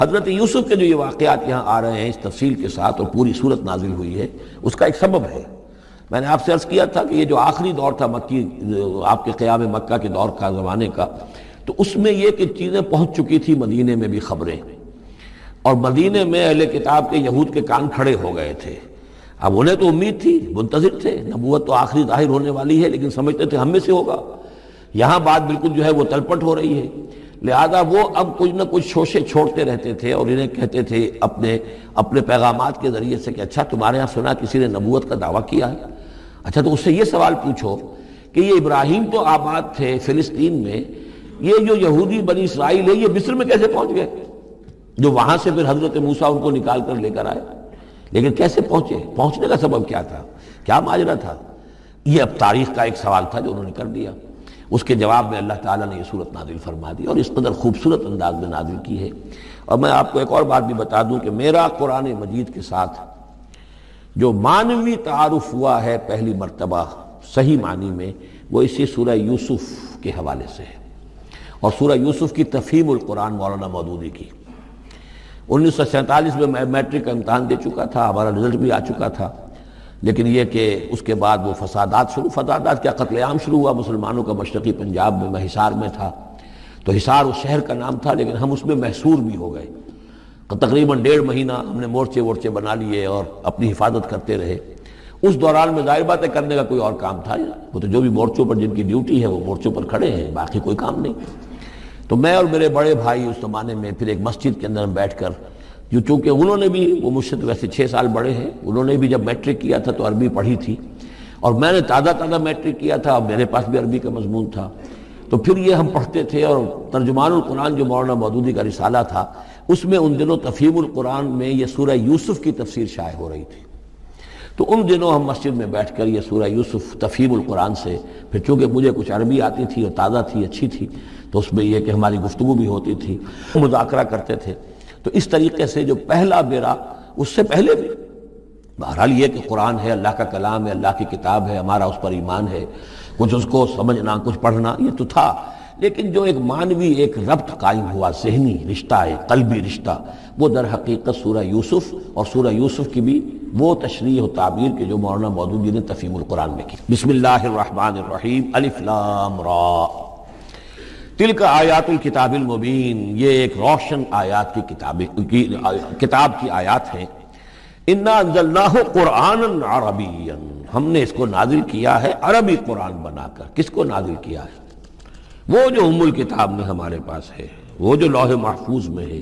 حضرت یوسف کے جو یہ واقعات یہاں آ رہے ہیں اس تفصیل کے ساتھ اور پوری صورت نازل ہوئی ہے، اس کا ایک سبب ہے۔ میں نے آپ سے عرض کیا تھا کہ یہ جو آخری دور تھا مکی، آپ کے قیام مکہ کے دور کا، زمانے کا، تو اس میں یہ کہ چیزیں پہنچ چکی تھی مدینے میں بھی خبریں، اور مدینے میں اہل کتاب کے یہود کے کان کھڑے ہو گئے تھے۔ اب انہیں تو امید تھی، منتظر تھے، نبوت تو آخری ظاہر ہونے والی ہے، لیکن سمجھتے تھے ہم میں سے ہوگا۔ یہاں بات بالکل جو ہے وہ تلپٹ ہو رہی ہے، لہذا وہ اب کچھ نہ کچھ شوشے چھوڑتے رہتے تھے اور انہیں کہتے تھے اپنے پیغامات کے ذریعے سے کہ اچھا تمہارے ہاں سنا کسی نے نبوت کا دعویٰ کیا ہے؟ اچھا تو اس سے یہ سوال پوچھو کہ یہ ابراہیم تو آباد تھے فلسطین میں، یہ جو یہودی بنی اسرائیل ہے یہ مصر میں کیسے پہنچ گئے؟ جو وہاں سے پھر حضرت موسیٰ ان کو نکال کر لے کر آئے، لیکن کیسے پہنچے؟ پہنچنے کا سبب کیا تھا؟ کیا ماجرا تھا؟ یہ اب تاریخ کا ایک سوال تھا جو انہوں نے کر دیا۔ اس کے جواب میں اللہ تعالیٰ نے یہ صورت نازل فرما دی اور اس قدر خوبصورت انداز میں نازل کی ہے۔ اور میں آپ کو ایک اور بات بھی بتا دوں کہ میرا قرآن مجید کے ساتھ جو معنوی تعارف ہوا ہے پہلی مرتبہ صحیح معنی میں، وہ اسی سورہ یوسف کے حوالے سے ہے، اور سورہ یوسف کی تفہیم القرآن مولانا مودودی کی۔ 1947 میں میں میٹرک کا امتحان دے چکا تھا، ہمارا رزلٹ بھی آ چکا تھا، لیکن یہ کہ اس کے بعد وہ فسادات کیا قتل عام شروع ہوا مسلمانوں کا مشرقی پنجاب میں۔ میں حصار میں تھا، تو حصار اس شہر کا نام تھا، لیکن ہم اس میں محصور بھی ہو گئے۔ تقریباً 1.5 مہینہ ہم نے مورچے بنا لیے اور اپنی حفاظت کرتے رہے۔ اس دوران میں ظاہر بات ہے کرنے کا کوئی اور کام تھا، وہ تو جو بھی مورچوں پر جن کی ڈیوٹی ہے وہ مورچوں پر کھڑے ہیں، باقی کوئی کام نہیں۔ تو میں اور میرے بڑے بھائی اس زمانے میں پھر ایک مسجد کے اندر بیٹھ کر، جو چونکہ انہوں نے بھی، وہ مجھ سے تو ویسے 6 سال بڑے ہیں، انہوں نے بھی جب میٹرک کیا تھا تو عربی پڑھی تھی، اور میں نے تازہ میٹرک کیا تھا اور میرے پاس بھی عربی کا مضمون تھا، تو پھر یہ ہم پڑھتے تھے۔ اور ترجمان القرآن جو مولانا مودودی کا رسالہ تھا، اس میں ان دنوں تفہیم القرآن میں یہ سورہ یوسف کی تفسیر شائع ہو رہی تھی، تو ان دنوں ہم مسجد میں بیٹھ کر یہ سورہ یوسف تفہیم القرآن سے، پھر چونکہ مجھے کچھ عربی آتی تھی اور تازہ تھی، اچھی تھی، تو اس میں یہ کہ ہماری گفتگو بھی ہوتی تھی، مذاکرہ کرتے تھے۔ تو اس طریقے سے جو پہلا بیرا، اس سے پہلے بھی بہرحال یہ کہ قرآن ہے، اللہ کا کلام ہے، اللہ کی کتاب ہے، ہمارا اس پر ایمان ہے، کچھ اس کو سمجھنا، کچھ پڑھنا، یہ تو تھا، لیکن جو ایک معنوی ایک ربط قائم ہوا، ذہنی رشتہ ہے، قلبی رشتہ، وہ در حقیقت سورہ یوسف اور سورہ یوسف کی بھی وہ تشریح و تعبیر کے جو مولانا مودودی نے تفہیم القرآن میں کی۔ بسم اللہ الرحمن الرحیم، الف لام را، تلک آیات الکتاب المبین، یہ ایک روشن آیات کی کتاب کی آیات ہیں۔ انا انزلناہ قرآنا عربیا، ہم نے اس کو نازل کیا ہے عربی قرآن بنا کر۔ کس کو نازل کیا ہے؟ وہ جو ام الکتاب میں ہمارے پاس ہے، وہ جو لوح محفوظ میں ہے،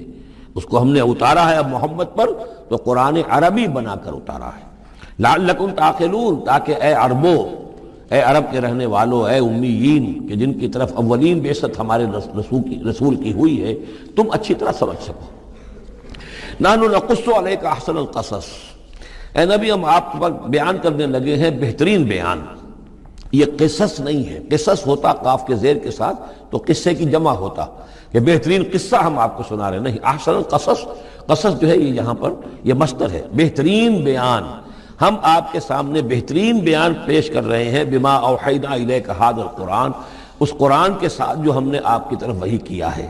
اس کو ہم نے اتارا ہے اب محمد پر، تو قرآن عربی بنا کر اتارا ہے۔ لعلکم تعقلون، تاکہ اے عربو، اے عرب کے رہنے والوں، اے امیین کہ جن کی طرف اولین بعثت ہمارے رسول کی ہوئی ہے، تم اچھی طرح سمجھ سکو۔ نحن نقص علیک احسن القصص، اے نبی ہم آپ پر بیان کرنے لگے ہیں بہترین بیان۔ یہ قصص نہیں ہے، قصص ہوتا قاف کے زیر کے ساتھ تو قصے کی جمع ہوتا، کہ بہترین قصہ ہم آپ کو سنا رہے، نہیں، احسن القصص، قصص جو ہے یہ یہاں پر یہ مصدر ہے، بہترین بیان، ہم آپ کے سامنے بہترین بیان پیش کر رہے ہیں، بما اوحینا الیک ھذا القرآن، اس قرآن کے ساتھ جو ہم نے آپ کی طرف وحی کیا ہے۔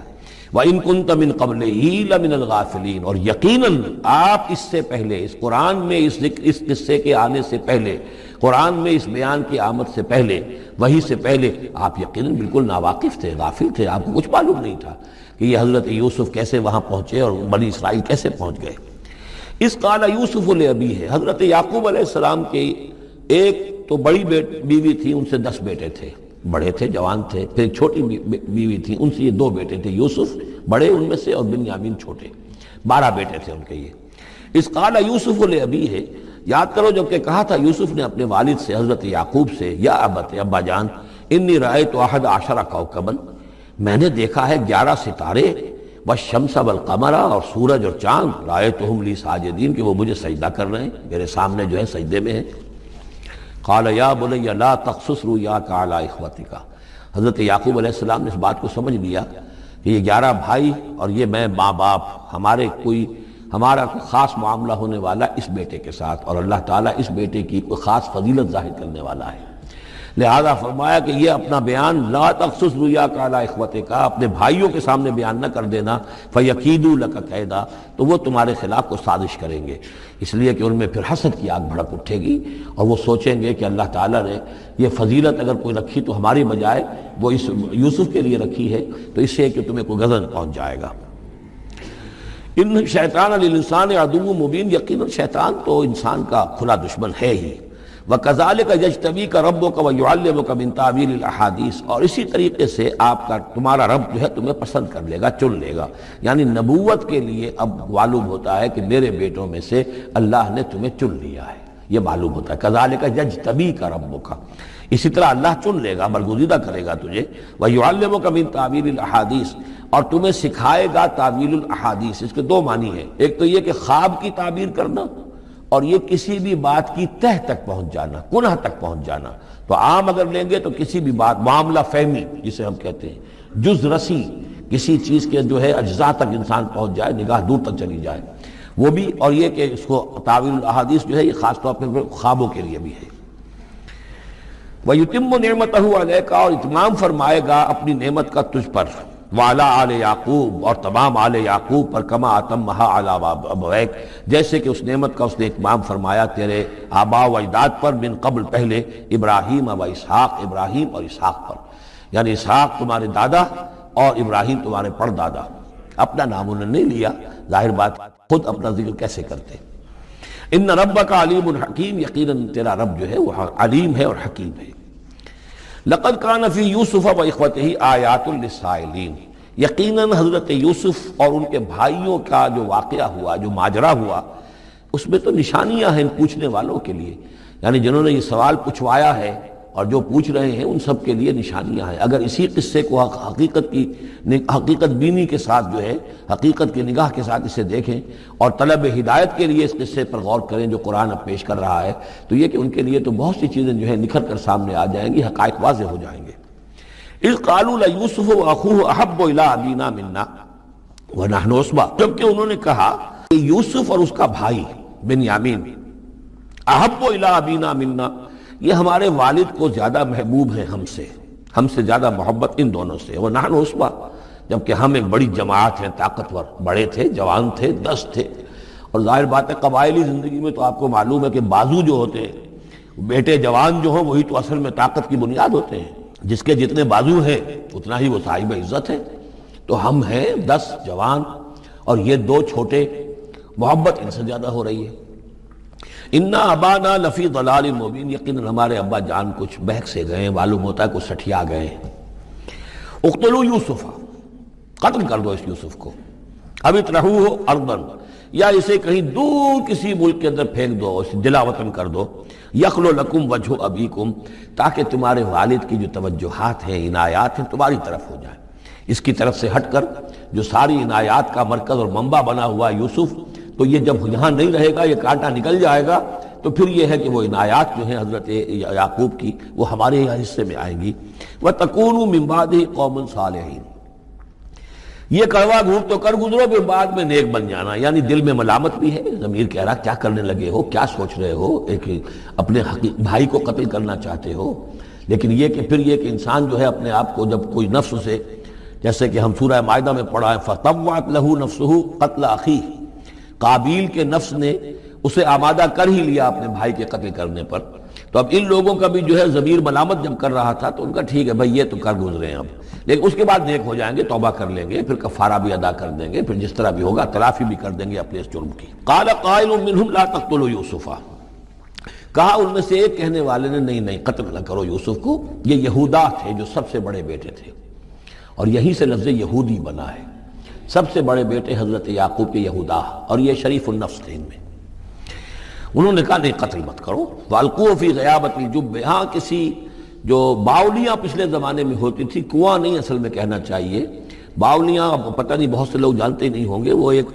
وَإِن كُنتَ مِن قَبْلِهِ لَمِنَ الْغَافِلِينَ، اور یقیناً آپ اس سے پہلے، اس قرآن میں اس قصے کے آنے سے پہلے، قرآن میں اس بیان کی آمد سے پہلے، وحی سے پہلے آپ یقیناً بالکل ناواقف تھے، غافل تھے، آپ کو کچھ معلوم نہیں تھا کہ یہ حضرت یوسف کیسے وہاں پہنچے اور بنی اسرائیل کیسے پہنچ گئے۔ اس قال یوسف لابیہ، حضرت یعقوب علیہ السلام کی ایک تو بڑی بیوی تھی، ان سے 10 بیٹے تھے، بڑے تھے، جوان تھے، پھر ایک چھوٹی بیوی تھی، ان سے یہ 2 بیٹے تھے، یوسف بڑے ان میں سے اور بنیامین چھوٹے، 12 بیٹے تھے ان کے یہ۔ اس قال یوسف لابیہ، یاد کرو جب کہ کہا تھا یوسف نے اپنے والد سے، حضرت یعقوب سے، یا ابت، ابا جان، انی رأیت 11 کوكبا، میں نے دیکھا ہے 11 ستارے، والشمس والقمر، اور سورج اور چاند، رأیتہم لی ساجدین، کہ وہ مجھے سجدہ کر رہے ہیں، میرے سامنے جو ہے سجدے میں ہیں۔ قال یا بنی لا تقصص رؤیاک علی اخوتک، حضرت یعقوب علیہ السلام نے اس بات کو سمجھ لیا کہ یہ 11 بھائی اور یہ میں ماں باپ، ہمارا کوئی خاص معاملہ ہونے والا اس بیٹے کے ساتھ، اور اللہ تعالیٰ اس بیٹے کی کوئی خاص فضیلت ظاہر کرنے والا ہے۔ لہذا فرمایا کہ یہ اپنا بیان لا تخصص رؤیاک علی اخوتک، اپنے بھائیوں کے سامنے بیان نہ کر دینا، فیکیدوا لک کیدا، تو وہ تمہارے خلاف کو سازش کریں گے، اس لیے کہ ان میں پھر حسد کی آگ بھڑک اٹھے گی اور وہ سوچیں گے کہ اللہ تعالیٰ نے یہ فضیلت اگر کوئی رکھی تو ہماری بجائے وہ اس یوسف کے لیے رکھی ہے، تو اس سے کہ تمہیں کوئی غضب پہنچ جائے گا۔ ان شیطان للانسان عدو مبین، یقیناً شیطان تو انسان کا کھلا دشمن ہے ہی۔ وَكَذَلِكَ يَجْتَبِيكَ رَبُّكَ وَيُعَلِّمُكَ مِن تَأْوِيلِ الْأَحَادِيثِ، اور اسی طریقے سے تمہارا رب جو ہے تمہیں پسند کر لے گا، چن لے گا، یعنی نبوت کے لیے اب معلوم ہوتا ہے کہ میرے بیٹوں میں سے اللہ نے تمہیں چن لیا ہے، یہ معلوم ہوتا ہے۔ كَذَلِكَ يَجْتَبِيكَ رَبُّكَ، اسی طرح اللہ چن لے گا، برگزیدہ کرے گا تجھے۔ وَيُعَلِّمُكَ مِن تَأْوِيلِ الْأَحَادِيثِ، اور تمہیں سکھائے گا تعویل الاحادیث۔ اس کے دو معنی ہیں، ایک تو یہ کہ خواب کی تعبیر کرنا، اور یہ کسی بھی بات کی تہ تک پہنچ جانا، کنہ تک پہنچ جانا۔ تو عام اگر لیں گے تو کسی بھی بات، معاملہ فہمی جسے ہم کہتے ہیں، جز رسی، کسی چیز کے جو ہے اجزاء تک انسان پہنچ جائے، نگاہ دور تک چلی جائے، وہ بھی۔ اور یہ کہ اس کو تعویل الاحادیث جو ہے یہ خاص طور پر خوابوں کے لیے بھی ہے۔ وَيُتِمُّ نِعْمَتَهُ عَلَيْكَ، اور اتمام فرمائے گا اپنی نعمت کا تجھ پر، وعلی آل یعقوب، اور تمام آل یعقوب پر، کما اتمھا علی ابویک، جیسے کہ اس نعمت کا اس نے اتمام فرمایا تیرے آباء و اجداد پر، من قبل پہلے، ابراہیم و اسحاق، ابراہیم اور اسحاق پر، یعنی اسحاق تمہارے دادا اور ابراہیم تمہارے پردادا۔ اپنا نام انہوں نے نہیں لیا، ظاہر بات خود اپنا ذکر کیسے کرتے۔ ان ربک علیم حکیم، یقیناً تیرا رب جو ہے وہ علیم ہے اور حکیم ہے۔ لقد کان فی یوسف و اخوتہ آیات للسائلین، یقیناً حضرت یوسف اور ان کے بھائیوں کا جو واقعہ ہوا، جو ماجرا ہوا، اس میں تو نشانیاں ہیں ان پوچھنے والوں کے لیے، یعنی جنہوں نے یہ سوال پوچھوایا ہے اور جو پوچھ رہے ہیں ان سب کے لیے نشانیاں ہیں۔ اگر اسی قصے کو حقیقت بینی کے ساتھ جو ہے، حقیقت کی نگاہ کے ساتھ اسے دیکھیں اور طلب ہدایت کے لیے اس قصے پر غور کریں جو قرآن اب پیش کر رہا ہے، تو یہ کہ ان کے لیے تو بہت سی چیزیں جو ہے نکھر کر سامنے آ جائیں گی، حقائق واضح ہو جائیں گے۔ اذ قالوا لیوسف واخوہ احب الی ابینا منا ونحن عصبہ، جبکہ انہوں نے کہا کہ یوسف اور اس کا بھائی بنیامین احب الی ابینا منا، یہ ہمارے والد کو زیادہ محبوب ہیں ہم سے زیادہ محبت ان دونوں سے، ونحن عصبہ، جبکہ ہم ایک بڑی جماعت ہیں، طاقتور، بڑے تھے، جوان تھے، 10 تھے۔ اور ظاہر بات ہے قبائلی زندگی میں تو آپ کو معلوم ہے کہ بازو جو ہوتے ہیں، بیٹے جوان جو ہوں وہی تو اصل میں طاقت کی بنیاد ہوتے ہیں، جس کے جتنے بازو ہیں اتنا ہی وہ صاحب عزت ہے۔ تو ہم ہیں 10 جوان اور یہ 2 چھوٹے، محبت ان سے زیادہ ہو رہی ہے۔ انا ابانا لفی ضلال مبین، یقیناً ہمارے ابا جان کچھ بہک سے گئے، معلوم ہوتا ہے کچھ سٹھیا گئے۔ اقتلوا یوسف، قتل کر دو اس یوسف کو، اب اطرحوہ ارضا، یا اسے کہیں دور کسی ملک کے اندر پھینک دو، اسے جلا وطن کر دو، یخلو لکم وجہ ابیکم، تاکہ تمہارے والد کی جو توجہات ہیں، عنایات ہیں، تمہاری طرف ہو جائیں۔ اس کی طرف سے ہٹ کر جو ساری عنایات کا مرکز اور منبع بنا ہوا یوسف، تو یہ جب یہاں نہیں رہے گا، یہ کانٹا نکل جائے گا، تو پھر یہ ہے کہ وہ عنایات جو ہیں حضرت یعقوب کی وہ ہمارے حصے میں آئیں گی۔ وَتَكُونُوا مِن بَعْدِهِ قَوْمًا صَالِحِينَ، یہ کڑوا گھونٹ تو کر گزرو پھر بعد میں نیک بن جانا، یعنی دل میں ملامت بھی ہے، ضمیر کہہ رہا کیا کرنے لگے ہو، کیا سوچ رہے ہو، ایک اپنے بھائی کو قتل کرنا چاہتے ہو۔ لیکن یہ کہ پھر یہ کہ انسان جو ہے اپنے آپ کو جب کوئی نفس سے، جیسے کہ ہم سورہ مائدہ میں پڑھا ہے فَطَوَّعَتْ لَهُ نَفْسُهُ قَتْلَ أَخِيهِ، قابیل کے نفس نے اسے آمادہ کر ہی لیا اپنے بھائی کے قتل کرنے پر۔ تو اب ان لوگوں کا بھی جو ہے ضمیر ملامت جب کر رہا تھا تو ان کا ٹھیک ہے بھائی یہ تو کر گزرے ہیں اب، لیکن اس کے بعد نیک ہو جائیں گے، توبہ کر لیں گے، پھر کفارہ بھی ادا کر دیں گے، پھر جس طرح بھی ہوگا تلافی بھی کر دیں گے اپنے اس جرم کی۔ قال قائل منهم لا تقتلوا یوسف، کہا ان میں سے ایک کہنے والے نے نہیں قتل نہ کرو یوسف کو، یہ یہودا تھے جو سب سے بڑے بیٹے تھے، اور یہی سے لفظ یہودی بنا ہے، سب سے بڑے بیٹے حضرت یعقوب کے یہودا، اور یہ شریف النفس تھے ان میں۔ انہوں نے کہا نہیں قتل مت کرو، وَالْقُوهُ فِي غَيَابَةِ الْجُبِّ، ہاں کسی جو باولیاں پچھلے زمانے میں ہوتی تھی، کنواں نہیں اصل میں کہنا چاہیے، باولیاں پتہ نہیں بہت سے لوگ جانتے نہیں ہوں گے، وہ ایک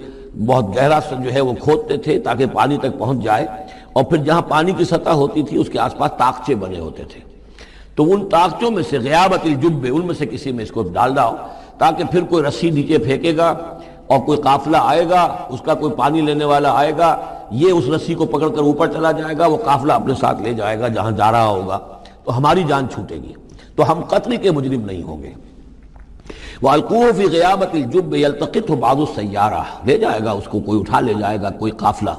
بہت گہرا سا جو ہے وہ کھودتے تھے تاکہ پانی تک پہنچ جائے، اور پھر جہاں پانی کی سطح ہوتی تھی اس کے آس پاس طاقچے بنے ہوتے تھے، تو ان طاقچوں میں سے غیابت الجب، ان میں سے کسی میں اس کو ڈال ڈاؤ تاکہ پھر کوئی رسی نیچے پھینکے گا اور کوئی قافلہ آئے گا، اس کا کوئی پانی لینے والا آئے گا، یہ اس رسی کو پکڑ کر اوپر چلا جائے گا، وہ قافلہ اپنے ساتھ لے جائے گا جہاں جا رہا ہوگا، تو ہماری جان چھوٹے گی، تو ہم قتل کے مجرم نہیں ہوں گے۔ وَأَلْقُوهُ فِي غِيَابَةِ الْجُبِّ يَلْتَقِطْهُ بَعْضُ السَّيَّارَةِ، لے جائے گا اس کو، کوئی اٹھا لے جائے گا، کوئی قافلہ۔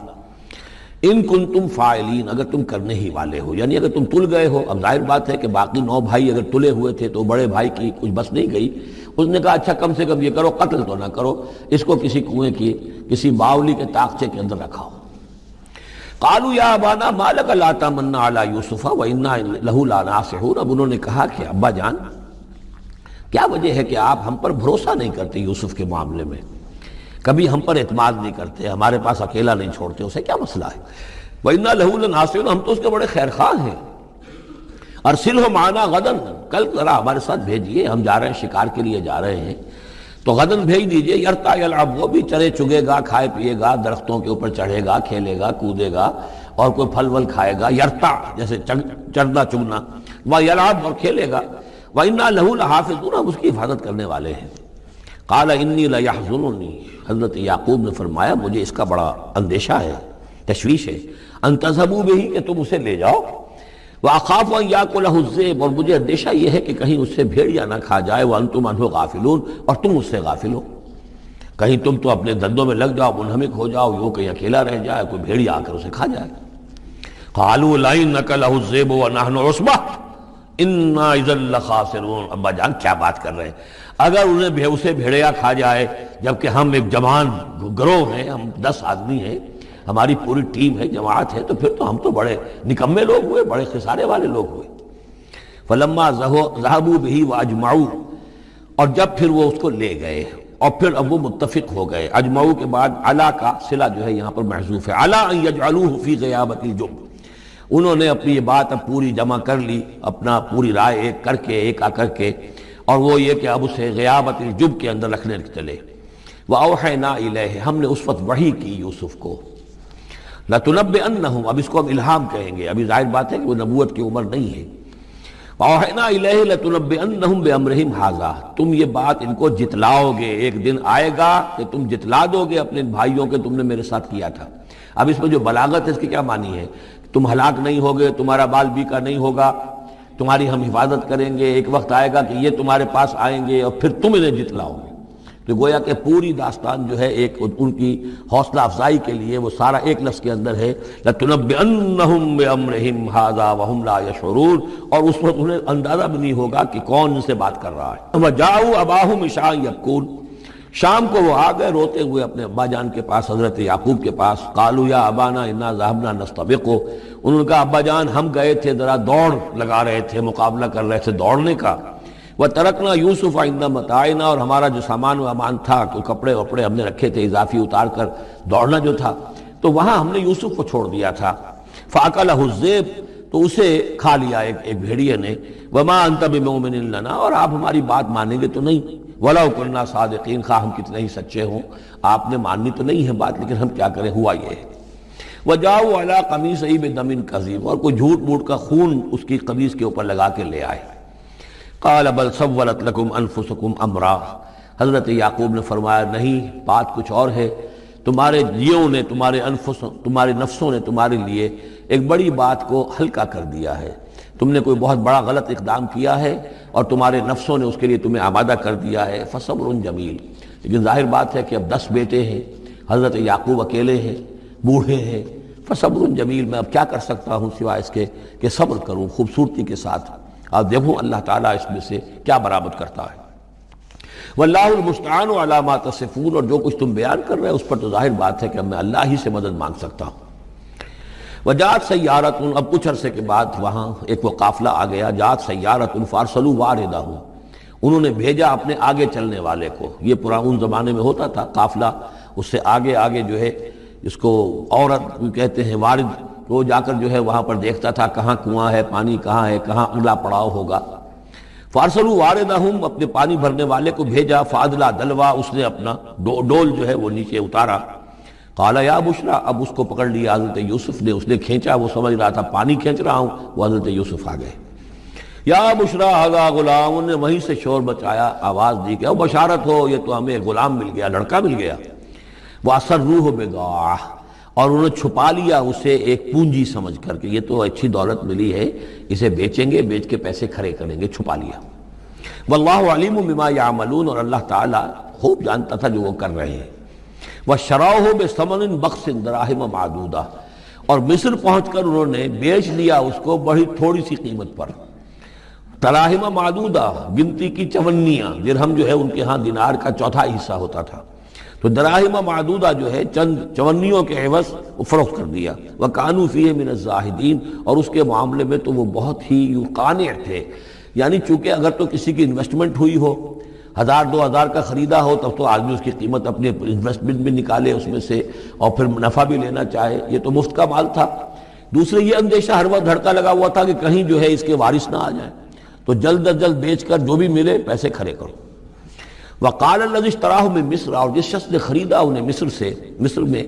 ان کنتم فاعلین، اگر تم کرنے ہی والے ہو، یعنی اگر تم تل گئے ہو۔ اب ظاہر بات ہے کہ باقی 9 بھائی اگر تلے ہوئے تھے تو بڑے بھائی کی کچھ بس نہیں گئی، اس نے کہا اچھا کم سے کم یہ کرو، قتل تو نہ کرو، اس کو کسی کنویں کی کسی باولی کے طاقچے کے اندر رکھاؤ۔ قالوا یا ابانا ما لک لا تمنا علی یوسف وانا لہ لناصحون، اب انہوں نے کہا کہ ابا جان کیا وجہ ہے کہ آپ ہم پر بھروسہ نہیں کرتے یوسف کے معاملے میں، کبھی ہم پر اعتماد نہیں کرتے، ہمارے پاس اکیلا نہیں چھوڑتے، اسے کیا مسئلہ ہے؟ وَإِنَّا لَهُ لَنَاصِحُونَ، ہم تو اس کے بڑے خیر خواہ ہیں۔ أَرْسِلْهُ مَعَنَا غَدًا، کل ذرا ہمارے ساتھ بھیجیے، ہم جا رہے ہیں، شکار کے لیے جا رہے ہیں، تو غدن بھیج دیجیے۔ یرتع یلعب، وہ بھی چرے چگے گا، کھائے پیے گا، درختوں کے اوپر چڑھے گا، کھیلے گا، کودے گا، اور کوئی پھل ول کھائے گا، یرتع جیسے چرنا چگنا، وَیلعب، اور کھیلے گا، وَإِنَّا لَهُ لَحَافِظُونَ، ہم اس کی حفاظت کرنے والے ہیں۔ قال انی لیحزننی، حضرت یعقوب نے فرمایا مجھے اس کا بڑا اندیشہ ہے، تشویش ہے، ان تذهبوا به، کہ تم اسے لے جاؤ، واخاف ان یاکلہ الذئب، اور مجھے اندیشہ یہ ہے کہ کہیں اس سے بھیڑیا نہ کھا جائے، وانتم عنہ غافلون، اور تم اس سے غافل ہو، کہیں تم تو اپنے دندوں میں لگ جاؤ، منہمک ہو جاؤ، وہ کہیں اکیلا رہ جائے، کوئی بھیڑیا آ کر اسے کھا جائے۔ قالوا لئن نکلہ الذئب ونحن عصبہ انا اذا لخاسرون، ابا جان کیا بات کر رہے ہیں، اگر انہیں اسے بھیڑیا کھا جائے جبکہ ہم ایک جوان گروہ ہیں، ہم 10 آدمی ہیں، ہماری پوری ٹیم ہے، جماعت ہے، تو پھر تو ہم تو بڑے نکمے لوگ ہوئے، بڑے خسارے والے لوگ ہوئے۔ فلما ذهبوا به واجمعوا، اور جب پھر وہ اس کو لے گئے اور پھر اب وہ متفق ہو گئے، اجمعوا کے بعد علا کا صلہ جو ہے یہاں پر محذوف ہے، علا ان یجعلوه فی غیابۃ الجب، انہوں نے اپنی یہ بات اب پوری جمع کر لی، اپنا پوری رائے ایک کر کے، ایک آ کر کے، اور وہ یہ کہ اب اسے غیابۃ الجب کے اندر رکھنے چلے۔ وَأَوْحَيْنَا إِلَيْهِ، ہم نے اس وقت وحی کی یوسف کو، لَتُنَبِّئَنَّهُمْ، اب اس کو ہم الہام کہیں گے، ابھی ظاہر بات ہے کہ وہ نبوت کی عمر نہیں ہے۔ وَأَوْحَيْنَا إِلَيْهِ لَتُنَبِّئَنَّهُمْ بِأَمْرِهِمْ هَذَا، تم یہ بات ان کو جتلاؤ گے، ایک دن آئے گا کہ تم جتلا دو گے اپنے بھائیوں کے تم نے میرے ساتھ کیا تھا۔ اب اس میں جو بلاغت ہے اس کی کیا معنی ہے؟ تم ہلاک نہیں ہوگے، تمہارا بال بیکا نہیں ہوگا، تمہاری ہم حفاظت کریں گے، ایک وقت آئے گا کہ یہ تمہارے پاس آئیں گے اور پھر تم انہیں جتلاؤ گے۔ تو گویا کہ پوری داستان جو ہے ایک ان کی حوصلہ افزائی کے لیے وہ سارا ایک لفظ کے اندر ہے، لَتُنَبِّئَنَّهُمْ بِأَمْرِهِمْ هَذَا وَهُمْ لَا يَشْعُرُونَ، اور اس وقت انہیں اندازہ بھی نہیں ہوگا کہ کون ان سے بات کر رہا ہے۔ وَجَاءُوا أَبَاهُمْ عِشَاءً يَبْكُونَ، شام کو وہ آ گئے روتے ہوئے اپنے ابا جان کے پاس، حضرت یعقوب کے پاس۔ قالوا یا ابانا انا ذهبنا نستبق، انہوں نے کہا ابا جان ہم گئے تھے ذرا دوڑ لگا رہے تھے، مقابلہ کر رہے تھے دوڑنے کا۔ وترکنا یوسف عند متاعنا، اور ہمارا جو سامان و امان تھا، کوئی کپڑے وپڑے ہم نے رکھے تھے اضافی اتار کر، دوڑنا جو تھا تو وہاں ہم نے یوسف کو چھوڑ دیا تھا۔ فاکلہ الذئب، تو اسے کھا لیا ایک بھیڑیے نے۔ وما انت بمؤمن لنا، اور آپ ہماری بات مانیں گے تو نہیں۔ وَلَوْ كُنَّا صَادِقِينَ، خواہ ہم کتنے ہی سچے ہوں، آپ نے ماننی تو نہیں ہے بات، لیکن ہم کیا کریں، ہوا یہ ہے۔ وَجَاءُوا عَلَىٰ قَمِيصِهِ بِدَمٍ كَذِيبٍ، اور کوئی جھوٹ موٹ کا خون اس کی قمیص کے اوپر لگا کے لے آئے۔ قَالَ بَلْ سَوَّلَتْ لَكُمْ أَنفُسُكُمْ أَمْرًا، حضرت یعقوب نے فرمایا نہیں، بات کچھ اور ہے، تمہارے جیوں نے، تمہارے نفسوں نے تمہارے لیے ایک بڑی بات کو ہلکا کر دیا ہے، تم نے کوئی بہت بڑا غلط اقدام کیا ہے اور تمہارے نفسوں نے اس کے لیے تمہیں آمادہ کر دیا ہے۔ فصبر جمیل، لیکن ظاہر بات ہے کہ اب 10 بیٹے ہیں، حضرت یعقوب اکیلے ہیں، بوڑھے ہیں، فصبر جمیل، میں اب کیا کر سکتا ہوں سوائے اس کے کہ صبر کروں خوبصورتی کے ساتھ، اور دیکھوں اللہ تعالیٰ اس میں سے کیا برآمد کرتا ہے۔ واللہ المستعان علی ما تصفون، اور جو کچھ تم بیان کر رہے ہیں اس پر تو ظاہر بات ہے کہ اب میں اللہ ہی سے مدد مانگ سکتا ہوں۔ وجاءت سیارۃ، اب کچھ عرصے کے بعد وہاں ایک وہ قافلہ آ گیا، جاءت سیارۃ فارسلوا واردہم، انہوں نے بھیجا اپنے آگے چلنے والے کو۔ یہ پرانے زمانے میں ہوتا تھا قافلہ، اس سے آگے آگے جو ہے اس کو عورت کہتے ہیں وارد، وہ جا کر جو ہے وہاں پر دیکھتا تھا کہاں کنواں ہے، پانی کہاں ہے، کہاں اگلا پڑاؤ ہوگا۔ فارسلوا واردہم، اپنے پانی بھرنے والے کو بھیجا، فادلا دلوا، اس نے اپنا ڈول جو ہے وہ نیچے اتارا۔ قال یا بشرا، اب اس کو پکڑ لیا حضرت یوسف نے، اس نے کھینچا، وہ سمجھ رہا تھا پانی کھینچ رہا ہوں، وہ حضرت یوسف آ گئے۔ یا بشرا ھذا غلام، نے وہیں سے شور بچایا، آواز دی کہ او بشارت ہو، یہ تو ہمیں غلام مل گیا، لڑکا مل گیا۔ واسروہ بضاعہ، اور انہوں نے چھپا لیا اسے ایک پونجی سمجھ کر کہ یہ تو اچھی دولت ملی ہے، اسے بیچیں گے، بیچ کے پیسے کھڑے کریں گے، چھپا لیا۔ واللہ علیم بما یعملون، اور اللہ تعالیٰ خوب جانتا تھا جو وہ کر رہے ہیں۔ وَشَرَوْهُ بِثَمَنٍ بَخْسٍ دَرَاهِمَ مَعْدُودَةٍ، اور مصر پہنچ کر انہوں نے بیچ لیا اس کو بڑی تھوڑی سی قیمت پر، دراہم معدودہ، گنتی کی چونیاں، درہم جو ہے ان کے ہاں دینار کا چوتھا حصہ ہوتا تھا، تو دراہم معدودہ جو ہے چند چونیوں کے عوض وہ فروخت کر دیا۔ وَكَانُوا فِيهِ مِنَ الزَّاهِدِينَ، اور اس کے معاملے میں تو وہ بہت ہی قانع تھے، یعنی چونکہ اگر تو کسی کی انویسٹمنٹ ہوئی ہو، 1000-2000 کا خریدا ہو، تب تو آدمی اس کی قیمت اپنے انویسٹمنٹ بھی نکالے اس میں سے اور پھر نفع بھی لینا چاہے، یہ تو مفت کا مال تھا۔ دوسرے یہ اندیشہ ہر وقت دھڑکا لگا ہوا تھا کہ کہیں جو ہے اس کے وارث نہ آ جائیں، تو جلد از جلد بیچ کر جو بھی ملے پیسے کھڑے کرو۔ وقال الذی اشتراہ من مصر، اور جس شخص نے خریدا انہیں مصر سے، مصر میں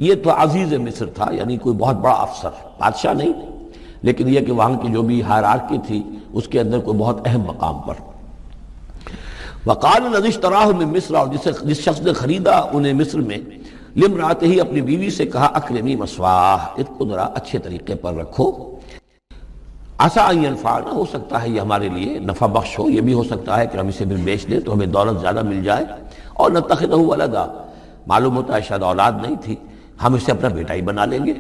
یہ تو عزیز مصر تھا، یعنی کوئی بہت بڑا افسر، بادشاہ نہیں، لیکن یہ کہ وہاں کی جو بھی ہائرارکی تھی اس کے اندر کوئی بہت اہم مقام پر۔ وقال الذی اشتراہ من مصر، اور جس شخص نے خریدا انہیں مصر میں، لامرأتہ، ہی اپنی بیوی سے کہا اکرمی مثواہ، اس کو ذرا اچھے طریقے پر رکھو، عسیٰ ان ینفعنا، ہو سکتا ہے یہ ہمارے لیے نفع بخش ہو، یہ بھی ہو سکتا ہے کہ ہم اسے پھر بیچ دیں تو ہمیں دولت زیادہ مل جائے، اور نتخذہ ولدا، معلوم ہوتا ہے شاید اولاد نہیں تھی، ہم اسے اپنا بیٹا ہی بنا لیں گے۔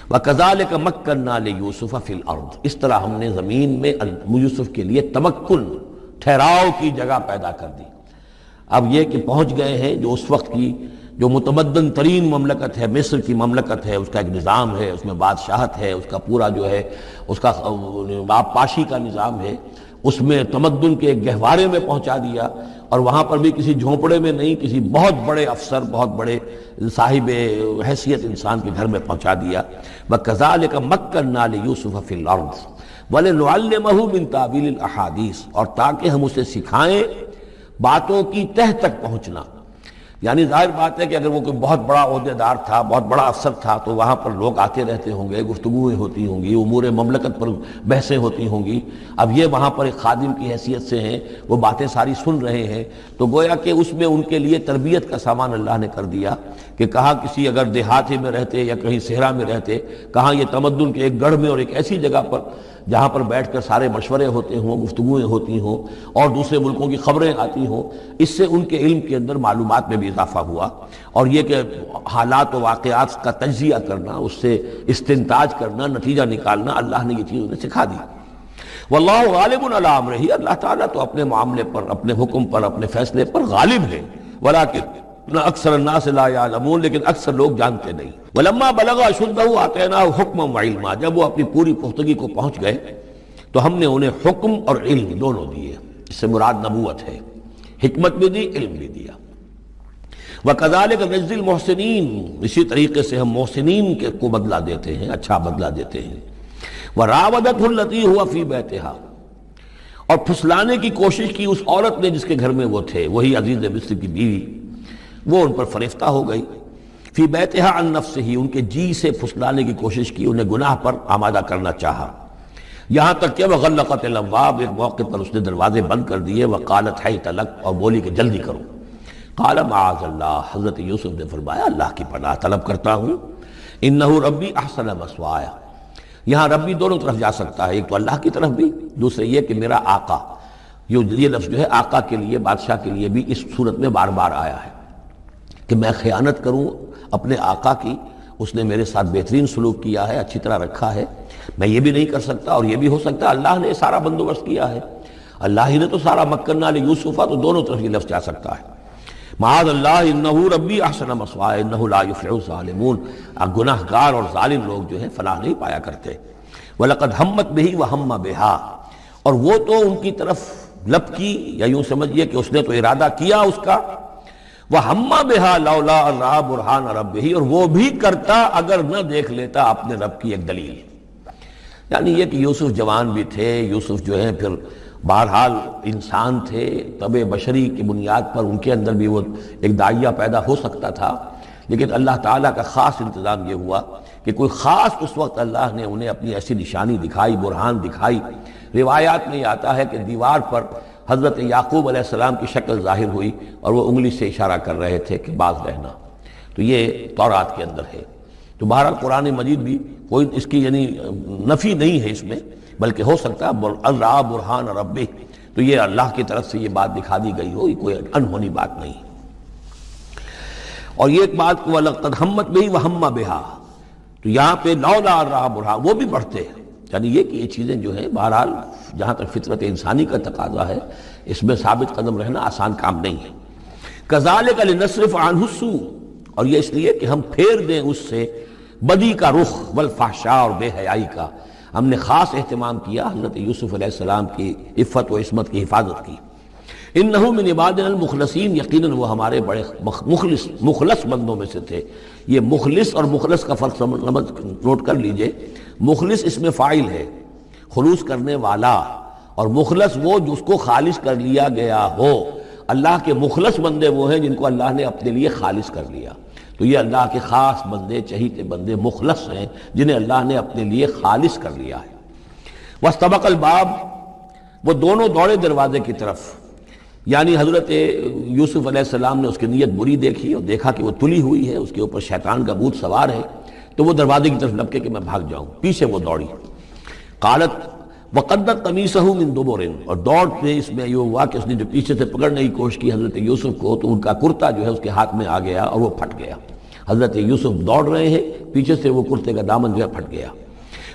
وَكَذَلِكَ مَكَّنَّا لِيُوسُفَ فِي الْأَرْضِ، اس طرح ہم نے زمین میں یوسف کے لیے تمکن، ٹھہراؤ کی جگہ پیدا کر دی۔ اب یہ کہ پہنچ گئے ہیں جو اس وقت کی جو متمدن ترین مملکت ہے، مصر کی مملکت ہے، اس کا ایک نظام ہے، اس میں بادشاہت ہے، اس کا پورا جو ہے اس کا آبپاشی کا نظام ہے، اس میں تمدن کے ایک گہوارے میں پہنچا دیا، اور وہاں پر بھی کسی جھونپڑے میں نہیں، کسی بہت بڑے افسر، بہت بڑے صاحب حیثیت انسان کے گھر میں پہنچا دیا۔ وَكَذَلِكَ مَكَّنَّا لِيُوسُفَ فِي الْأَرْضِ وَلِنُعَلِّمَهُ مِن تَأْوِيلِ الْأَحَادِيثِ، اور تاکہ ہم اسے سکھائیں باتوں کی تہ تک پہنچنا۔ یعنی ظاہر بات ہے کہ اگر وہ کوئی بہت بڑا عہدیدار تھا، بہت بڑا افسر تھا، تو وہاں پر لوگ آتے رہتے ہوں گے، گفتگویں ہوتی ہوں گی، امور مملکت پر بحثیں ہوتی ہوں گی۔ اب یہ وہاں پر ایک خادم کی حیثیت سے ہیں، وہ باتیں ساری سن رہے ہیں، تو گویا کہ اس میں ان کے لیے تربیت کا سامان اللہ نے کر دیا کہ کہاں کسی اگر دیہاتی میں رہتے یا کہیں صحرا میں رہتے، کہاں یہ تمدن کے ایک گڑھ میں اور ایک ایسی جگہ پر جہاں پر بیٹھ کر سارے مشورے ہوتے ہوں، گفتگویں ہوتی ہوں، اور دوسرے ملکوں کی خبریں آتی ہوں، اس سے ان کے علم کے اندر معلومات میں بھی اضافہ ہوا، اور یہ کہ حالات و واقعات کا تجزیہ کرنا، اس سے استنتاج کرنا، نتیجہ نکالنا، اللہ نے یہ چیز انہیں سکھا دی۔ واللہ غالب علی امرہ، اللہ تعالیٰ تو اپنے معاملے پر، اپنے حکم پر، اپنے فیصلے پر غالب ہے، ولیکن اکثر الناس لا یعلمون، لیکن اکثر لوگ جانتے نہیں۔ ولما بلغ اشدہ آتیناہ حکما وعلما، جب وہ اپنی پوری پختگی کو پہنچ گئے تو ہم نے انہیں حکم اور علم دونوں دیے، اس سے مراد نبوت ہے، حکمت بھی دی، علم بھی دیا۔ وَكَذَلِكَ نَجْزِي الْمُحْسِنِينَ، اسی طریقے سے ہم محسنین کو بدلہ دیتے ہیں، اچھا بدلہ دیتے ہیں۔ وَرَاوَدَتْهُ الَّتِي هُوَ فِي بَيْتِهَا، اور پھسلانے کی کوشش کی اس عورت نے جس کے گھر میں وہ تھے، وہی عزیز مصر کی بیوی، وہ ان پر فریفتہ ہو گئی۔ فی بیتہا عن نفسہ، ان کے جی سے پھسلانے کی کوشش کی، انہیں گناہ پر آمادہ کرنا چاہا، یہاں تک کہ وغلقت الابواب، ایک موقع پر اس نے دروازے بند کر دیے، وقالت حیت لک، اور بولی کہ جلدی کرو۔ قال معاذ اللہ، حضرت یوسف نے فرمایا اللہ کی پناہ طلب کرتا ہوں، انہ ربی احسن مثوایا، یہاں ربی دونوں طرف جا سکتا ہے، ایک تو اللہ کی طرف بھی، دوسرے یہ کہ میرا آقا، یہ لفظ جو ہے آقا کے لیے، بادشاہ کے لیے بھی اس صورت میں بار بار آیا ہے کہ میں خیانت کروں اپنے آقا کی، اس نے میرے ساتھ بہترین سلوک کیا ہے، اچھی طرح رکھا ہے، میں یہ بھی نہیں کر سکتا، اور یہ بھی ہو سکتا اللہ نے سارا بندوبست کیا ہے، اللہ ہی نے تو سارا مکننا لیوسف، تو دونوں طرف یہ لفظ جا سکتا ہے۔ معاذ اللہ انہ ربی احسن مثوایا انہ لا یفلح الظالمون، گناہ گار اور ظالم لوگ جو ہیں فلاح نہیں پایا کرتے۔ وَلَقَدْ هَمَّتْ بِهِ وَهَمَّ بِهَا، اور وہ تو ان کی طرف لپکی، یا یوں سمجھیے کہ اس نے تو ارادہ کیا اس کا، وَهَمَّ بِهَا لَوْلَا أَن رَأَىٰ بُرْهَانَ رَبِّهِ، اور وہ بھی کرتا اگر نہ دیکھ لیتا اپنے رب کی ایک دلیل۔ یعنی یہ کہ یوسف جوان بھی تھے، یوسف جو ہیں پھر بہرحال انسان تھے، طبع بشری کی بنیاد پر ان کے اندر بھی وہ ایک داعیہ پیدا ہو سکتا تھا، لیکن اللہ تعالیٰ کا خاص انتظام یہ ہوا کہ کوئی خاص اس وقت اللہ نے انہیں اپنی ایسی نشانی دکھائی، برہان دکھائی۔ روایات میں یہ آتا ہے کہ دیوار پر حضرت یعقوب علیہ السلام کی شکل ظاہر ہوئی، اور وہ انگلی سے اشارہ کر رہے تھے کہ باز رہنا، تو یہ تورات کے اندر ہے۔ تو بہرحال قرآن مجید بھی کوئی اس کی یعنی نفی نہیں ہے اس میں، بلکہ ہو سکتا ہے الرا برہان ربہ، تو یہ اللہ کی طرف سے یہ بات دکھا دی گئی ہو، یہ کوئی انہونی بات نہیں۔ اور یہ ایک بات کو وَلَقَدْ ہَمَّتْ بِهِ وَهَمَّ بِهَا، تو یہاں پہ لولا رہا برہا، وہ بھی پڑھتے ہیں، یعنی یہ کہ یہ چیزیں جو ہیں بہرحال جہاں تک فطرت انسانی کا تقاضا ہے اس میں ثابت قدم رہنا آسان کام نہیں ہے۔ كَذَلِكَ لِنَصْرِفَ عَنْهُ السُّوءَ، اور یہ اس لیے کہ ہم پھیر دیں اس سے بدی کا رخ والفحشاء اور بے حیائی کا، ہم نے خاص اہتمام کیا حضرت یوسف علیہ السلام کی عفت و عصمت کی حفاظت کی۔ انہو من عبادنا المخلصین، یقیناً وہ ہمارے بڑے مخلص بندوں میں سے تھے۔ یہ مخلص اور مخلص کا فرق نوٹ کر لیجئے، مخلص اس میں فاعل ہے، خلوص کرنے والا، اور مخلص وہ جس کو خالص کر لیا گیا ہو۔ اللہ کے مخلص بندے وہ ہیں جن کو اللہ نے اپنے لیے خالص کر لیا، تو یہ اللہ کے خاص بندے، چہیتے بندے مخلص ہیں جنہیں اللہ نے اپنے لیے خالص کر لیا ہے۔ واستبق الباب، وہ دونوں دوڑے دروازے کی طرف، یعنی حضرت یوسف علیہ السلام نے اس کی نیت بری دیکھی اور دیکھا کہ وہ تلی ہوئی ہے، اس کے اوپر شیطان کا بھوت سوار ہے، تو وہ دروازے کی طرف لپکے کہ میں بھاگ جاؤں، پیچھے وہ دوڑی۔ قالت وقدت قمیصہ من دبر، اور دوڑتے اس میں یہ ہوا کہ اس نے جو پیچھے سے پکڑنے کی کوشش کی حضرت یوسف کو، تو ان کا کرتا جو ہے اس کے ہاتھ میں آ گیا اور وہ پھٹ گیا۔ حضرت یوسف دوڑ رہے ہیں، پیچھے سے وہ کرتے کا دامن جو ہے پھٹ گیا۔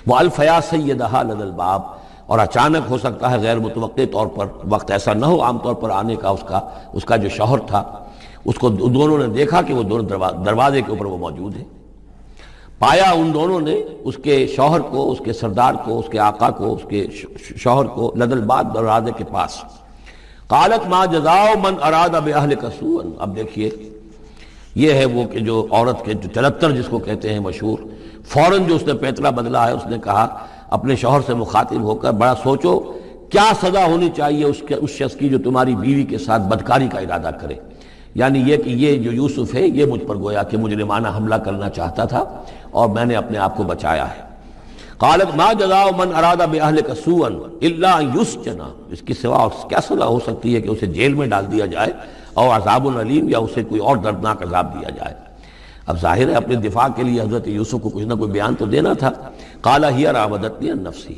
وَأَلْفَيَا سَيِّدَهَا لَدَى الْبَابِ، اور اچانک ہو سکتا ہے غیر متوقع طور پر، وقت ایسا نہ ہو عام طور پر آنے کا، اس کا جو شوہر تھا، اس کو دونوں نے دیکھا کہ وہ دونوں دروازے کے اوپر وہ موجود ہے۔ پایا ان دونوں نے اس کے شوہر کو، اس کے سردار کو، اس کے آقا کو، اس کے شوہر کو لدى الباب، دروازے کے پاس۔ قالت ما جزاء من اراد باهلك سوءا، اب دیکھیے یہ ہے وہ کہ جو عورت کے جو چلتر جس کو کہتے ہیں مشہور، فوراً جو اس نے پیتلا بدلا ہے، اس نے کہا اپنے شوہر سے مخاطب ہو کر، بڑا سوچو کیا سزا ہونی چاہیے اس شخص کی جو تمہاری بیوی کے ساتھ بدکاری کا ارادہ کرے، یعنی یہ کہ یہ جو یوسف ہے یہ مجھ پر گویا کہ مجرمانہ حملہ کرنا چاہتا تھا اور میں نے اپنے آپ کو بچایا ہے۔ قالت ما جزاء من اراد باهلك سوءا الا ان يسجن، اس کی سوا کیا سزا ہو سکتی ہے کہ اسے جیل میں ڈال دیا جائے، اور عذاب علیم، یا اسے کوئی اور دردناک عذاب دیا جائے۔ اب ظاہر ہے اپنے دفاع کے لیے حضرت یوسف کو کچھ نہ کوئی بیان تو دینا تھا۔ قال هي راودتني عن نفسي،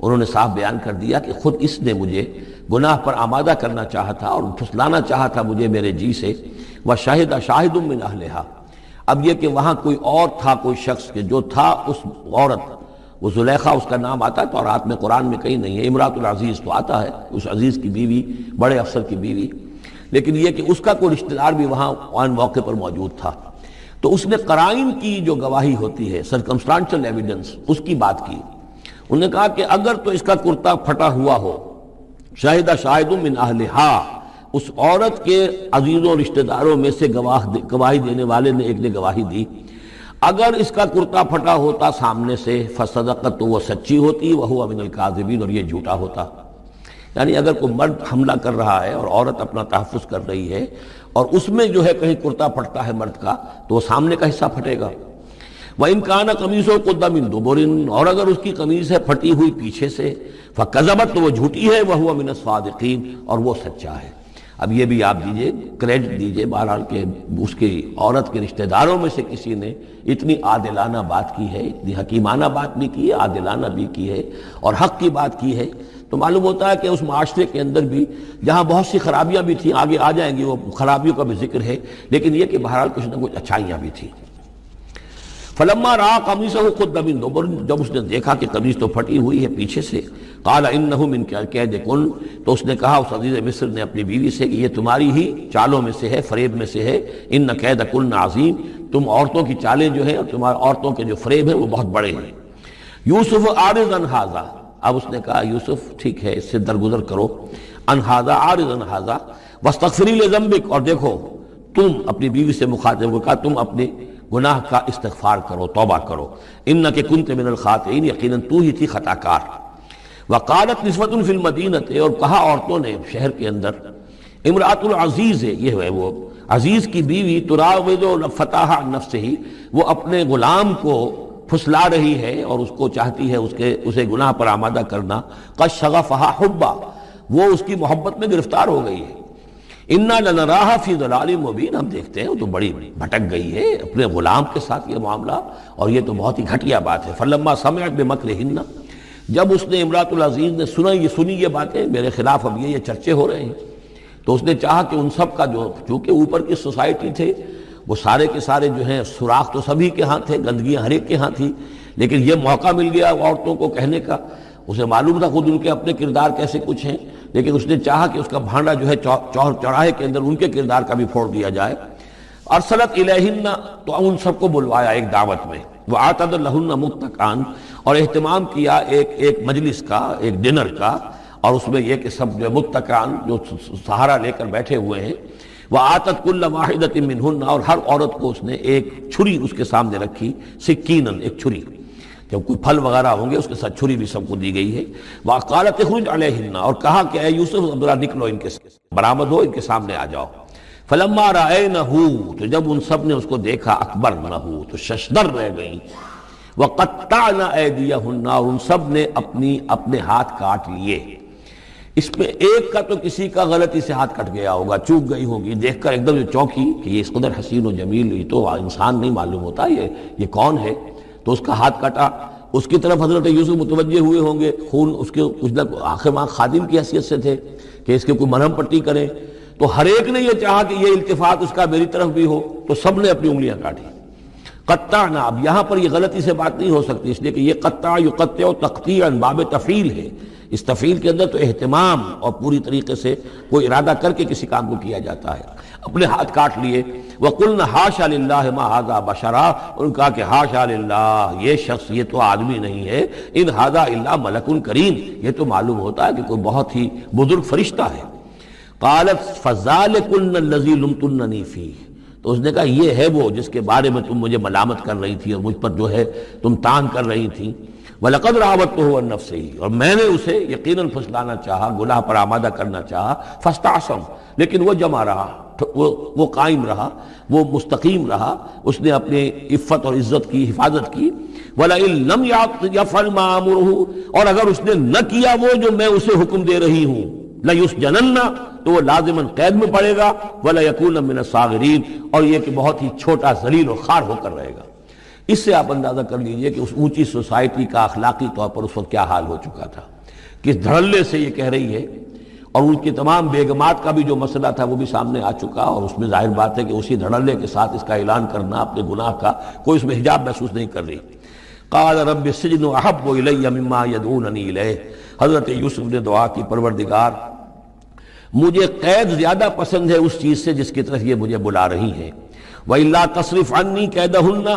انہوں نے صاف بیان کر دیا کہ خود اس نے مجھے گناہ پر آمادہ کرنا چاہا تھا اور پھسلانا چاہا تھا مجھے میرے جی سے۔ وشہد شاہد من اہلہا، اب یہ کہ وہاں کوئی اور تھا، کوئی شخص کہ جو تھا اس عورت، وہ زلیخا اس کا نام آتا ہے تو رات میں قرآن میں کہیں نہیں ہے، امراۃ العزیز تو آتا ہے، اس عزیز کی بیوی، بڑے افسر کی بیوی، لیکن یہ کہ اس کا کوئی رشتہ دار بھی وہاں آن موقع پر موجود تھا، تو اس نے قرائن کی جو گواہی ہوتی ہے، سرکمسٹانشل ایویڈنس، اس کی بات کی۔ انہوں نے کہا کہ اگر تو اس کا کرتا پھٹا ہوا ہو، شاہد شاہد من اہلہا، اس عورت کے عزیزوں رشتہ داروں میں سے گواہی دینے والے نے ایک نے گواہی دی، اگر اس کا کرتا پھٹا ہوتا سامنے سے، فصدقت، تو وہ سچی ہوتی، وہو من الکاذبین، اور یہ جھوٹا ہوتا۔ یعنی اگر کوئی مرد حملہ کر رہا ہے اور عورت اپنا تحفظ کر رہی ہے اور اس میں جو ہے کہیں کرتا پھٹتا ہے مرد کا، تو وہ سامنے کا حصہ پھٹے گا۔ وَإِنْ كَانَ قَمِيصُهُ قُدَّ مِن دُبُرٍ، اور اگر اس کی قمیص ہے پھٹی ہوئی پیچھے سے، فَكَذَبَتْ، تو وہ جھوٹی ہے، وَهُوَ مِنَ الصَّادِقِينَ، اور وہ سچا ہے۔ اب یہ بھی آپ دیجئے، کریڈٹ دیجئے بہرحال کہ اس کی عورت کے رشتہ داروں میں سے کسی نے اتنی عادلانہ بات کی ہے، اتنی حکیمانہ بات بھی کی ہے، عادلانہ بھی کی ہے اور حق کی بات کی ہے، تو معلوم ہوتا ہے کہ اس معاشرے کے اندر بھی جہاں بہت سی خرابیاں بھی تھیں، آگے آ جائیں گی وہ خرابیوں کا بھی ذکر ہے، لیکن یہ کہ بہرحال کچھ نہ کچھ اچھائیاں بھی تھیں۔ فلما رأى قميصه قد من دبر، جب اس نے دیکھا کہ قمیص تو پھٹی ہوئی ہے پیچھے سے، قال انه من کید کن، تو اس نے کہا اس عزیز مصر نے اپنی بیوی سے کہ یہ تمہاری ہی چالوں میں سے ہے، فریب میں سے ہے، ان کید کن عظیم، تم عورتوں کی چالیں جو ہیں اور تمہاری عورتوں کے جو فریب ہیں وہ بہت بڑے ہیں۔ یوسف اعرض عن ھذا، اب اس نے کہا یوسف ٹھیک ہے اس سے درگزر کرو، عن ھذا، اعرض عن ھذا، واستغفری لذنبک، اور دیکھو تم اپنی بیوی سے مخاطب ہو کہا تم اپنے گناہ کا استغفار کرو، توبہ کرو، انک کنت من الخاطئین، یقیناً تو ہی تھی خطا کار۔ وقالت نسوۃ فی المدینہ، اور کہا عورتوں نے شہر کے اندر، امرأۃ العزیز ہے، یہ ہے وہ عزیز کی بیوی، تراود فتاہ عن نفسہ، وہ اپنے غلام کو پھسلا رہی ہے اور اس کو چاہتی ہے اسے گناہ پر آمادہ کرنا، قد شغفہا حبا، وہ اس کی محبت میں گرفتار ہو گئی ہے۔ انا لنراہا فی ضلال مبین، ہم دیکھتے ہیں وہ تو بڑی بھٹک گئی ہے اپنے غلام کے ساتھ یہ معاملہ، اور یہ تو بہت ہی گھٹیا بات ہے۔ فلما سمعت بمکرہن، جب اس نے امراۃ العزیز نے سنی یہ باتیں میرے خلاف، اب یہ چرچے ہو رہے ہیں، تو اس نے چاہا کہ ان سب کا جو چونکہ اوپر کی سوسائٹی تھے وہ سارے کے سارے جو ہیں سوراخ تو سبھی کے ہاں تھے، گندگیاں ہر ایک کے ہاں تھی، لیکن یہ موقع مل گیا عورتوں کو کہنے کا۔ اسے معلوم تھا خود ان کے اپنے کردار کیسے کچھ ہیں، لیکن اس نے چاہا کہ اس کا بھانڈا جو ہے چوراہے کے اندر ان کے کردار کا بھی پھوڑ دیا جائے۔ ارسلت الیہن، تو ان سب کو بلوایا ایک دعوت میں، وَأَعْتَدَ لَهُنَّ مُتَّكَئًا، اور اہتمام کیا ایک مجلس کا، ایک ڈنر کا، اور اس میں یہ کہ سب جو متکئان جو سہارا لے کر بیٹھے ہوئے ہیں، وَآتَتْ كُلَّ وَاحِدَةٍ مِّنْهُنَّ، اور ہر عورت کو اس نے ایک چھری اس کے سامنے رکھی، سکیناً، ایک چھری، جب کوئی پھل وغیرہ ہوں گے اس کے ساتھ چھری بھی سب کو دی گئی ہے۔ وَقَالَتْ اخْرُجْ عَلَيْهِنَّ، اور کہا کہ اے یوسف عبداللہ نکلو ان کے برآمد ہو، ان کے سامنے آ جاؤ۔ فَلَمَّا رَأَيْنَهُ، تو جب ان سب نے اس کو دیکھا، اکبرنہ، تو ششدر رہ گئیں، وَقَطَّعْنَ أَيْدِيَهُنَّ، اور ان سب نے اپنے ہاتھ کاٹ لیے۔ اس میں ایک کا تو کسی کا غلطی سے ہاتھ کٹ گیا ہوگا، چوک گئی ہوگی، دیکھ کر ایک دم یہ چونکی کہ یہ اس قدر حسین و جمیل، یہ تو انسان نہیں معلوم ہوتا، یہ کون ہے، تو اس کا ہاتھ کٹا۔ اس کی طرف حضرت یوسف متوجہ ہوئے ہوں گے، خون اس کے کچھ نہ آخر ماں خادم کی حیثیت سے تھے کہ اس کے کوئی مرہم پٹی کریں، تو ہر ایک نے یہ چاہا کہ یہ التفات اس کا میری طرف بھی ہو، تو سب نے اپنی انگلیاں کاٹی۔ قطعنا، اب یہاں پر یہ غلطی سے بات نہیں ہو سکتی، اس لیے کہ یہ قطع یقطع تقطیعا باب تفعیل ہے، اس تفعیل کے اندر تو اہتمام اور پوری طریقے سے کوئی ارادہ کر کے کسی کام کو کیا جاتا ہے۔ اپنے ہاتھ کاٹ لیے۔ وَقُلْنَا حَاشَا لِلَّهِ مَا هَذَا بَشَرًا، اور کہا کہ حاشا للہ، یہ شخص یہ تو آدمی نہیں ہے، ان ھذا الا ملک کریم، یہ تو معلوم ہوتا ہے کہ کوئی بہت ہی بزرگ فرشتہ ہے۔ قالت فَذَلِكُنَّ الَّذِي لُمْتُنَّنِي فِيهِ، تو اس نے کہا یہ ہے وہ جس کے بارے میں تم مجھے ملامت کر رہی تھی اور مجھ پر جو ہے تم تان کر رہی تھی۔ وَلَقَدْ رَاوَدتُّهُ عَن نَّفْسِهِ، اور میں نے اسے یقیناً پھسلانا چاہا، گناہ پر آمادہ کرنا چاہا، فَاسْتَعْصَمَ، لیکن وہ جمع رہا، وہ قائم رہا، وہ مستقیم رہا، اس نے اپنے عفت اور عزت کی حفاظت کی۔ وَلَئِن لَّمْ يَفْعَلْ مَا آمُرُهُ، اور اگر اس نے نہ کیا وہ جو میں اسے حکم دے رہی ہوں، لَيُسْجَنَنَّ، تو وہ لازماً قید میں پڑے گا، وَلَيَكُونَ مِنَ الصَّاغِرِينَ، اور یہ کہ بہت ہی چھوٹا ذلیل و خوار ہو کر رہے گا۔ اس سے آپ اندازہ کر لیجئے کہ اس اونچی سوسائٹی کا اخلاقی طور پر اس وقت کیا حال ہو چکا تھا، کس دھڑلے سے یہ کہہ رہی ہے، اور ان کی تمام بیگمات کا بھی جو مسئلہ تھا وہ بھی سامنے آ چکا، اور اس میں ظاہر بات ہے کہ اسی دھڑلے کے ساتھ اس کا اعلان کرنا اپنے گناہ کا، کوئی اس میں حجاب محسوس نہیں کر رہی۔ قال رب السجن احب الی مما یدعوننی الیہ، حضرت یوسف نے دعا کی، پروردگار مجھے قید زیادہ پسند ہے اس چیز سے جس کی طرف یہ مجھے بلا رہی ہیں۔ وَإِلَّا تَصْرِفْ عَنِّي كَيْدَهُنَّ،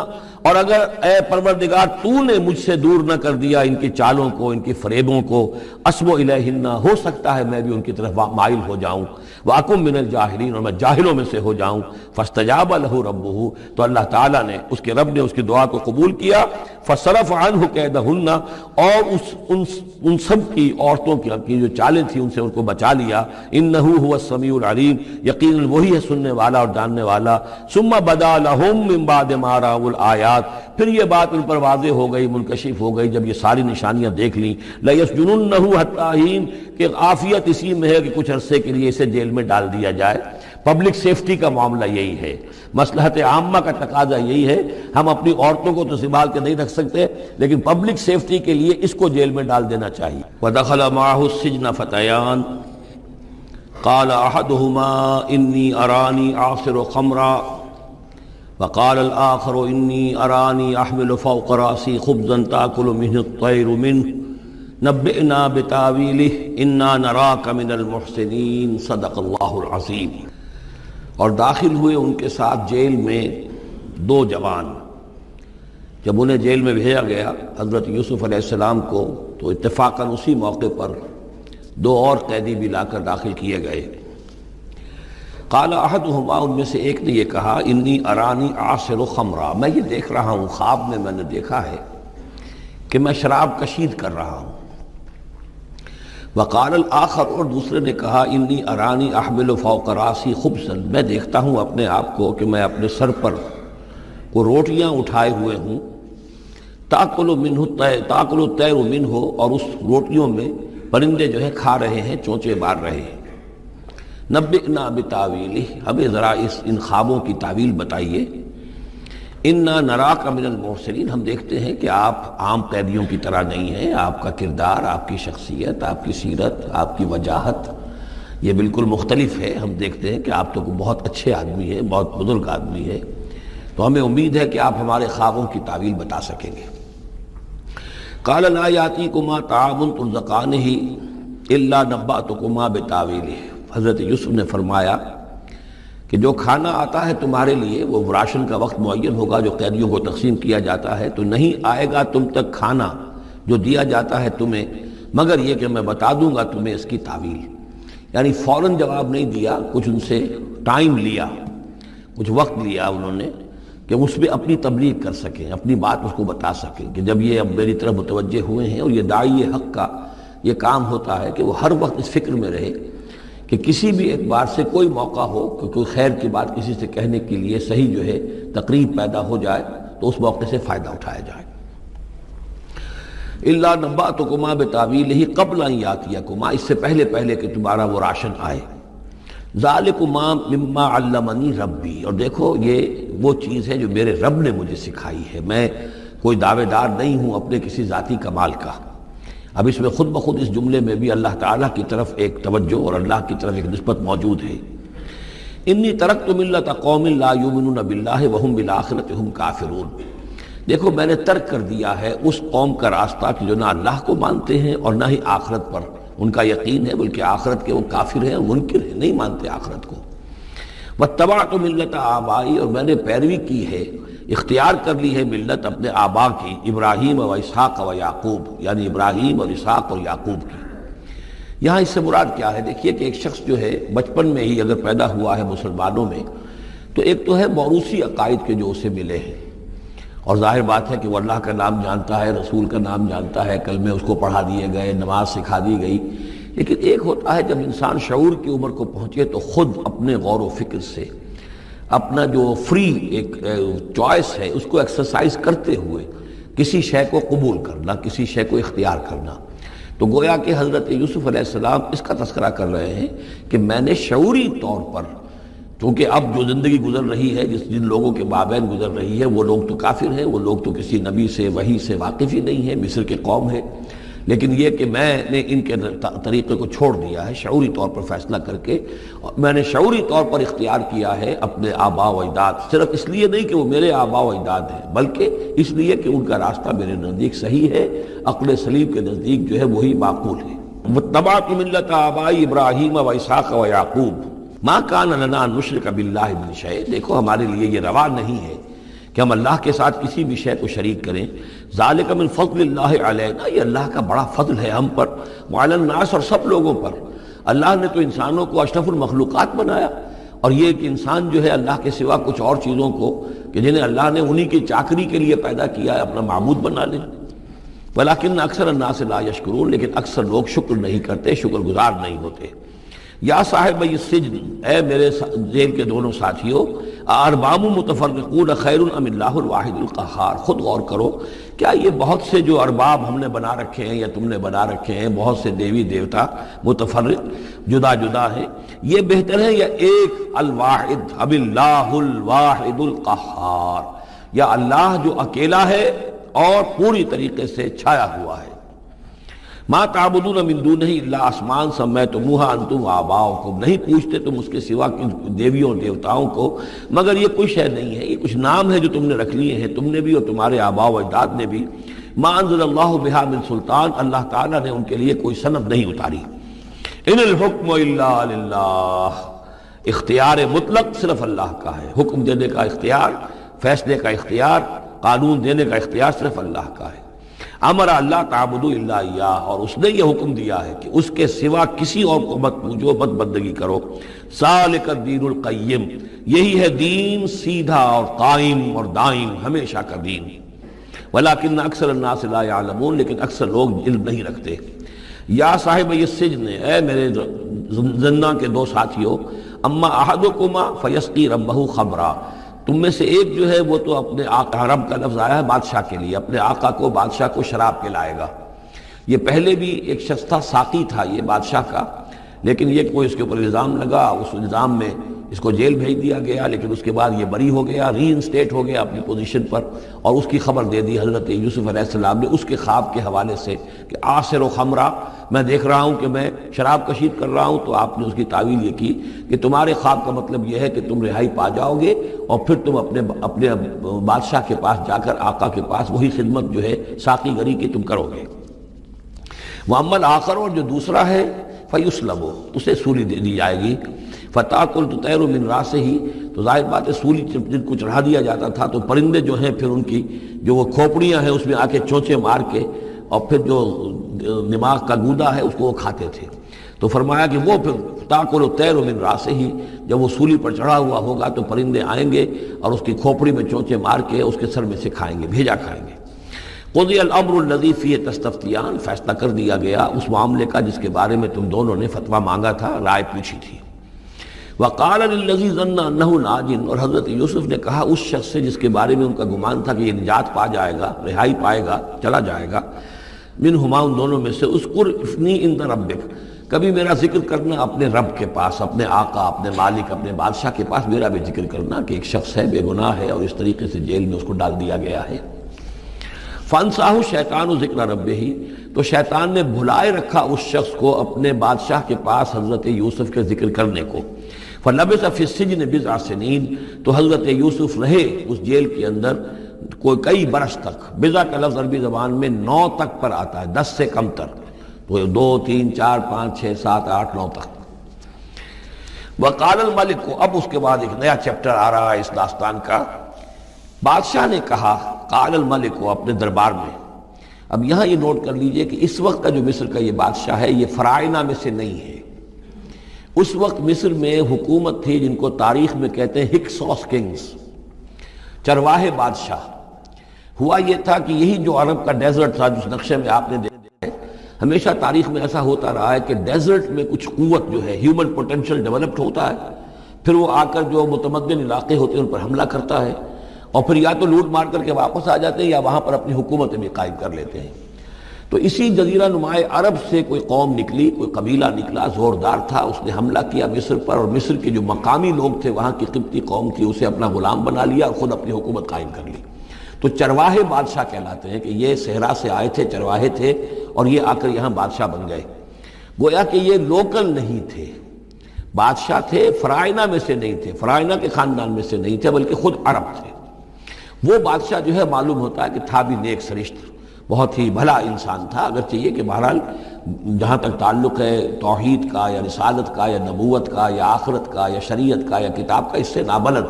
اور اگر اے پروردگار تو نے مجھ سے دور نہ کر دیا ان کی چالوں کو، ان کی فریبوں کو، أَصْبُ إِلَيْهِنَّ، ہو سکتا ہے میں بھی ان کی طرف مائل ہو جاؤں، وَأَكُن مِّنَ الْجَاهِلِينَ، اور میں جاہلوں میں سے ہو جاؤں۔ فَاسْتَجَابَ لَهُ رَبُّهُ، تو اللہ تعالیٰ نے، اس کے رب نے اس کی دعا کو قبول کیا۔ فَصَرَفَ عَنْهُ كَيْدَهُنَّ، اور ان سب کی عورتوں کی جو چالیں تھیں ان سے ان کو بچا لیا۔ إِنَّهُ هُوَ السَّمِيعُ الْعَلِيمُ، یقیناً وہی ہے سننے والا اور جاننے والا۔ ثُمَّ بَدَا لَهُم مِّن بَعْدِ مَا رَأَوُا الْآيَاتِ، پھر یہ بات ان پر واضح ہو گئی، منکشف ہو گئی جب یہ ساری نشانیاں دیکھ لیں۔ لَيَسْجُنُنَّهُ حَتَّىٰ حِينٍ، کہ عافیت اسی میں ہے کہ کچھ عرصے کے لیے اسے جیل میں ڈال دیا جائے۔ پبلک سیفٹی کا معاملہ یہی ہے، مصلحت عامہ کا تقاضا یہی ہے۔ ہم اپنی عورتوں کو تو سنبھال کے نہیں رکھ سکتے، لیکن پبلک سیفٹی کے لیے اس کو جیل میں ڈال دینا چاہیے۔ وَدَخَلَ مَعَهُ السِّجْنَ فَتَيَانِ قَالَ أَحَدُهُمَا إِنِّي أَرَانِي أَعْصِرُ خَمْرًا وقال الآخر إني أراني أحمل فوق رأسي خبزا تأكل منه الطير منه نبئنا بتاويله إنا نراك من المحسنين صدق الله العظيم۔ اور داخل ہوئے ان کے ساتھ جیل میں دو جوان۔ جب انہیں جیل میں بھیجا گیا حضرت یوسف علیہ السلام کو، تو اتفاقاً اسی موقع پر دو اور قیدی بھی لا کر داخل کیے گئے۔ قال احدهما، ان میں سے ایک نے یہ کہا، انی ارانی عاصر خمرا، میں یہ دیکھ رہا ہوں، خواب میں نے دیکھا ہے کہ میں شراب کشید کر رہا ہوں۔ وقال الآخر، اور دوسرے نے کہا، انی ارانی احمل فوق رأسی خبزا، میں دیکھتا ہوں اپنے آپ کو کہ میں اپنے سر پر وہ روٹیاں اٹھائے ہوئے ہوں، تاکل الطیر منہ، اور اس روٹیوں میں پرندے جو ہے کھا رہے ہیں، چونچے مار رہے ہیں۔ نبئنا بتاویلہ، ہمیں ذرا ان خوابوں کی تعویل بتائیے۔ انا نراک من المرسلین، ہم دیکھتے ہیں کہ آپ عام قیدیوں کی طرح نہیں ہیں، آپ کا کردار، آپ کی شخصیت، آپ کی سیرت، آپ کی وجاہت یہ بالکل مختلف ہے۔ ہم دیکھتے ہیں کہ آپ تو بہت اچھے آدمی ہیں، بہت بزرگ آدمی ہے، تو ہمیں امید ہے کہ آپ ہمارے خوابوں کی تعویل بتا سکیں گے۔ قال لا یاتیکما طعام ترزقانہ الا نبأتکما بتاویلہ، حضرت یوسف نے فرمایا کہ جو کھانا آتا ہے تمہارے لیے، وہ راشن کا وقت معین ہوگا جو قیدیوں کو تقسیم کیا جاتا ہے، تو نہیں آئے گا تم تک کھانا جو دیا جاتا ہے تمہیں، مگر یہ کہ میں بتا دوں گا تمہیں اس کی تعویل۔ یعنی فوراً جواب نہیں دیا، کچھ ان سے ٹائم لیا، کچھ وقت لیا انہوں نے کہ اس میں اپنی تبلیغ کر سکیں، اپنی بات اس کو بتا سکیں کہ جب یہ اب میری طرف متوجہ ہوئے ہیں، اور یہ داعی حق کا یہ کام ہوتا ہے کہ وہ ہر وقت اس فکر میں رہے کہ کسی بھی اعتبار سے کوئی موقع ہو کہ کوئی خیر کی بات کسی سے کہنے کے لیے صحیح جو ہے تقریب پیدا ہو جائے تو اس موقع سے فائدہ اٹھایا جائے۔ الا نبأتکما بتاویلہ قبل ان یاتیکما، اس سے پہلے کہ تمہارا وہ راشن آئے۔ ذالکما مما علمنی ربی، اور دیکھو یہ وہ چیز ہے جو میرے رب نے مجھے سکھائی ہے، میں کوئی دعوے دار نہیں ہوں اپنے کسی ذاتی کمال کا۔ اب اس میں خود بخود اس جملے میں بھی اللہ تعالیٰ کی طرف ایک توجہ اور اللہ کی طرف ایک نسبت موجود ہے۔ انی ترکت ملت قوم لا یؤمنون باللہ وہم بالآخرۃ ہم کافرون، دیکھو میں نے ترک کر دیا ہے اس قوم کا راستہ کہ جو نہ اللہ کو مانتے ہیں اور نہ ہی آخرت پر ان کا یقین ہے، بلکہ آخرت کے وہ کافر ہیں، منکر ہیں، نہیں مانتے آخرت کو۔ واتبعت ملت آبائی، اور میں نے پیروی کی ہے، اختیار کر لی ہے ملت اپنے آبا کی، ابراہیم و اسحاق و یعقوب، یعنی ابراہیم اور اسحاق اور یعقوب کی۔ یہاں اس سے مراد کیا ہے؟ دیکھیے کہ ایک شخص جو ہے بچپن میں ہی اگر پیدا ہوا ہے مسلمانوں میں، تو ایک تو ہے موروثی عقائد کے جو اسے ملے ہیں، اور ظاہر بات ہے کہ وہ اللہ کا نام جانتا ہے، رسول کا نام جانتا ہے، کلمے اس کو پڑھا دیے گئے، نماز سکھا دی گئی، لیکن ایک ہوتا ہے جب انسان شعور کی عمر کو پہنچے تو خود اپنے غور و فکر سے اپنا جو فری ایک چوائس ہے اس کو ایکسرسائز کرتے ہوئے کسی شے کو قبول کرنا، کسی شے کو اختیار کرنا۔ تو گویا کہ حضرت یوسف علیہ السلام اس کا تذکرہ کر رہے ہیں کہ میں نے شعوری طور پر، کیونکہ اب جو زندگی گزر رہی ہے، جن لوگوں کے مابین گزر رہی ہے، وہ لوگ تو کافر ہیں، وہ لوگ تو کسی نبی سے وحی سے واقف ہی نہیں ہیں، مصر کے قوم ہے، لیکن یہ کہ میں نے ان کے طریقے کو چھوڑ دیا ہے شعوری طور پر فیصلہ کر کے، اور میں نے شعوری طور پر اختیار کیا ہے اپنے آبا و اجداد، صرف اس لیے نہیں کہ وہ میرے آبا و اجداد ہیں، بلکہ اس لیے کہ ان کا راستہ میرے نزدیک صحیح ہے، عقل سلیم کے نزدیک جو ہے وہی معقول ہے۔ واتبعت ملت آبائی ابراہیم و اسحاق و یعقوب ما کان لنا ان نشرک باللہ من شیء، دیکھو ہمارے لیے یہ روا نہیں ہے کہ ہم اللہ کے ساتھ کسی بھی شے کو شریک کریں۔ ذالک من فضل اللہ علینا، یہ اللہ کا بڑا فضل ہے ہم پر، وعلی الناس، اور سب لوگوں پر۔ اللہ نے تو انسانوں کو اشرف المخلوقات بنایا، اور یہ کہ انسان جو ہے اللہ کے سوا کچھ اور چیزوں کو کہ جنہیں اللہ نے انہی کی چاکری کے لیے پیدا کیا ہے اپنا معبود بنا لے۔ ولیکن اکثر الناس لا یشکرون، لیکن اکثر لوگ شکر نہیں کرتے، شکر گزار نہیں ہوتے۔ یا صاحب السجن، اے میرے جیل کے دونوں ساتھیوں، ارباب متفرقون خیر ام اللہ الواحد القہار، خود غور کرو، کیا یہ بہت سے جو ارباب ہم نے بنا رکھے ہیں یا تم نے بنا رکھے ہیں، بہت سے دیوی دیوتا متفرق جدا جدا ہیں، یہ بہتر ہے یا ایک الواحد اب اللہ الواحد القہار، یا اللہ جو اکیلا ہے اور پوری طریقے سے چھایا ہوا ہے۔ ما تعبدون من دونہ الا اسماء سمیتموها انتم وآباؤکم، نہیں پوچھتے تم اس کے سوا دیویوں اور دیوتاؤں کو مگر یہ کوئی شے نہیں ہے، یہ کچھ نام ہے جو تم نے رکھ لیے ہیں، تم نے بھی اور تمہارے آباء و اجداد نے بھی۔ ما انزل اللہ بہا من سلطان، اللہ تعالیٰ نے ان کے لیے کوئی سند نہیں اتاری۔ ان الحکم الا للہ، اختیار مطلق صرف اللہ کا ہے، حکم دینے کا اختیار، فیصلے کا اختیار، قانون دینے کا اختیار صرف اللہ کا ہے۔ امر اللہ تعبدوا الا اياه، اور اس نے یہ حکم دیا ہے کہ اس کے سوا کسی اور کو مت پوجو، مت بندگی کرو۔ ذالک الدین القیم، یہی ہے دین سیدھا اور قائم اور دائم، ہمیشہ کا دین۔ ولیکن اکثر الناس لا يعلمون، لیکن اکثر لوگ علم نہیں رکھتے۔ یا صاحب السجن، اے میرے زنداں کے دو ساتھیوں، اما احدکما فیسقی ربہ خمرا، تم میں سے ایک جو ہے وہ تو اپنے آقا، رب کا لفظ آیا ہے بادشاہ کے لیے، اپنے آقا کو، بادشاہ کو شراب پلائے گا۔ یہ پہلے بھی ایک شخص تھا، ساقی تھا یہ بادشاہ کا، لیکن یہ کوئی اس کے اوپر الزام لگا، اس الزام میں اس کو جیل بھیج دیا گیا، لیکن اس کے بعد یہ بری ہو گیا، ری انسٹیٹ ہو گیا اپنی پوزیشن پر، اور اس کی خبر دے دی حضرت یوسف علیہ السلام نے اس کے خواب کے حوالے سے کہ آصر و خمرہ، میں دیکھ رہا ہوں کہ میں شراب کشید کر رہا ہوں۔ تو آپ نے اس کی تعویل یہ کی کہ تمہارے خواب کا مطلب یہ ہے کہ تم رہائی پا جاؤ گے اور پھر تم اپنے بادشاہ کے پاس جا کر، آقا کے پاس وہی خدمت جو ہے ساقی گری کی تم کرو گے۔ وَأَمَّا الْآخَرُ، اور جو دوسرا ہے، فَيُسْلَبُ، اسے سولی دے دی جائے گی۔ فَتَأْكُلُ الطَّيْرُ مِنْ رَأْسِهِ، تو ظاہر بات ہے سولی جن کو چڑھا دیا جاتا تھا تو پرندے جو ہیں پھر ان کی جو وہ کھوپڑیاں ہیں اس میں آ کے چونچے مار کے، اور پھر جو دماغ کا گودا ہے اس کو وہ کھاتے تھے۔ تو فرمایا کہ وہ پھر تَأْكُلُ الطَّيْرُ مِنْ رَأْسِهِ، جب وہ سولی پر چڑھا ہوا ہوگا تو پرندے آئیں گے اور اس کی کھوپڑی میں چونچے مار کے اس کے سر میں سے کھائیں گے، بھیجا کھائیں گے۔ قضی الامر الذی فیہ تستفتیان، فیصلہ کر دیا گیا اس معاملے کا جس کے بارے میں تم دونوں نے فتویٰ مانگا تھا، رائے پوچھی تھی۔ وقال للذی ظن انہ ناج، اور حضرت یوسف نے کہا اس شخص سے جس کے بارے میں ان کا گمان تھا کہ یہ نجات پا جائے گا، رہائی پائے گا، چلا جائے گا، منہما، ان دونوں میں سے، اذکر افنی عند ربک، کبھی میرا ذکر کرنا اپنے رب کے پاس، اپنے آقا، اپنے مالک، اپنے بادشاہ کے پاس میرا بھی ذکر کرنا کہ ایک شخص ہے، بے گناہ ہے اور اس طریقے سے جیل میں اس کو ڈال دیا گیا ہے۔ فَأَنْسَاهُ الشَّيْطَانُ ذِكْرَ رَبِّهِ، تو شیطان نے بھلائے رکھا اس شخص کو اپنے بادشاہ کے پاس حضرت یوسف کے ذکر کرنے کو۔ فَلَبِثَ فِي السِّجْنِ بِضْعَ سِنِينَ، تو حضرت یوسف رہے اس جیل کے اندر کئی برس تک۔ بضع کا لفظ عربی زبان میں 9 تک پر آتا ہے، 10 سے کم تر، تو 2 3 4 5 6 7 8 9 تک۔ وقال الملک کو، اب اس کے بعد ایک نیا چیپٹر آ رہا ہے اس داستان کا۔ بادشاہ نے کہا، قال الملک کو، اپنے دربار میں۔ اب یہاں یہ نوٹ کر لیجئے کہ اس وقت کا جو مصر کا یہ بادشاہ ہے یہ فرائضہ میں سے نہیں ہے۔ اس وقت مصر میں حکومت تھی جن کو تاریخ میں کہتے ہیں ہکسوس کنگز، چرواہے بادشاہ۔ ہوا یہ تھا کہ یہی جو عرب کا ڈیزرٹ تھا جس نقشے میں آپ نے دیکھا ہے، ہمیشہ تاریخ میں ایسا ہوتا رہا ہے کہ ڈیزرٹ میں کچھ قوت جو ہے، ہیومن پوٹینشل ڈیولپڈ ہوتا ہے، پھر وہ آ کر جو متمدن علاقے ہوتے ہیں ان پر حملہ کرتا ہے، اور پھر یا تو لوٹ مار کر کے واپس آ جاتے ہیں یا وہاں پر اپنی حکومتیں بھی قائم کر لیتے ہیں۔ تو اسی جزیرہ نمائے عرب سے کوئی قوم نکلی، کوئی قبیلہ نکلا، زوردار تھا، اس نے حملہ کیا مصر پر، اور مصر کے جو مقامی لوگ تھے، وہاں کی قبطی قوم تھی، اسے اپنا غلام بنا لیا اور خود اپنی حکومت قائم کر لی۔ تو چرواہے بادشاہ کہلاتے ہیں کہ یہ صحرا سے آئے تھے، چرواہے تھے، اور یہ آ کر یہاں بادشاہ بن گئے۔ گویا کہ یہ لوکل نہیں تھے، بادشاہ تھے، فرائضہ میں سے نہیں تھے، فرائضہ کے خاندان میں سے نہیں تھے، بلکہ خود عرب تھے۔ وہ بادشاہ جو ہے معلوم ہوتا ہے کہ تھا بھی نیک سرشت، بہت ہی بھلا انسان تھا، اگرچہ یہ کہ بہرحال جہاں تک تعلق ہے توحید کا یا رسالت کا یا نبوت کا یا آخرت کا یا شریعت کا یا کتاب کا، اس سے نابلد،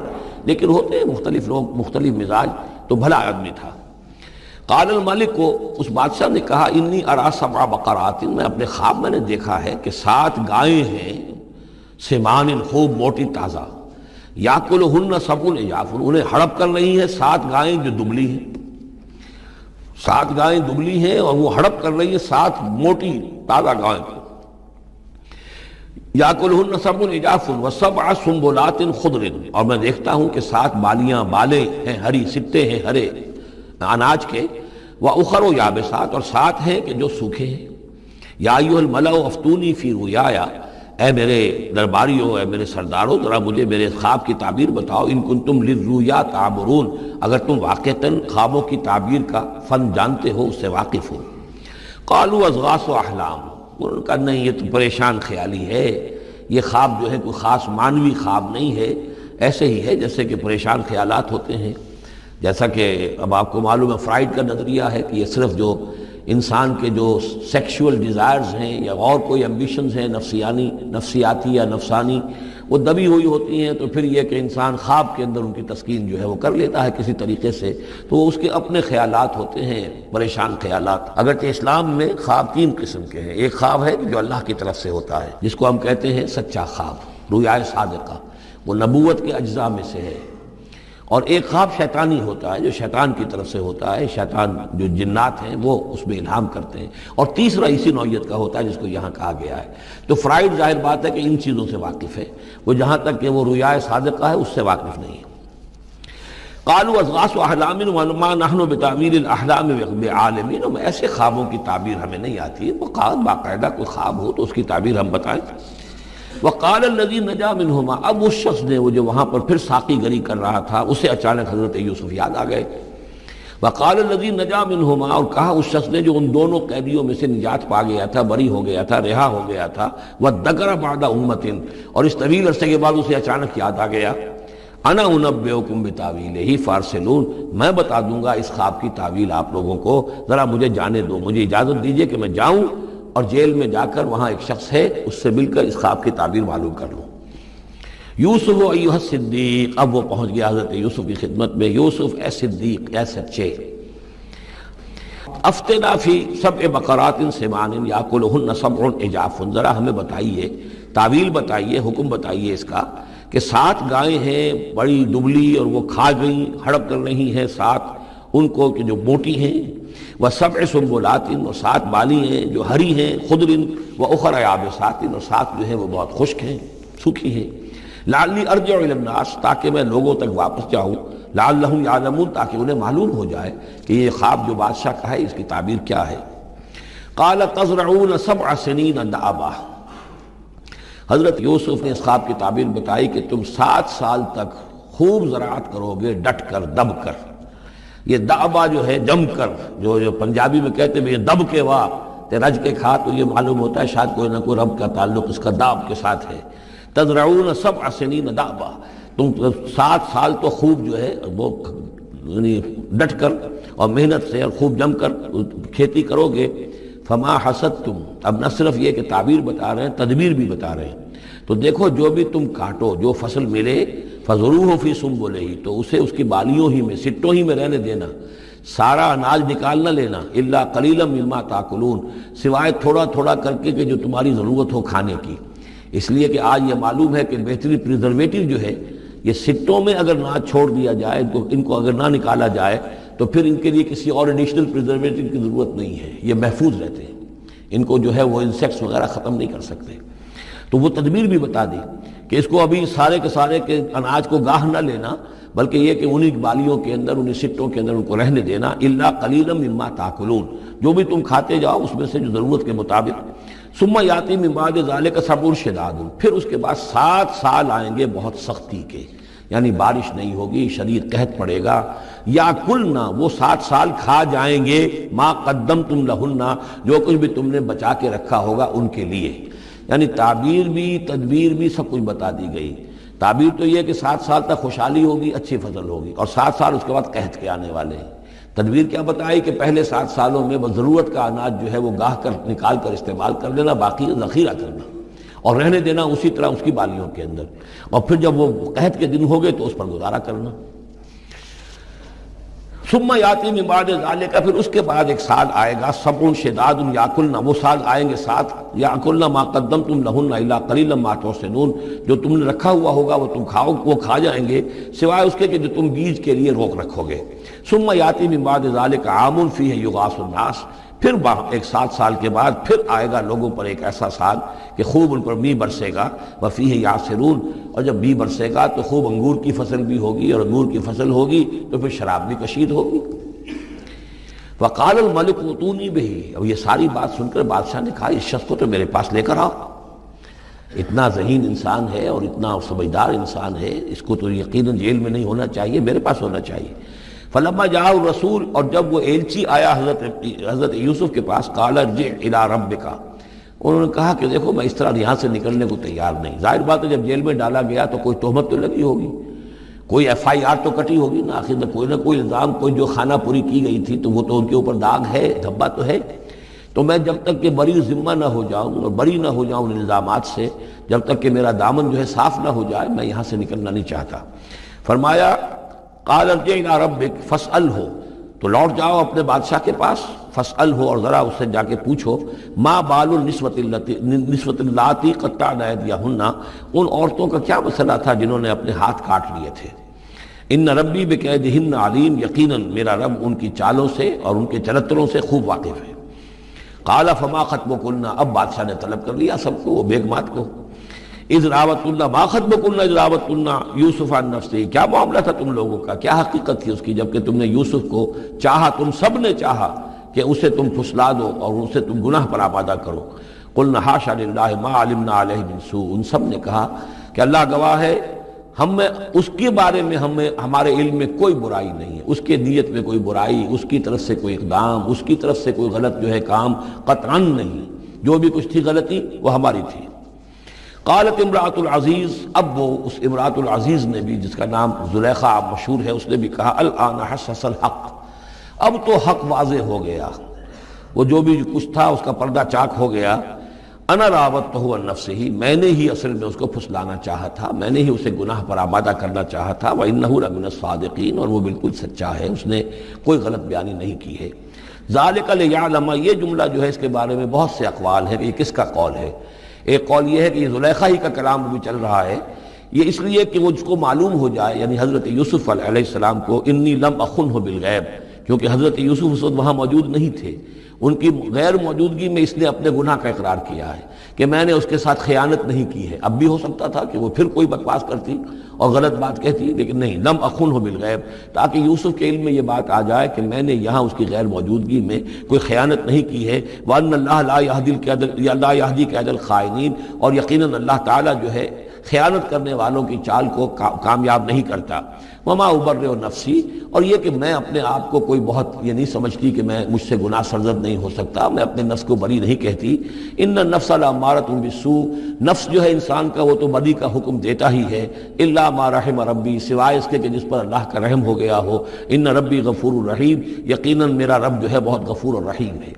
لیکن ہوتے ہیں مختلف لوگ، مختلف مزاج، تو بھلا آدمی تھا۔ قال الملک کو، اس بادشاہ نے کہا، انی ارا 7 بقرات، میں اپنے خواب میں نے دیکھا ہے کہ 7 گائیں ہیں، سمان، خوب موٹی تازہ، یاکلہن 7 عجاف، انہیں ہڑپ کر رہی ہیں 7 گائیں جو دبلی ہیں، 7 گائیں دبلی ہیں اور وہ ہڑپ کر رہی ہیں 7 موٹی تازہ گائیں کو۔ یاکلہن 7 عجاف و7 سنبلات خضر، اور میں دیکھتا ہوں کہ 7 بالیاں، بالیں ہیں ہری، سٹے ہیں ہرے اناج کے، وَأُخَرُ یابسات، اور 7 ہیں کہ جو سوکھے ہیں۔ یا ایھا الملأ افتونی فی رؤیایا، اے میرے درباریوں، اے میرے سرداروں، ذرا مجھے میرے خواب کی تعبیر بتاؤ، ان کنتم للرؤیا تعبرون، اگر تم واقعتاً خوابوں کی تعبیر کا فن جانتے ہو، اس سے واقف ہو۔ قالوا اضغاث احلام، انہوں نے کہا نہیں، یہ تو پریشان خیالی ہے، یہ خواب جو ہے کوئی خاص معنوی خواب نہیں ہے، ایسے ہی ہے جیسے کہ پریشان خیالات ہوتے ہیں۔ جیسا کہ اب آپ کو معلوم ہے فرائڈ کا نظریہ ہے کہ یہ صرف جو انسان کے جو سیکشول ڈیزائرز ہیں یا اور کوئی ایمبیشنز ہیں نفسیاتی یا نفسانی، وہ دبی ہوئی ہوتی ہیں، تو پھر یہ کہ انسان خواب کے اندر ان کی تسکین جو ہے وہ کر لیتا ہے کسی طریقے سے، تو وہ اس کے اپنے خیالات ہوتے ہیں، پریشان خیالات۔ اگرچہ اسلام میں خواب 3 قسم کے ہیں، ایک خواب ہے جو اللہ کی طرف سے ہوتا ہے جس کو ہم کہتے ہیں سچا خواب، رؤیا صادقہ، وہ نبوت کے اجزاء میں سے ہے، اور ایک خواب شیطانی ہوتا ہے جو شیطان کی طرف سے ہوتا ہے، شیطان جو جنات ہیں وہ اس میں الہام کرتے ہیں، اور تیسرا اسی نوعیت کا ہوتا ہے جس کو یہاں کہا گیا ہے۔ تو فرائڈ ظاہر بات ہے کہ ان چیزوں سے واقف ہے، وہ جہاں تک کہ وہ رؤیا صادقہ ہے اس سے واقف نہیں ہے۔ قالوا اضغاث احلام وما نحن بتعبیر الاحلام بعالمین، ہم ایسے خوابوں کی تعبیر ہمیں نہیں آتی، باقاعدہ کوئی خواب ہو تو اس کی تعبیر ہم بتائیں۔ وقال الذی نجا منہما، اب اس شخص نے وہ جو وہاں پر پھر ساقی گری کر رہا تھا اسے اچانک حضرت یوسف یاد آ گئے۔ وقال الذی نجا منہما، اور کہا اس شخص نے جو ان دونوں قیدیوں میں سے نجات پا گیا تھا، بری ہو گیا تھا، رہا ہو گیا تھا، وذکر بعد امۃ، اور اس طویل عرصے کے بعد اسے اچانک یاد آ گیا، انا انبئکم بتاویلہ فارسلون، میں بتا دوں گا اس خواب کی تعویل آپ لوگوں کو، ذرا مجھے جانے دو، مجھے اجازت دیجئے کہ میں جاؤں اور جیل میں جا کر وہاں ایک شخص ہے اس سے مل کر اس خواب کی تعبیر معلوم کر لوں۔ یوسف ایھا الصدیق، اب وہ پہنچ گیا حضرت یوسف کی خدمت میں، یوسف اے صدیق، اے سچے، افتنا فی سبع بقرات سمان یاکلہن سبع عجاف، ذرا ہمیں بتائیے، تعویل بتائیے، حکم بتائیے اس کا کہ 7 گائیں ہیں بڑی دبلی اور وہ کھا گئیں، ہڑپ کر رہی ہیں، 7 ان کو کہ جو موٹی ہیں، وسبع سنبلات، اور 7 بالی ہیں جو ہری ہیں، خضر واخر یابسات، اور 7 جو ہیں وہ بہت خشک ہیں، سوکھی ہیں، لعلی ارجع الی الناس، تاکہ میں لوگوں تک واپس جاؤں، لعلہم یعلمون، تاکہ انہیں معلوم ہو جائے کہ یہ خواب جو بادشاہ کا ہے اس کی تعبیر کیا ہے۔ قال تزرعون 7 سنین دأبا، حضرت یوسف نے اس خواب کی تعبیر بتائی کہ تم 7 سال تک خوب زراعت کرو گے، ڈٹ کر، دب کر۔ یہ دأبا جو ہے جم کر، جو پنجابی میں کہتے ہیں یہ دب کے واہ تے رج کے کھا، تو یہ معلوم ہوتا ہے شاید کوئی نہ کوئی رب کا تعلق اس کا داب کے ساتھ ہے۔ تزرعون 7 سنین دأبا، تم 7 سال تو خوب جو ہے وہ ڈٹ کر اور محنت سے اور خوب جم کر کھیتی کرو گے۔ فما حصدتم، اب نہ صرف یہ کہ تعبیر بتا رہے ہیں، تدبیر بھی بتا رہے ہیں، تو دیکھو جو بھی تم کاٹو، جو فصل ملے، فضروہ فی سنبلہ، تو اسے اس کی بالیوں ہی میں، سٹوں ہی میں رہنے دینا، سارا اناج نکال نہ لینا، الا قلیلا مما تاکلون، سوائے تھوڑا تھوڑا کر کے کہ جو تمہاری ضرورت ہو کھانے کی۔ اس لیے کہ آج یہ معلوم ہے کہ بہترین پریزرویٹو جو ہے یہ سٹوں میں اگر نہ چھوڑ دیا جائے، ان کو اگر نہ نکالا جائے تو پھر ان کے لیے کسی اور ایڈیشنل پریزرویٹو کی ضرورت نہیں ہے، یہ محفوظ رہتے ہیں، ان کو جو ہے وہ انسیکٹس وغیرہ ختم نہیں کر سکتے۔ تو وہ تدبیر بھی بتا دی کہ اس کو ابھی سارے کے سارے کے اناج کو گاہ نہ لینا، بلکہ یہ کہ انہی بالیوں کے اندر، انہی سٹوں کے اندر ان کو رہنے دینا، الا قلیلا مما تاکلون، جو بھی تم کھاتے جاؤ اس میں سے جو ضرورت کے مطابق۔ ثم یاتی من بعد ذلک سبع شداد، پھر اس کے بعد 7 سال آئیں گے بہت سختی کے، یعنی بارش نہیں ہوگی، شدید قحط پڑے گا، یا کلنا، وہ 7 سال کھا جائیں گے، ما قدمتم لہن، جو کچھ بھی تم نے بچا کے رکھا ہوگا ان کے لیے۔ یعنی تعبیر بھی، تدبیر بھی، سب کچھ بتا دی گئی۔ تعبیر تو یہ کہ 7 سال تک خوشحالی ہوگی، اچھی فصل ہوگی، اور 7 سال اس کے بعد قحط کے آنے والے ہیں۔ تدبیر کیا بتائی کہ پہلے 7 سالوں میں بس ضرورت کا اناج جو ہے وہ گاہ کر نکال کر استعمال کر لینا، باقی ذخیرہ کرنا اور رہنے دینا اسی طرح اس کی بالیوں کے اندر، اور پھر جب وہ قحط کے دن ہو گئے تو اس پر گزارا کرنا۔ ثم یاتی من بعد ذلک، پھر اس کے بعد 1 سال آئے گا، سبع شداد یاکلن، وہ سال آئیں گے 7، یاکلن ما قدمتم لہن الا قلیلا ما تحسنون، جو تم نے رکھا ہوا ہوگا وہ تم کھاؤ، وہ کھا جائیں گے، سوائے اس کے کہ جو تم بیج کے لیے روک رکھو گے۔ ثم یاتی من بعد ذلک عام فیہ یغاث الناس، پھر 7 سال کے بعد پھر آئے گا لوگوں پر ایک ایسا سال کہ خوب ان پر می برسے گا، وفیہ یعصرون، اور جب می برسے گا تو خوب انگور کی فصل بھی ہوگی، اور انگور کی فصل ہوگی تو پھر شراب بھی کشید ہوگی۔ وقال الملک ائتونی بہ، اب یہ ساری بات سن کر بادشاہ نے کہا اس شخص کو تو میرے پاس لے کر آؤ، اتنا ذہین انسان ہے اور اتنا سمجھدار انسان ہے، اس کو تو یقیناً جیل میں نہیں ہونا چاہیے، میرے پاس ہونا چاہیے۔ فلما جاء الرسول، اور جب وہ ایلچی آیا حضرت یوسف کے پاس، قال ارجع الی ربک، انہوں نے کہا کہ دیکھو میں اس طرح یہاں سے نکلنے کو تیار نہیں۔ ظاہر بات ہے جب جیل میں ڈالا گیا تو کوئی تہمت تو لگی ہوگی، کوئی FIR تو کٹی ہوگی نا، آخر میں کوئی نہ کوئی الزام، کوئی جو خانہ پوری کی گئی تھی تو وہ تو ان کے اوپر داغ ہے، دھبا تو ہے۔ تو میں جب تک کہ بری ذمہ نہ ہو جاؤں اور بری نہ ہو جاؤں ان الزامات سے، جب تک کہ میرا دامن جو ہے صاف نہ ہو جائے، میں یہاں سے نکلنا نہیں چاہتا۔ فرمایا قال ارجع الی ربک فاسألہ، تو لوٹ جاؤ اپنے بادشاہ کے پاس، فاسألہ، اور ذرا اس سے جا کے پوچھو، ما بال النسوۃ اللاتی قطعن ایدیہن، ان عورتوں کا کیا مسئلہ تھا جنہوں نے اپنے ہاتھ کاٹ لیے تھے۔ ان ربی بکیدہن علیم، یقیناً میرا رب ان کی چالوں سے اور ان کے چرتروں سے خوب واقف ہے۔ قال فما خطبکن، اب بادشاہ نے طلب کر لیا سب کو، وہ بیگمات کو۔ اذ راوتن ما خطبکن اذ راوتن یوسف عن نفسہ، کیا معاملہ تھا تم لوگوں کا، کیا حقیقت تھی اس کی جبکہ تم نے یوسف کو چاہا، تم سب نے چاہا کہ اسے تم پھسلا دو اور اسے تم گناہ پر آمادہ کرو۔ قلنا حاشا للہ ما علمنا علیہ من سوء، ان سب نے کہا کہ اللہ گواہ ہے ہم اس کے بارے میں ہمارے علم میں کوئی برائی نہیں ہے، اس کے نیت میں کوئی برائی، اس کی طرف سے کوئی اقدام، اس کی طرف سے کوئی غلط جو ہے کام قطعاً نہیں، جو بھی کچھ تھی غلطی وہ ہماری تھی۔ قالت امرأۃ العزیز، اب وہ اس امرأۃ العزیز نے بھی، جس کا نام زلیخا مشہور ہے، اس نے بھی کہا الآن حسس الحق، اب تو حق واضح ہو گیا، وہ جو بھی کچھ تھا اس کا پردہ چاک ہو گیا۔ انا راودتہ عن نفسہ، میں نے ہی اصل میں اس کو پھسلانا چاہا تھا، میں نے ہی اسے گناہ پر آمادہ کرنا چاہا تھا، وانہ لمن الصادقین، اور وہ بالکل سچا ہے، اس نے کوئی غلط بیانی نہیں کی ہے۔ ذالک لیعلم، یہ جملہ جو ہے اس کے بارے میں بہت سے اقوال ہیں کہ یہ کس کا قول ہے۔ ایک قول یہ ہے کہ یہ زلیخا ہی کا کلام ابھی چل رہا ہے، یہ اس لیے کہ وہ جس کو معلوم ہو جائے، یعنی حضرت یوسف علیہ السلام کو، انی لم اخنہ بالغیب، کیونکہ حضرت یوسف اس وقت وہاں موجود نہیں تھے، ان کی غیر موجودگی میں اس نے اپنے گناہ کا اقرار کیا ہے کہ میں نے اس کے ساتھ خیانت نہیں کی ہے۔ اب بھی ہو سکتا تھا کہ وہ پھر کوئی بکواس کرتی اور غلط بات کہتی، لیکن نہیں، لم اخنہ بالغیب، تاکہ یوسف کے علم میں یہ بات آ جائے کہ میں نے یہاں اس کی غیر موجودگی میں کوئی خیانت نہیں کی ہے۔ وَأَنَّ اللَّهَ لَا يَهْدِي كَيْدَ الْخَائِنِينَ، اور یقیناً اللہ تعالیٰ جو ہے خیانت کرنے والوں کی چال کو کامیاب نہیں کرتا۔ وما ابرئ نفسی، اور یہ کہ میں اپنے آپ کو کوئی بہت یہ نہیں سمجھتی کہ میں مجھ سے گناہ سرزد نہیں ہو سکتا، میں اپنے نفس کو بری نہیں کہتی۔ ان النفس لامارۃ بالسوء، نفس جو ہے انسان کا وہ تو بدی کا حکم دیتا ہی ہے، الا ما رحم ربی، سوائے اس کے کہ جس پر اللہ کا رحم ہو گیا ہو۔ ان ربی غفور الرحیم، یقیناً میرا رب جو ہے بہت غفور الرحیم ہے۔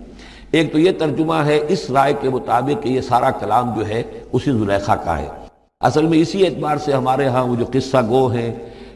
ایک تو یہ ترجمہ ہے اس رائے کے مطابق کہ یہ سارا کلام جو ہے اسی زلیخا کا ہے۔ اصل میں اسی اعتبار سے ہمارے ہاں وہ جو قصہ گو ہیں،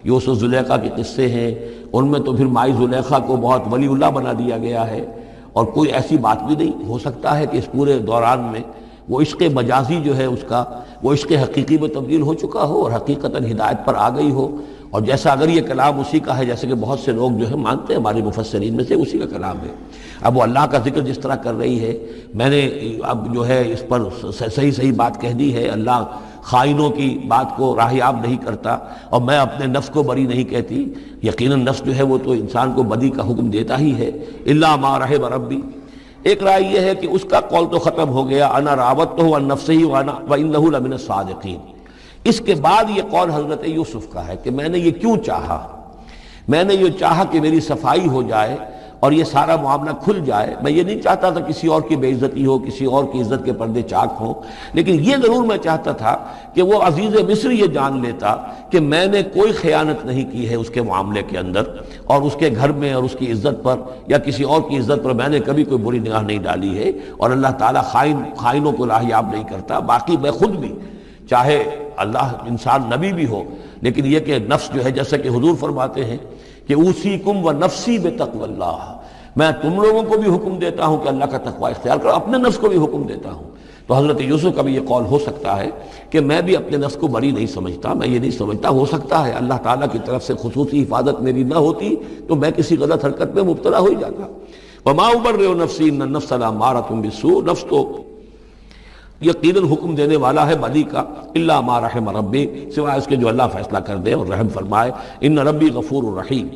یوسف زلیخا کے قصے ہیں، ان میں تو پھر مائی زلیخا کو بہت ولی اللہ بنا دیا گیا ہے، اور کوئی ایسی بات بھی نہیں ہو سکتا ہے کہ اس پورے دوران میں وہ عشق مجازی جو ہے اس کا وہ عشق حقیقی میں تبدیل ہو چکا ہو اور حقیقتاً ہدایت پر آ گئی ہو، اور جیسا اگر یہ کلام اسی کا ہے، جیسے کہ بہت سے لوگ جو ہے مانتے ہیں ہمارے مفسرین میں سے، اسی کا کلام ہے۔ اب وہ اللہ کا ذکر جس طرح کر رہی ہے، میں نے اب جو ہے اس پر صحیح بات کہہ دی ہے، اللہ خائنوں کی بات کو راہیاب نہیں کرتا، اور میں اپنے نفس کو بری نہیں کہتی، یقیناً نفس جو ہے وہ تو انسان کو بدی کا حکم دیتا ہی ہے، الا ما رحم ربی۔ ایک رائے یہ ہے کہ اس کا قول تو ختم ہو گیا، انا راودتہ عن نفسہ وانہ لمن الصادقین۔ اس کے بعد یہ قول حضرت یوسف کا ہے کہ میں نے یہ کیوں چاہا، میں نے یہ چاہا کہ میری صفائی ہو جائے اور یہ سارا معاملہ کھل جائے۔ میں یہ نہیں چاہتا تھا کسی اور کی بے عزتی ہو، کسی اور کی عزت کے پردے چاک ہوں، لیکن یہ ضرور میں چاہتا تھا کہ وہ عزیز مصر یہ جان لیتا کہ میں نے کوئی خیانت نہیں کی ہے اس کے معاملے کے اندر، اور اس کے گھر میں اور اس کی عزت پر یا کسی اور کی عزت پر میں نے کبھی کوئی بری نگاہ نہیں ڈالی ہے، اور اللہ تعالیٰ خائنوں کو راہیاب نہیں کرتا۔ باقی میں خود بھی، چاہے اللہ انسان نبی بھی ہو، لیکن یہ کہ نفس جو ہے، جیسا کہ حضور فرماتے ہیں کہ اوصیکم و نفسی بتقوی اللہ، میں تم لوگوں کو بھی حکم دیتا ہوں کہ اللہ کا تقوی اختیار کرو، اپنے نفس کو بھی حکم دیتا ہوں۔ تو حضرت یوسف کا بھی یہ قول ہو سکتا ہے کہ میں بھی اپنے نفس کو بری نہیں سمجھتا، میں یہ نہیں سمجھتا، ہو سکتا ہے اللہ تعالیٰ کی طرف سے خصوصی حفاظت میری نہ ہوتی تو میں کسی غلط حرکت میں مبتلا ہو ہی جاتا۔ وما ابرئ نفسی ان النفس لامارۃ بالسوء، نفس تو یقیناً حکم دینے والا ہے بدی کا، الا ما رحم ربی، سوائے اس کے جو اللہ فیصلہ کر دے اور رحم فرمائے۔ ان ربی غفور الرحیم۔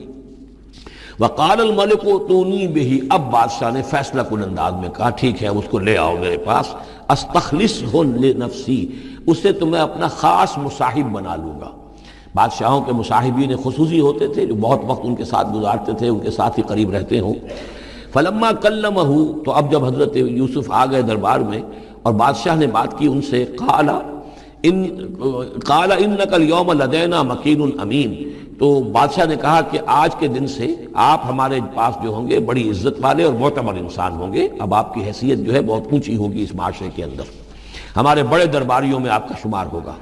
وقال الملک ائتونی بہ، اب بادشاہ نے فیصلہ کن انداز میں کہا ٹھیک ہے اس کو لے آؤ میرے پاس، استخلصہ لنفسی، اسے تو میں اپنا خاص مصاحب بنا لوں گا۔ بادشاہوں کے مصاحبین خصوصی ہوتے تھے جو بہت وقت ان کے ساتھ گزارتے تھے، ان کے ساتھ ہی قریب رہتے ہوں۔ فلما کلمہ، تو اب جب حضرت یوسف آ گئے دربار میں اور بادشاہ نے بات کی ان سے، قال انک اليوم لدینا مکین امین، تو بادشاہ نے کہا کہ آج کے دن سے آپ ہمارے پاس جو ہوں گے بڑی عزت والے اور معتبر انسان ہوں گے، اب آپ کی حیثیت جو ہے بہت اونچی ہوگی اس معاشرے کے اندر، ہمارے بڑے درباریوں میں آپ کا شمار ہوگا۔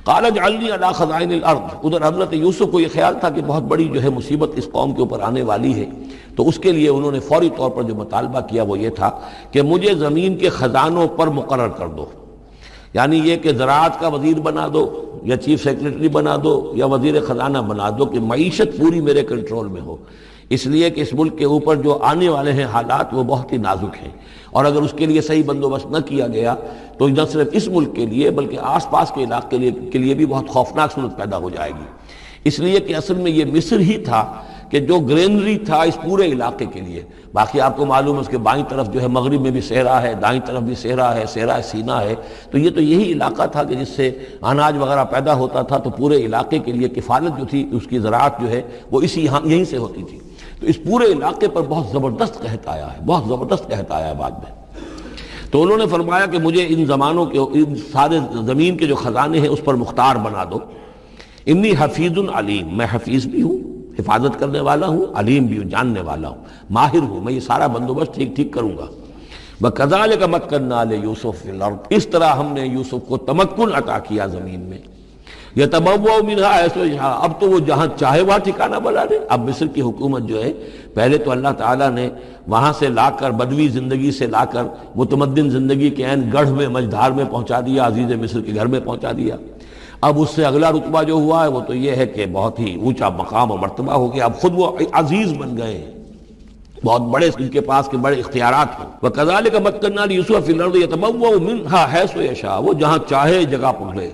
قال اجعلنی علی خزائن الارض، ادھر حضرت یوسف کو یہ خیال تھا کہ بہت بڑی جو ہے مصیبت اس قوم کے اوپر آنے والی ہے، تو اس کے لیے انہوں نے فوری طور پر جو مطالبہ کیا وہ یہ تھا کہ مجھے زمین کے خزانوں پر مقرر کر دو، یعنی یہ کہ زراعت کا وزیر بنا دو یا چیف سیکرٹری بنا دو یا وزیر خزانہ بنا دو، کہ معیشت پوری میرے کنٹرول میں ہو۔ اس لیے کہ اس ملک کے اوپر جو آنے والے ہیں حالات وہ بہت ہی نازک ہیں، اور اگر اس کے لیے صحیح بندوبست نہ کیا گیا تو نہ صرف اس ملک کے لیے بلکہ آس پاس کے علاقے کے لیے بھی بہت خوفناک صورت پیدا ہو جائے گی۔ اس لیے کہ اصل میں یہ مصر ہی تھا کہ جو گرینری تھا اس پورے علاقے کے لیے۔ باقی آپ کو معلوم ہے اس کے بائیں طرف جو ہے مغرب میں بھی صحرا ہے، دائیں طرف بھی صحرا ہے، صحرا سینا ہے، تو یہ تو یہی علاقہ تھا کہ جس سے اناج وغیرہ پیدا ہوتا تھا، تو پورے علاقے کے لیے کفالت جو تھی اس کی زراعت جو ہے وہ یہیں سے ہوتی تھی۔ تو اس پورے علاقے پر بہت زبردست قحط آیا ہے، بہت زبردست قحط آیا ہے بعد میں۔ تو انہوں نے فرمایا کہ مجھے ان زمانوں کے ان سارے زمین کے جو خزانے ہیں اس پر مختار بنا دو۔ انی حفیظ علیم، میں حفیظ بھی ہوں، حفاظت کرنے والا ہوں، علیم بھی ہوں، جاننے والا ہوں، ماہر ہوں، میں یہ سارا بندوبست ٹھیک کروں گا۔ وَكَذَلِكَ مَكَّنَّا لِيُوسُفَ فِي الْأَرْضِ، اس طرح ہم نے یوسف کو تمکن عطا کیا زمین میں۔ يَتَبَوَّأُ مِنْهَا حَيْثُ يَشَاءُ، اب تو وہ جہاں چاہے وہاں ٹھکانہ بنا لے۔ اب مصر کی حکومت جو ہے پہلے تو اللہ تعالیٰ نے وہاں سے لا کر بدوی زندگی سے لا کر متمدن زندگی کے عین گڑھ میں مجدھار میں پہنچا دیا، عزیز مصر کے گھر میں پہنچا دیا۔ اب اس سے اگلا رتبہ جو ہوا ہے وہ تو یہ ہے کہ بہت ہی اونچا مقام و مرتبہ ہو گیا، اب خود وہ عزیز بن گئے ہیں، بہت بڑے ان کے پاس کے بڑے اختیارات ہیں۔ وَكَذَلِكَ مَكَّنَّا لِيُوسُفَ فِي الْأَرْضِ يَتَبَوَّأُ مِنْهَا حَيْثُ يَشَاءُ، وہ جہاں چاہے جگہ پکڑے۔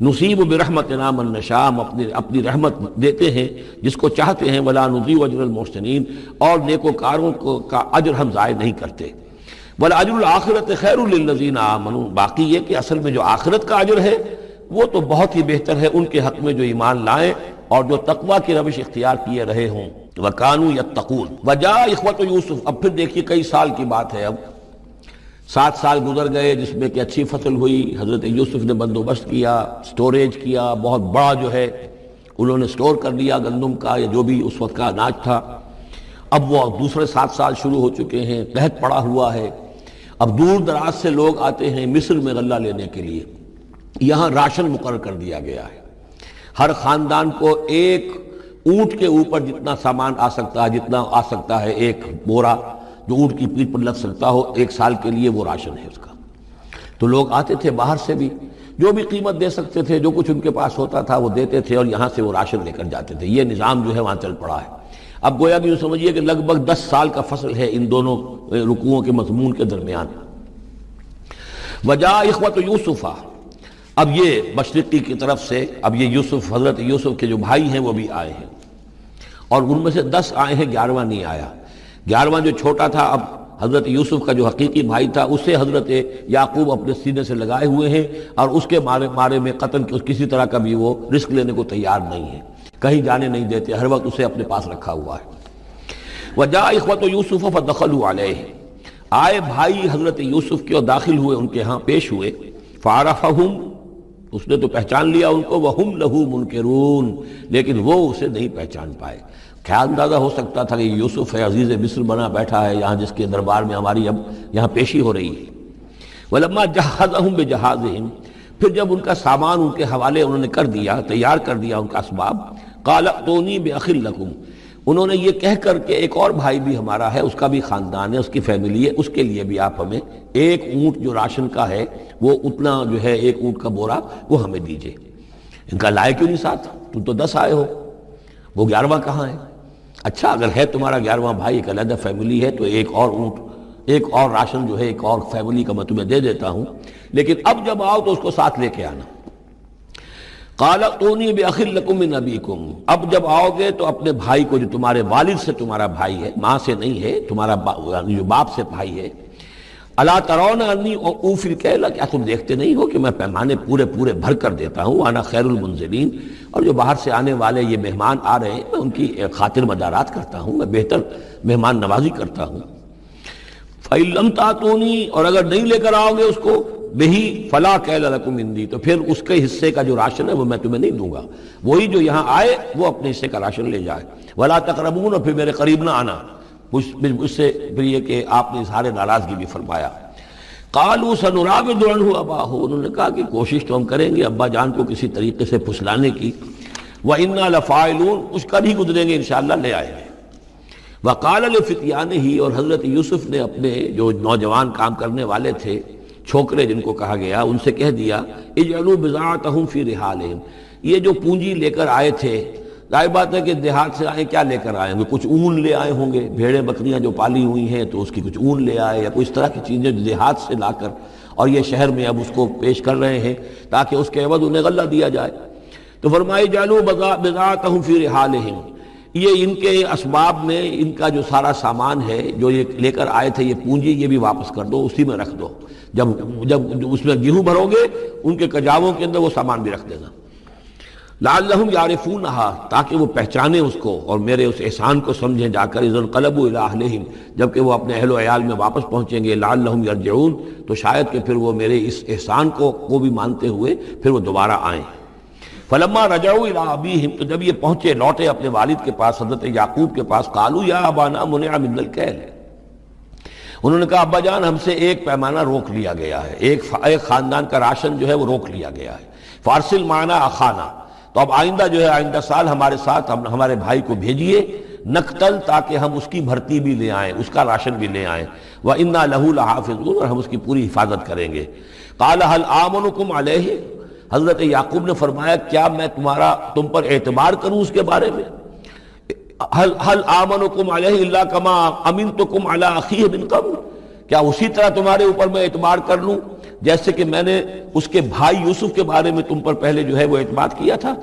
نصیب برحمتنا من نشاء، ہم اپنی رحمت دیتے ہیں جس کو چاہتے ہیں، ولا نضيع اجر المحسنین، اور نیکوکاروں کا اجر ہم ضائع نہیں کرتے۔ ولاجر الآخرۃ خیر للذین آمنوا، باقی یہ کہ اصل میں جو آخرت کا اجر ہے وہ تو بہت ہی بہتر ہے ان کے حق میں جو ایمان لائیں اور جو تقوی کی روش اختیار کیے رہے ہوں۔ وَكَانُوا يَتَّقُونَ۔ وَجَاءَ إِخْوَةُ یوسف، اب پھر دیکھیے کئی سال کی بات ہے، اب 7 سال گزر گئے جس میں کہ اچھی فصل ہوئی، حضرت یوسف نے بندوبست کیا، سٹوریج کیا، بہت بڑا جو ہے انہوں نے سٹور کر لیا گندم کا یا جو بھی اس وقت کا اناج تھا۔ اب وہ دوسرے 7 سال شروع ہو چکے ہیں، قحط پڑا ہوا ہے، اب دور دراز سے لوگ آتے ہیں مصر میں غلہ لینے کے لیے۔ یہاں راشن مقرر کر دیا گیا ہے، ہر خاندان کو ایک اونٹ کے اوپر جتنا سامان آ سکتا ہے، جتنا آ سکتا ہے ایک بورا جو اونٹ کی پیٹھ پر لگ سکتا ہو، 1 سال کے لیے وہ راشن ہے اس کا۔ تو لوگ آتے تھے باہر سے بھی، جو بھی قیمت دے سکتے تھے، جو کچھ ان کے پاس ہوتا تھا وہ دیتے تھے اور یہاں سے وہ راشن لے کر جاتے تھے۔ یہ نظام جو ہے وہاں چل پڑا ہے۔ اب گویا کہ یہ سمجھیے کہ لگ بھگ 10 سال کا فصل ہے ان دونوں رکوعوں کے مضمون کے درمیان۔ وجاء اخوۃ یوسف، اب یہ مشرقی کی طرف سے اب یہ یوسف، حضرت یوسف کے جو بھائی ہیں وہ بھی آئے ہیں، اور ان میں سے 10 آئے ہیں، 11واں نہیں آیا۔ 11واں جو چھوٹا تھا، اب حضرت یوسف کا جو حقیقی بھائی تھا اسے حضرت یعقوب اپنے سینے سے لگائے ہوئے ہیں، اور اس کے مارے میں قتل کسی طرح کا بھی وہ رسک لینے کو تیار نہیں ہے، کہیں جانے نہیں دیتے، ہر وقت اسے اپنے پاس رکھا ہوا ہے۔ وجاء اخوۃ یوسف فدخلوا علیہ، آئے بھائی حضرت یوسف کے اور داخل ہوئے ان کے ہاں، پیش ہوئے۔ فعرفہم، اس نے تو پہچان لیا ان کو، وہم لہ منکرون، لیکن وہ اسے نہیں پہچان پائے۔ کیا اندازہ ہو سکتا تھا کہ یوسف ہے، عزیز مصر بنا بیٹھا ہے یہاں، جس کے دربار میں ہماری اب یہاں پیشی ہو رہی ہے۔ وَلَمَّا جَهَّزَهُم بِجَهَازِهِمْ، پھر جب ان کا سامان ان کے حوالے انہوں نے کر دیا، تیار کر دیا ان کا اسباب، قَالَ ائْتُونِي بِأَخٍ لَكُمْ، انہوں نے یہ کہہ کر کہ ایک اور بھائی بھی ہمارا ہے، اس کا بھی خاندان ہے، اس کی فیملی ہے، اس کے لیے بھی آپ ہمیں ایک اونٹ جو راشن کا ہے وہ اتنا جو ہے ایک اونٹ کا بورا وہ ہمیں دیجئے۔ ان کا لائے کیوں نہیں ساتھ؟ تم تو 10 آئے ہو، وہ 11واں کہاں ہے؟ اچھا اگر ہے تمہارا 11واں بھائی، ایک علیحدہ فیملی ہے، تو ایک اور اونٹ، ایک اور راشن جو ہے ایک اور فیملی کا میں تمہیں دے دیتا ہوں، لیکن اب جب آؤ تو اس کو ساتھ لے کے آنا۔ قال ائتونی بأخ لکم من ابیکم، اب جب آؤ گے تو اپنے بھائی کو جو تمہارے والد سے تمہارا بھائی ہے، ماں سے نہیں ہے، تمہارا جو باپ سے بھائی ہے، الا ترون انی اوفی الکیل، کیا تم دیکھتے نہیں ہو کہ میں پیمانے پورے بھر کر دیتا ہوں، وانا خیر المنزلین، اور جو باہر سے آنے والے یہ مہمان آ رہے ہیں میں ان کی خاطر مدارات کرتا ہوں، میں بہتر مہمان نوازی کرتا ہوں۔ فإن لم تأتونی، اور اگر نہیں لے کر آؤ گے اس کو، بہی فلا کیل لکم عندی، تو پھر اس کے حصے کا جو راشن ہے وہ میں تمہیں نہیں دوں گا، وہی جو یہاں آئے وہ اپنے حصے کا راشن لے جائے۔ ولا تقربون، اور پھر میرے قریب نہ آنا، اس سے پھر یہ کہ آپ نے اظہار ناراضگی بھی فرمایا۔ قالوا سنراود عنہ اباہ، انہوں نے کہا کہ کوشش تو ہم کریں گے ابا جان کو کسی طریقے سے پھسلانے کی، وإنا لفاعلون، کچھ کر ہی گزریں گے انشاءاللہ، لے آئیں گے۔ وقال لفتیانہ، اور حضرت یوسف نے اپنے جو نوجوان کام کرنے والے تھے، چھوکرے جن کو کہا گیا، ان سے کہہ دیا اجعلوا بضاعتہم فی رحالہم، یہ جو پونجی لے کر آئے تھے ظاہر بات ہے کہ دیہات سے آئے کیا لے کر آئے ہوں گے؟ کچھ اون لے آئے ہوں گے، بھیڑیں بکریاں جو پالی ہوئی ہیں تو اس کی کچھ اون لے آئے، یا کوئی اس طرح کی چیزیں جو دیہات سے لا کر اور یہ شہر میں اب اس کو پیش کر رہے ہیں تاکہ اس کے عوض انہیں غلہ دیا جائے۔ تو فرمائی جالو بضاعتہم فی رحالہم، یہ ان کے اسباب میں ان کا جو سارا سامان ہے جو یہ لے کر آئے تھے، یہ پونجی، یہ بھی واپس کر دو، اسی میں رکھ دو۔ جب اس میں گیہوں بھرو گے ان کے کجاووں کے اندر وہ سامان بھی رکھ دینا۔ لعلہم یعرفونہا، تاکہ وہ پہچانیں اس کو اور میرے اس احسان کو سمجھیں جا کر، اذا انقلبوا الی اہلہم، جبکہ وہ اپنے اہل و عیال میں واپس پہنچیں گے، لعلہم یرجعون، تو شاید کہ پھر وہ میرے اس احسان کو بھی مانتے ہوئے پھر وہ دوبارہ آئیں۔ فلما رجعوا الی ابیہم، تو جب یہ پہنچے لوٹے اپنے والد کے پاس، حضرت یعقوب کے پاس، قالوا یا ابانا منع منا الکیل، انہوں نے کہا ابا جان ہم سے ایک پیمانہ روک لیا گیا ہے، ایک خاندان کا راشن جو ہے وہ روک لیا گیا ہے، فارسل معنا اخانا، تو اب آئندہ جو ہے آئندہ سال ہمارے ساتھ ہمارے بھائی کو بھیجیے، نقتل، تاکہ ہم اس کی بھرتی بھی لے آئیں، اس کا راشن بھی لے آئیں، وَإِنَّا لَهُ لَحَافِظُونَ، اور ہم اس کی پوری حفاظت کریں گے۔ قَالَ هَلْ آمَنُكُمْ عَلَيْهِ، حضرت یعقوب نے فرمایا کیا میں تم پر اعتبار کروں اس کے بارے میں؟ هَلْ آمَنُكُمْ عَلَيْهِ إِلَّا كَمَا أَمِنْتُكُمْ عَلَىٰ أَخِيهِ مِنْ قَبْلُ، کیا اسی طرح تمہارے اوپر میں اعتبار کر لوں جیسے کہ میں نے اس کے بھائی یوسف کے بارے میں تم پر پہلے جو ہے وہ اعتماد کیا تھا؟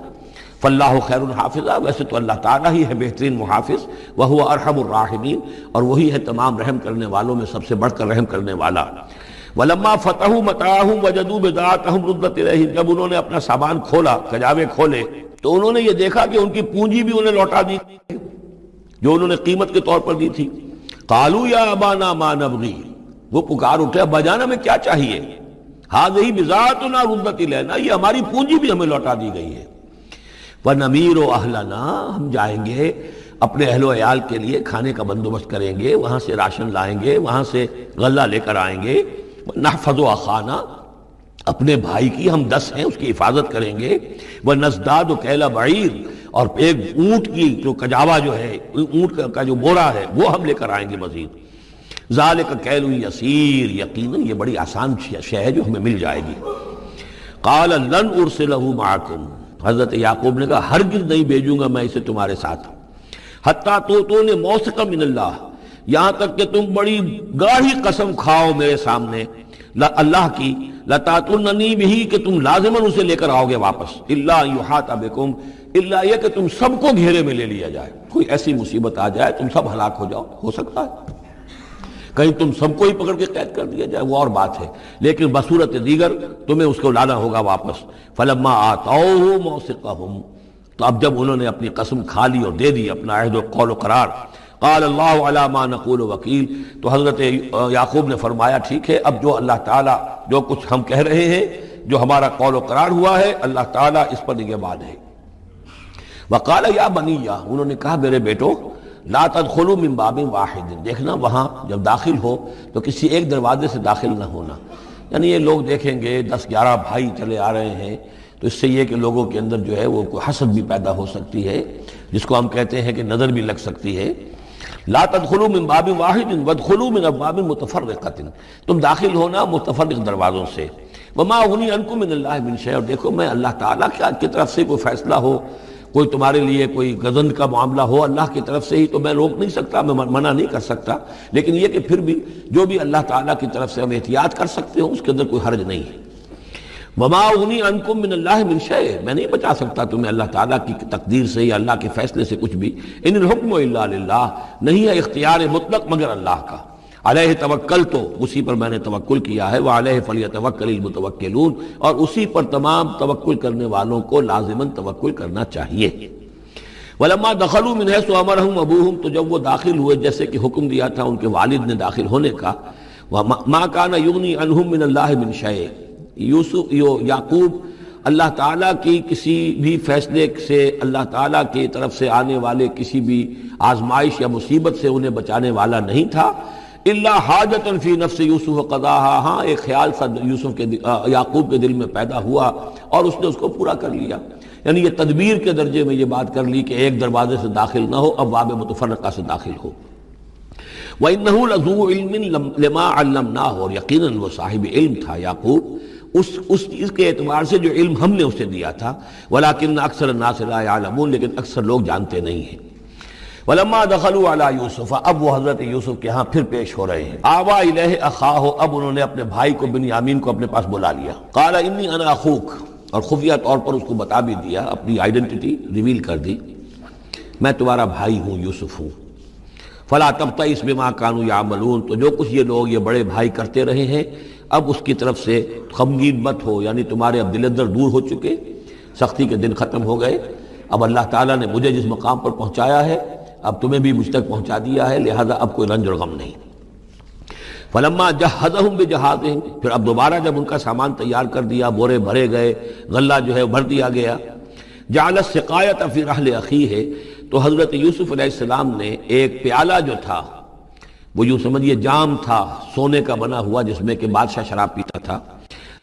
فَاللَّهُ خَيْرٌ حَافِظًا، ویسے تو اللہ تعالیٰ ہی ہے بہترین محافظ، وَهُوَ أَرْحَمُ الرَّاحِمِينَ، اور وہی ہے تمام رحم کرنے والوں میں سب سے بڑھ کر رحم کرنے والا۔ وَلَمَّا فَتَحُوا مَتَاعَهُمْ وَجَدُوا بِضَاعَتَهُمْ رُدَّتْ إِلَيْهِمْ، جب انہوں نے اپنا سامان کھولا، کجاوے کھولے، تو انہوں نے یہ دیکھا کہ ان کی پونجی بھی انہیں لوٹا دی جو انہوں نے قیمت کے طور پر دی تھی۔ قَالُوا يَا أَبَانَا مَا نَبْغِي، وہ پکار اٹھے ابا جان ہمیں کیا چاہیے؟ هَذِهِ بِضَاعَتُنَا رُدَّتْ إِلَيْنَا، یہ ہماری پونجی بھی ہمیں لوٹا دی گئی ہے۔ وَنَمِيرُ أَهْلَنَا، ہم جائیں گے اپنے اہل و عیال کے لیے کھانے کا بندوبست کریں گے، وہاں سے راشن لائیں گے، وہاں سے غلہ لے کر آئیں گے۔ نحفظ أخانا، اپنے بھائی کی ہم 10 ہیں اس کی حفاظت کریں گے۔ وَنَزْدَادُ كَيْلَ بَعِيرٍ، اور ایک اونٹ کی جو کجاوا جو ہے، اونٹ کا جو بورا ہے وہ ہم لے کر آئیں گے مزید۔ ذَلِكَ كَيْلٌ يَسِيرٌ، یقیناً یہ بڑی آسان شے ہے جو ہمیں مل جائے گی۔ قَالَ لَنْ أُرْسِلَهُ مَعَكُمْ، حضرت یعقوب نے کہا ہرگز نہیں بھیجوں گا میں اسے تمہارے ساتھ، حتیٰ تو نے موثقا من اللہ، یہاں تک کہ تم بڑی گاڑھی قسم کھاؤ میرے سامنے اللہ کی، لَتَأْتُونَنِي بِهِ، کہ تم لازماً اسے لے کر آؤ گے واپس، إِلَّا أَن يُحَاطَ بِكُمْ، الا یہ کہ تم سب کو گھیرے میں لے لیا جائے، کوئی ایسی مصیبت آ جائے تم سب ہلاک ہو جاؤ، ہو سکتا ہے کہیں تم سب کو ہی پکڑ کے قید کر دیا جائے، وہ اور بات ہے، لیکن بصورت دیگر تمہیں اس کو لانا ہوگا واپس۔ فلما آتوہ موثقہم، تو اب جب انہوں نے اپنی قسم کھا لی اور دے دی اپنا عہد و قول و قرار، قال اللہ علی ما نقول وکیل، تو حضرت یعقوب نے فرمایا ٹھیک ہے، اب جو اللہ تعالیٰ جو کچھ ہم کہہ رہے ہیں، جو ہمارا قول و قرار ہوا ہے، اللہ تعالیٰ اس پر نگہبان ہے۔ وقال یا بنی، انہوں نے کہا میرے بیٹو، لا تدخلوا من باب واحد، دیکھنا وہاں جب داخل ہو تو کسی ایک دروازے سے داخل نہ ہونا، یعنی یہ لوگ دیکھیں گے 10-11 بھائی چلے آ رہے ہیں تو اس سے یہ کہ لوگوں کے اندر جو ہے وہ کوئی حسد بھی پیدا ہو سکتی ہے، جس کو ہم کہتے ہیں کہ نظر بھی لگ سکتی ہے۔ لا تدخلوا من باب واحد وادخلوا من ابواب متفرقۃ، تم داخل ہونا متفرق دروازوں سے۔ وما اغنی عنکم من اللہ من شیء، اور دیکھو میں اللہ تعالیٰ کی طرف سے کوئی فیصلہ ہو، کوئی تمہارے لیے کوئی غضب کا معاملہ ہو اللہ کی طرف سے ہی، تو میں روک نہیں سکتا، میں منع نہیں کر سکتا، لیکن یہ کہ پھر بھی جو بھی اللہ تعالیٰ کی طرف سے ہم احتیاط کر سکتے ہوں اس کے اندر کوئی حرج نہیں ہے۔ وما اغنی عنکم من اللہ من شیء، میں نہیں بچا سکتا تمہیں اللہ تعالیٰ کی تقدیر سے یا اللہ کے فیصلے سے کچھ بھی۔ ان الحکم الا للہ، نہیں ہے اختیار مطلق مگر اللہ کا۔ علیہ توکل، تو اسی پر میں نے توکل کیا ہے، وعلیہ فلیتوکل المتوکلون، اور اسی پر تمام توکل کرنے والوں کو لازماً توکل کرنا چاہیے۔ ولما دخلوا من حيث امرهم ابوهم، تو جب وہ داخل ہوئے جیسے کہ حکم دیا تھا ان کے والد نے داخل ہونے کا، ما كان يغني عنهم من الله من شيء، یعقوب اللہ تعالیٰ کی کسی بھی فیصلے سے، اللہ تعالیٰ کی طرف سے آنے والے کسی بھی آزمائش یا مصیبت سے انہیں بچانے والا نہیں تھا، الا حاجۃ فی نفس یوسف قضاها، ہاں ایک خیال سا یوسف کے یعقوب کے دل میں پیدا ہوا اور اس نے اس کو پورا کر لیا، یعنی یہ تدبیر کے درجے میں یہ بات کر لی کہ ایک دروازے سے داخل نہ ہو، ابواب متفرقہ سے داخل ہو۔ وَإِنَّهُ لَذُو عِلْمٍ لِمَا عَلَّمْنَاهُ، اور یقیناً وہ صاحب علم تھا یعقوب اس چیز کے اعتبار سے جو علم ہم نے اسے دیا تھا، ولیکن اکثر الناس لا یعلمون، لیکن اکثر لوگ جانتے نہیں ہیں۔ ولما دخلوا علی یوسف، اب وہ حضرت یوسف کے ہاں پھر پیش ہو رہے ہیں۔ آوا الیہ اخاہ، اب انہوں نے اپنے بھائی کو بنیامین کو اپنے پاس بلا لیا۔ قال انی انا اخوک، اور خفیہ طور پر اس کو بتا بھی دیا، اپنی آئیڈینٹی ریویل کر دی، میں تمہارا بھائی ہوں، یوسف ہوں۔ فلا تبتئس بما كانوا يعملون، تو جو کچھ یہ لوگ، یہ بڑے بھائی کرتے رہے ہیں، اب اس کی طرف سے غمگین مت ہو، یعنی تمہارے اب دل اندر دور ہو چکے، سختی کے دن ختم ہو گئے، اب اللہ تعالیٰ نے مجھے جس مقام پر پہنچایا ہے اب تمہیں بھی مجھ تک پہنچا دیا ہے، لہذا اب کوئی رنج اور غم نہیں۔ فلما جہزہم بجہازہم، پھر اب دوبارہ جب ان کا سامان تیار کر دیا، بورے بھرے گئے، غلہ جو ہے بھر دیا گیا، جعل السقایۃ فی رحل اخیہ، تو حضرت یوسف علیہ السلام نے ایک پیالہ جو تھا، وہ یوں سمجھیے جام تھا سونے کا بنا ہوا جس میں کہ بادشاہ شراب پیتا تھا،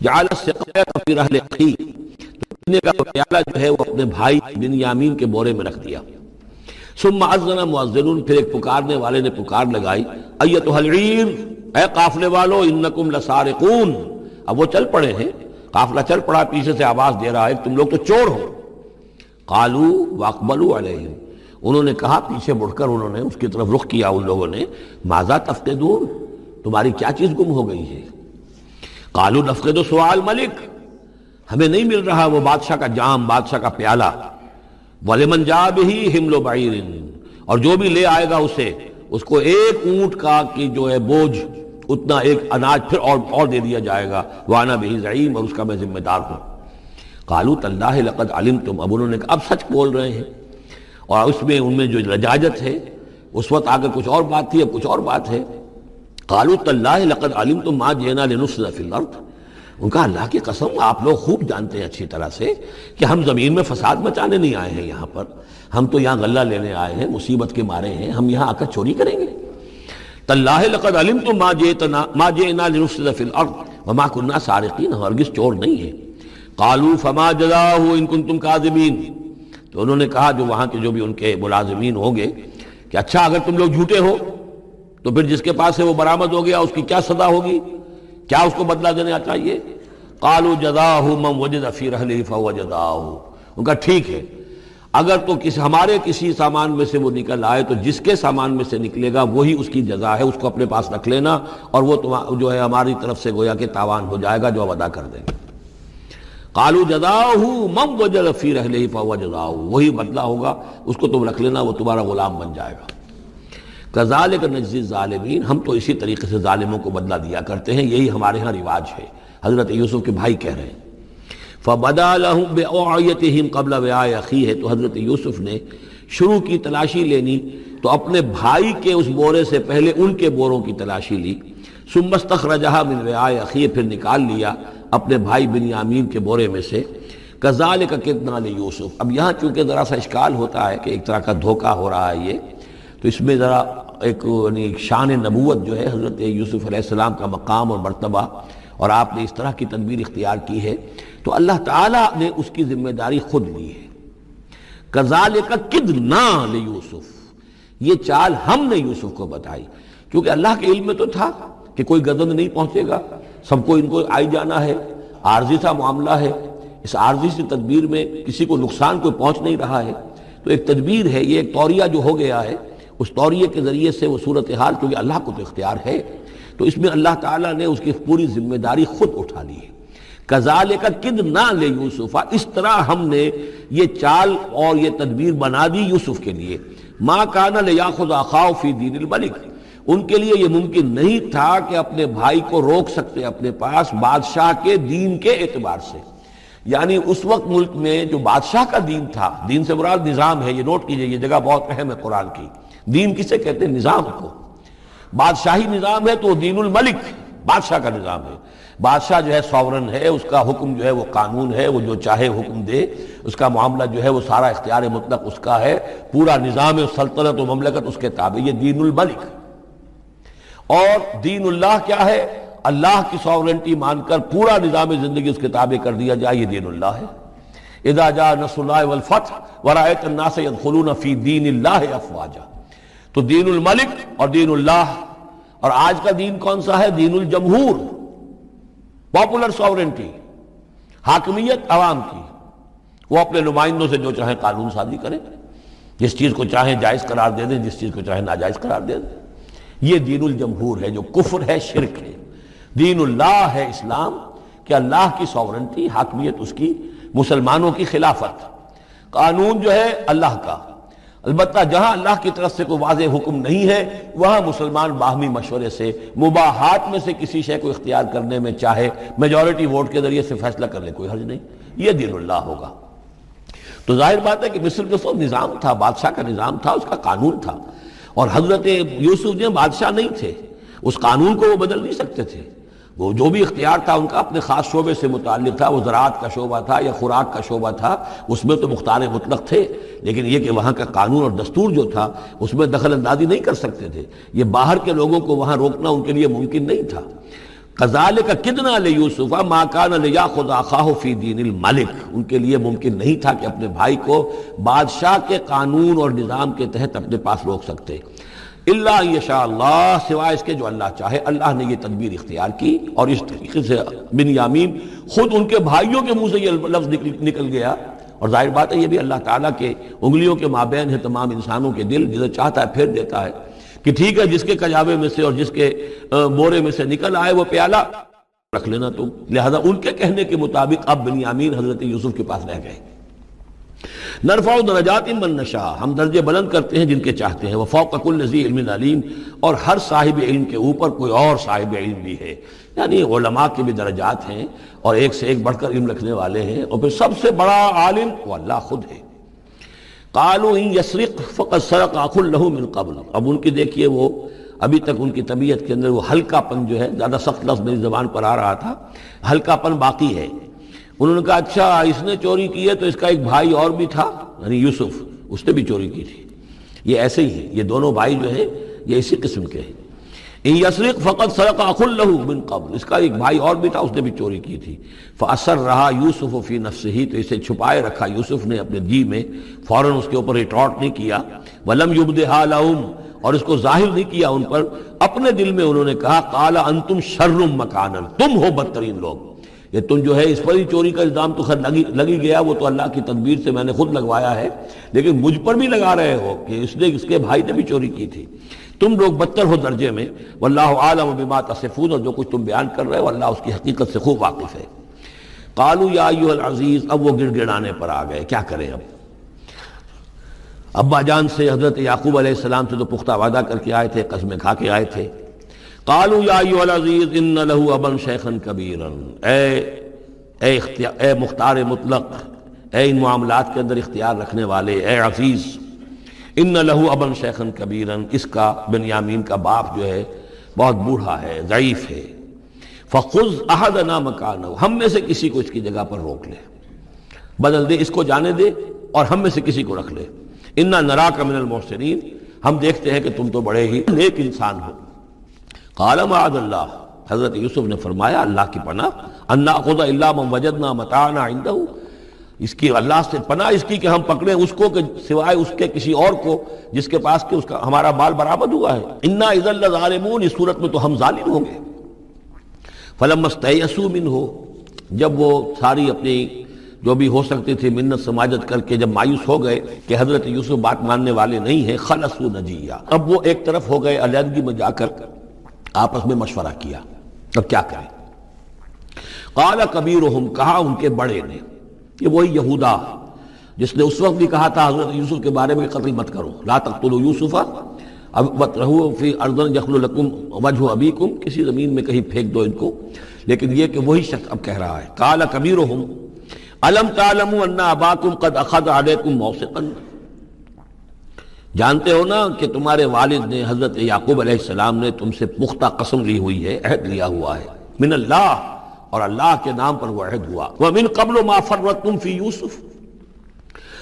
جعل السقایۃ فی رحل اخیہ، تو پینے کا پیالہ جو ہے وہ اپنے بھائی بنیامین کے بورے میں رکھ دیا۔ ثم اذن مؤذن، پھر ایک پکارنے والے نے پکار لگائی، ایتھا العیر، اے قافلے والو، انکم لسارقون، اب وہ چل پڑے ہیں، قافلہ چل پڑا، پیچھے سے آواز دے رہا ہے تم لوگ تو چور ہو۔ قالوا واقبلوا علیہم، انہوں نے کہا، پیچھے مڑ کر انہوں نے اس کی طرف رخ کیا ان لوگوں نے، ماذا تفقدون، تمہاری کیا چیز گم ہو گئی ہے؟ قالوا نفقد سؤال ملک، ہمیں نہیں مل رہا وہ بادشاہ کا جام، بادشاہ کا پیالہ، وَلِمَنْ جَاءَ بِهِ حِمْلُ بَعِيرٍ، اور جو بھی لے آئے گا اسے، اس کو ایک اونٹ کا کی جو ہے بوجھ، اتنا ایک اناج پھر اور دے دیا جائے گا، وَأَنَا بِهِ زَعِيمٌ، اور اس کا میں ذمہ دار ہوں۔ قَالُوا تَاللَّهِ لَقَدْ عَلِمْتُمْ، اب انہوں نے کہا اب سچ بول رہے ہیں، اور اس میں ان میں جو لجاجت ہے، اس وقت آگے کچھ اور بات تھی، اب کچھ اور بات ہے۔ قَالُوا تَاللَّهِ لَقَدْ عَلِمْتُمْ مَا جِئْنَا لِنُفْسِدَ فِي الْأَرْضِ، ان کا اللہ کی قسم آپ لوگ خوب جانتے ہیں اچھی طرح سے کہ ہم زمین میں فساد مچانے نہیں آئے ہیں، یہاں پر ہم تو یہاں غلہ لینے آئے ہیں، مصیبت کے مارے ہیں، ہم یہاں آ کر چوری کریں گے؟ تاللہ لقد علمتم ما جئنا لنفسد فی الارض وما كنا سارقین، ہرگز چور نہیں ہے۔ قالوا فما جزاؤہ ان کنتم کاذبین، تو انہوں نے کہا جو وہاں کے جو بھی ان کے ملازمین ہوں گے کہ اچھا اگر تم لوگ جھوٹے ہو تو پھر جس کے پاس سے وہ برآمد ہو گیا اس کی کیا سزا ہوگی، کیا اس کو بدلہ دینا چاہیے؟ قالوا جزاؤہ من وجد فی رحلہ فہو جزاؤہ، ان کا ٹھیک ہے، اگر تو ہمارے کسی سامان میں سے وہ نکل آئے تو جس کے سامان میں سے نکلے گا وہی اس کی جزا ہے، اس کو اپنے پاس رکھ لینا، اور وہ جو ہے ہماری طرف سے گویا کہ تاوان ہو جائے گا جو اب ادا کر دیں گے۔ قالوا جزاؤہ من وجد فی رحلہ فہو جزاؤہ، وہی بدلہ ہوگا، اس کو تم رکھ لینا، وہ تمہارا غلام بن جائے گا۔ کذالک نجزی الظالمین، ہم تو اسی طریقے سے ظالموں کو بدلہ دیا کرتے ہیں، یہی ہمارے ہاں رواج ہے۔ حضرت یوسف کے بھائی کہہ رہے ہیں فَبَدَا لَهُمْ بِأَوْعِيَتِهِمْ قَبْلَ وِعَاءِ أَخِيهِ، تو حضرت یوسف نے شروع کی تلاشی لینی تو اپنے بھائی کے اس بورے سے پہلے ان کے بوروں کی تلاشی لی، ثُمَّ اسْتَخْرَجَهَا مِنْ وِعَاءِ أَخِيهِ، پھر نکال لیا اپنے بھائی بنیامین کے بورے میں سے۔ كَذَلِكَ كِدْنَا لِيُوسُف، اب یہاں چونکہ ذرا سا اشکال ہوتا ہے کہ ایک طرح کا دھوکہ ہو رہا ہے یہ، تو اس میں ذرا ایک شان نبوت جو ہے حضرت یوسف علیہ السلام کا مقام اور مرتبہ، اور آپ نے اس طرح کی تدبیر اختیار کی ہے تو اللہ تعالیٰ نے اس کی ذمہ داری خود لی ہے۔ کذالک کدنا لیوسف، یہ چال ہم نے یوسف کو بتائی، کیونکہ اللہ کے علم میں تو تھا کہ کوئی گزند نہیں پہنچے گا، سب کو ان کو آئی جانا ہے، عارضی سا معاملہ ہے، اس عارضی سی تدبیر میں کسی کو نقصان کوئی پہنچ نہیں رہا ہے، تو ایک تدبیر ہے، یہ ایک طوریہ جو ہو گیا ہے، اس طوریے کے ذریعے سے وہ صورتحال، کیونکہ اللہ کو تو اختیار ہے، تو اس میں اللہ تعالیٰ نے اس کی پوری ذمہ داری خود اٹھا لی ہے۔ کذالک کدنا لیوسف، اس طرح ہم نے یہ چال اور یہ تدبیر بنا دی یوسف کے لیے۔ ما کان لیاخذ اخاہ فی دین الملک، ان کے لیے یہ ممکن نہیں تھا کہ اپنے بھائی کو روک سکتے اپنے پاس بادشاہ کے دین کے اعتبار سے، یعنی اس وقت ملک میں جو بادشاہ کا دین تھا، دین سے مراد نظام ہے، یہ نوٹ کیجئے، یہ جگہ بہت اہم ہے قرآن کی، دین کسے کہتے ہیں؟ نظام کو، بادشاہی نظام ہے تو دین الملک بادشاہ کا نظام ہے، بادشاہ جو ہے سوورن ہے، اس کا حکم جو ہے وہ قانون ہے، وہ جو چاہے حکم دے، اس کا معاملہ جو ہے وہ سارا اختیار مطلق اس کا ہے، پورا نظام سلطنت و مملکت اس کے تابع، یہ دین الملک۔ اور دین اللہ کیا ہے؟ اللہ کی سوورنٹی مان کر پورا نظام زندگی اس کے تابع کر دیا جائے، یہ دین اللہ ہے۔ اذا جاء نصر اللہ والفتح ورأيت الناس يدخلون في دین اللہ افواجا، تو دین الملک اور دین اللہ، اور آج کا دین کون سا ہے؟ دین الجمہور، پاپولر ساورنٹی، حاکمیت عوام کی، وہ اپنے نمائندوں سے جو چاہیں قانون سازی کریں، جس چیز کو چاہیں جائز قرار دے دیں، جس چیز کو چاہیں ناجائز قرار دے دیں۔ یہ دین الجمہور ہے جو کفر ہے، شرک ہے۔ دین اللہ ہے اسلام، کہ اللہ کی ساورنٹی، حاکمیت اس کی، مسلمانوں کی خلافت، قانون جو ہے اللہ کا۔ البتہ جہاں اللہ کی طرف سے کوئی واضح حکم نہیں ہے وہاں مسلمان باہمی مشورے سے مباحات میں سے کسی شے کو اختیار کرنے میں چاہے میجورٹی ووٹ کے ذریعے سے فیصلہ کر لے، کوئی حرج نہیں۔ یہ دین اللہ ہوگا۔ تو ظاہر بات ہے کہ مصر کا سب نظام تھا، بادشاہ کا نظام تھا، اس کا قانون تھا، اور حضرت یوسف جو بادشاہ نہیں تھے، اس قانون کو وہ بدل نہیں سکتے تھے۔ وہ جو بھی اختیار تھا ان کا اپنے خاص شعبے سے متعلق تھا، وہ زراعت کا شعبہ تھا یا خوراک کا شعبہ تھا، اس میں تو مختار مطلق تھے، لیکن یہ کہ وہاں کا قانون اور دستور جو تھا اس میں دخل اندازی نہیں کر سکتے تھے۔ یہ باہر کے لوگوں کو وہاں روکنا ان کے لیے ممکن نہیں تھا۔ کذالک کدنا لیوسف ما کان لیاخذ اخاہ فی دین الملک، ان کے لیے ممکن نہیں تھا کہ اپنے بھائی کو بادشاہ کے قانون اور نظام کے تحت اپنے پاس روک سکتے، الا یشاء اللہ، سوائے اس کے جو اللہ چاہے۔ اللہ نے یہ تدبیر اختیار کی، اور اس طریقے سے بنیامین خود ان کے بھائیوں کے منہ سے یہ لفظ نکل گیا، اور ظاہر بات ہے یہ بھی اللہ تعالیٰ کے انگلیوں کے مابین ہے تمام انسانوں کے دل، جسے چاہتا ہے پھیر دیتا ہے کہ ٹھیک ہے جس کے کجاوے میں سے اور جس کے بورے میں سے نکل آئے وہ پیالہ رکھ لینا تم۔ لہذا ان کے کہنے کے مطابق اب بنیامین حضرت یوسف کے پاس رہ گئے۔ نرفع درجات من نشاء، ہم درجے بلند کرتے ہیں جن کے چاہتے ہیں، وفوق کل ذی علم علیم، اور ہر صاحب علم کے اوپر کوئی اور صاحب علم بھی ہے، یعنی علماء کے بھی درجات ہیں اور ایک سے ایک بڑھ کر علم رکھنے والے ہیں، اور پھر سب سے بڑا عالم وہ اللہ خود ہے۔ قالوا ان يسرق فقد سرق اخ له من قبل، اب ان کی دیکھیے وہ ابھی تک ان کی طبیعت کے اندر وہ ہلکا پن جو ہے، زیادہ سخت لفظ میری زبان پر آ رہا تھا، ہلکا پن باقی ہے۔ انہوں نے کہا اچھا اس نے چوری کی ہے تو اس کا ایک بھائی اور بھی تھا، یعنی یوسف، اس نے بھی چوری کی تھی۔ یہ ایسے ہی ہے، یہ دونوں بھائی جو ہیں یہ اسی قسم کے ہیں۔ ان یسرق فقد سرق اخ له من قبل، اس کا ایک بھائی اور بھی تھا، اس نے بھی چوری کی تھی۔ فاسرها یوسف فی نفسہ، تو اسے چھپائے رکھا یوسف نے اپنے جی میں، فوراً اس کے اوپر ریٹارٹ نہیں کیا۔ ولم یبدھا لهم، اور اس کو ظاہر نہیں کیا ان پر، اپنے دل میں انہوں نے کہا قال انتم شر مکانا، تم ہو بدترین لوگ۔ یہ تم جو ہے اس پر ہی چوری کا الزام تو خیر لگی گیا، وہ تو اللہ کی تدبیر سے میں نے خود لگوایا ہے، لیکن مجھ پر بھی لگا رہے ہو کہ اس کے بھائی نے بھی چوری کی تھی۔ تم لوگ بدتر ہو درجے میں، واللہ عالم بما تصفون، اور جو کچھ تم بیان کر رہے ہو اللہ اس کی حقیقت سے خوب واقف ہے۔ قالوا یا ایھا العزیز، اب وہ گڑ گڑانے پر آ گئے، کیا کریں اب؟ ابا جان سے حضرت یعقوب علیہ السلام سے تو پختہ وعدہ کر کے آئے تھے، قسمیں کھا کے آئے تھے۔ قالوا یا ایھا العزیز ان له ابا شیخا کبیرا، اے مختار مطلق، اے ان معاملات کے اندر اختیار رکھنے والے، اے عزیز، ان له ابا شیخا کبیرا، اس کا بنیامین کا باپ جو ہے بہت بوڑھا ہے، ضعیف ہے۔ فخذ احدنا مکانہ، ہم میں سے کسی کو اس کی جگہ پر روک لے، بدل دے، اس کو جانے دے اور ہم میں سے کسی کو رکھ لے۔ انا نراک من المحسنین، ہم دیکھتے ہیں کہ تم تو بڑے ہی نیک انسان ہو۔ قال معاذ اللہ، حضرت یوسف نے فرمایا اللہ کی پناہ، ان ناخذ الا من وجدنا متاعنا عنده، اس کی اللہ سے پناہ اس کی کہ ہم پکڑیں اس کو کہ سوائے اس کے کسی اور کو جس کے پاس کہ اس کا ہمارا مال برآمد ہوا ہے۔ انا اذا لظالمون، اس صورت میں تو ہم ظالم ہوں گے۔ فلما استيئسوا منه، جب وہ ساری اپنی جو بھی ہو سکتی تھی منت سماجت کر کے جب مایوس ہو گئے کہ حضرت یوسف بات ماننے والے نہیں ہیں، خلصوا نجیہ، اب وہ ایک طرف ہو گئے، علیحدگی میں جا کر آپس میں مشورہ کیا اب کیا کریں۔ قال کبیرہم، کہا ان کے بڑے نے، یہ وہی یہودا جس نے اس وقت بھی کہا تھا حضرت یوسف کے بارے میں قتل مت کرو، لا تقتلوا یوسف وَاطْرَحُوهُ فِي أَرْضٍ يَخْلُ لَكُمْ وَجْهُ أَبِيكُمْ، کسی زمین میں کہیں پھینک دو ان کو، لیکن یہ کہ وہی شخص اب کہہ رہا ہے قال کبیرہم أَلَمْ تَعْلَمُوا أَنَّ أَبَاكُمْ قَدْ أَخَذَ عَلَيْكُمْ مَوْثِقًا، جانتے ہو نا کہ تمہارے والد نے حضرت یعقوب علیہ السلام نے تم سے پختہ قسم لی ہوئی ہے، عہد لیا ہوا ہے، من اللہ، اور اللہ کے نام پر وہ عہد ہوا، وَمِن قَبْلُ مَا فَرَّطْتُمْ فِي يُوسُف،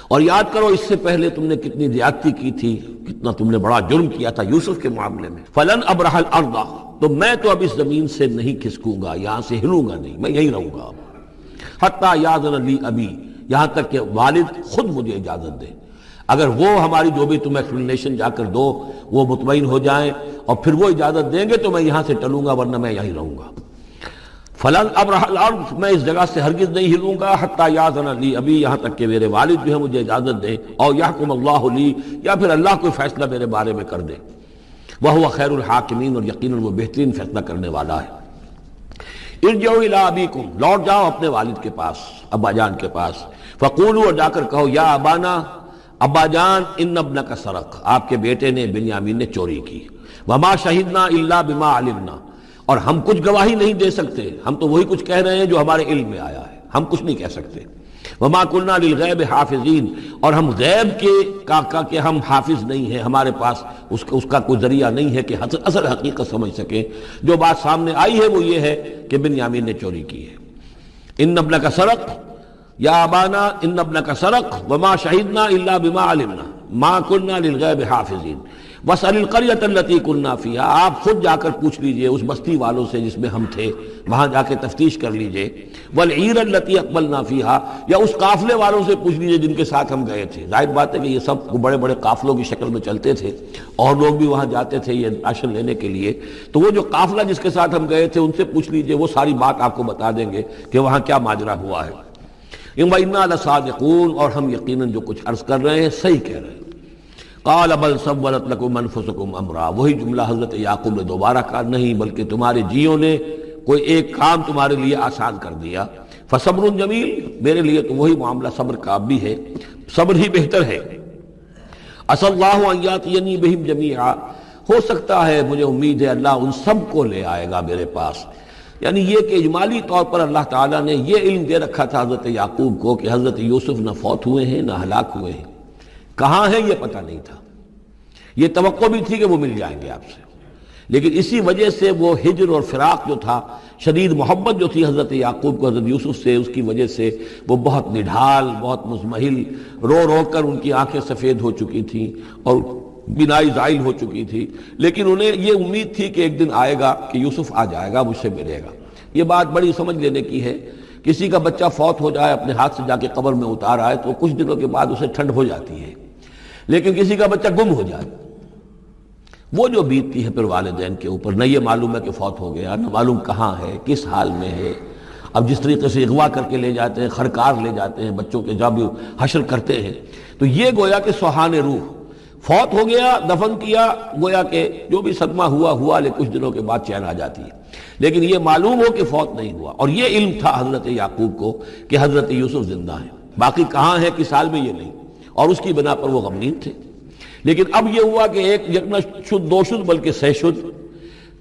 اور یاد کرو اس سے پہلے تم نے کتنی زیادتی کی تھی، کتنا تم نے بڑا جرم کیا تھا یوسف کے معاملے میں۔ فَلَنْ أَبْرَحَ الْأَرْضَ، تو میں تو اب اس زمین سے نہیں کھسکوں گا، یہاں سے ہلوں گا نہیں، میں یہیں رہوں گا حَتَّى يَأْذَنَ لِي أَبِي، یہاں تک کہ والد خود مجھے اجازت دے، اگر وہ ہماری جو بھی تم ایکسپلینیشن جا کر دو وہ مطمئن ہو جائیں اور پھر وہ اجازت دیں گے تو میں یہاں سے ٹلوں گا، ورنہ میں یہیں رہوں گا۔ فلن ابرح الارض، میں اس جگہ سے ہرگز نہیں ہلوں گا، حتی یاذن لی، ابھی یہاں تک کہ میرے والد جو ہے مجھے اجازت دیں، اور یحکم اللہ لی، یا پھر اللہ کوئی فیصلہ میرے بارے میں کر دے، وہو خیر الحاکمین، اور یقیناً وہ بہترین فیصلہ کرنے والا ہے۔ ارجعوا الی ابیکم، لوٹ جاؤ اپنے والد کے پاس، ابا جان کے پاس، فقولوا، اور جا کر کہو، یا ابانا، ابا جان، ان ابنک سرق، آپ کے بیٹے نے بنیامین نے چوری کی، وما شہدنا الا بما علمنا، اور ہم کچھ گواہی نہیں دے سکتے، ہم تو وہی کچھ کہہ رہے ہیں جو ہمارے علم میں آیا ہے، ہم کچھ نہیں کہہ سکتے، وما كنا للغیب حافظین، اور ہم غیب کے ہم حافظ نہیں ہیں، ہمارے پاس اس کا کوئی ذریعہ نہیں ہے کہ اصل حقیقت سمجھ سکیں۔ جو بات سامنے آئی ہے وہ یہ ہے کہ بنیامین نے چوری کی ہے۔ ان ابنک سرق، یا ابانا ان ابنک سرق وما شہدنا الا بما علمنا ما كنا للغیب حافظین واسأل القریۃ التی كنا فیہا، آپ خود جا کر پوچھ لیجئے اس بستی والوں سے جس میں ہم تھے، وہاں جا کے تفتیش کر لیجئے، والعیر التی اقبلنا فیہا، یا اس قافلے والوں سے پوچھ لیجئے جن کے ساتھ ہم گئے تھے۔ ظاہر بات ہے کہ یہ سب بڑے بڑے قافلوں کی شکل میں چلتے تھے، اور لوگ بھی وہاں جاتے تھے یہ راشن لینے کے لیے، تو وہ جو قافلہ جس کے ساتھ ہم گئے تھے ان سے پوچھ لیجئے، وہ ساری بات آپ کو بتا دیں گے کہ وہاں کیا ماجرا ہوا ہے۔ وَإِنَّا لَصَادِقُونَ، اور ہم یقیناً جو کچھ عرض کر رہے ہیں صحیح کہہ رہے ہیں۔ قال بل سولت لكم انفسكم امرا، وہی جملہ حضرت یعقوب نے دوبارہ کہا، نہیں بلکہ تمہارے جیوں نے کوئی ایک کام تمہارے لیے آسان کر دیا، فصبر جمیل، میرے لیے تو وہی معاملہ صبر کا بھی ہے، صبر ہی بہتر ہے۔ عسى الله ان ياتيني بهم جميعا، ہو سکتا ہے، مجھے امید ہے اللہ ان سب کو لے آئے گا میرے پاس۔ یعنی یہ کہ اجمالی طور پر اللہ تعالیٰ نے یہ علم دے رکھا تھا حضرت یعقوب کو کہ حضرت یوسف نہ فوت ہوئے ہیں نہ ہلاک ہوئے ہیں، کہاں ہیں یہ پتہ نہیں تھا، یہ توقع بھی تھی کہ وہ مل جائیں گے آپ سے، لیکن اسی وجہ سے وہ ہجر اور فراق جو تھا، شدید محبت جو تھی حضرت یعقوب کو حضرت یوسف سے، اس کی وجہ سے وہ بہت نڈھال، بہت مزمحل، رو رو کر ان کی آنکھیں سفید ہو چکی تھیں اور بینائی زائل ہو چکی تھی، لیکن انہیں یہ امید تھی کہ ایک دن آئے گا کہ یوسف آ جائے گا، مجھ سے ملے گا۔ یہ بات بڑی سمجھ لینے کی ہے، کسی کا بچہ فوت ہو جائے، اپنے ہاتھ سے جا کے قبر میں اتار آئے تو کچھ دنوں کے بعد اسے ٹھنڈ ہو جاتی ہے، لیکن کسی کا بچہ گم ہو جائے، وہ جو بیتتی ہے پھر والدین کے اوپر، نہ یہ معلوم ہے کہ فوت ہو گیا، نہ معلوم کہاں ہے، کس حال میں ہے۔ اب جس طریقے سے اغوا کر کے لے جاتے ہیں، خرکار لے جاتے ہیں بچوں کے، جب حشر کرتے ہیں، تو یہ گویا کہ سوہان روح، فوت ہو گیا، دفن کیا، گویا کہ جو بھی صدمہ ہوا، لیکن کچھ دنوں کے بعد چین آ جاتی ہے، لیکن یہ معلوم ہو کہ فوت نہیں ہوا، اور یہ علم تھا حضرت یعقوب کو کہ حضرت یوسف زندہ ہیں، باقی کہاں ہے کس حال میں یہ نہیں، اور اس کی بنا پر وہ غمگین تھے۔ لیکن اب یہ ہوا کہ ایک یکنا شد دو شد بلکہ سہ شد،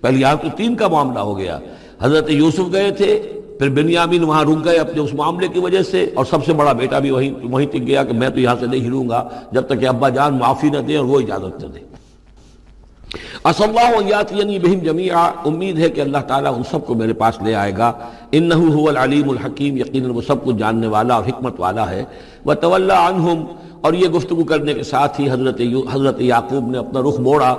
پہلے یہاں تو تین کا معاملہ ہو گیا، حضرت یوسف گئے تھے، پھر بنیامین وہاں رک گئے اپنے اس معاملے کی وجہ سے، اور سب سے بڑا بیٹا بھی وہیں تک گیا کہ میں تو یہاں سے نہیں ہلوں گا جب تک کہ ابا جان معافی نہ دیں اور وہ اجازت نہ دیں۔ عسى الله ان ياتيني بهم جميعا، امید ہے کہ اللہ تعالیٰ ان سب کو میرے پاس لے آئے گا، انه هو العلیم الحکیم، یقیناً وہ سب کچھ جاننے والا اور حکمت والا ہے۔ وتولى عنهم، اور یہ گفتگو کرنے کے ساتھ ہی حضرت یعقوب نے اپنا رخ موڑا،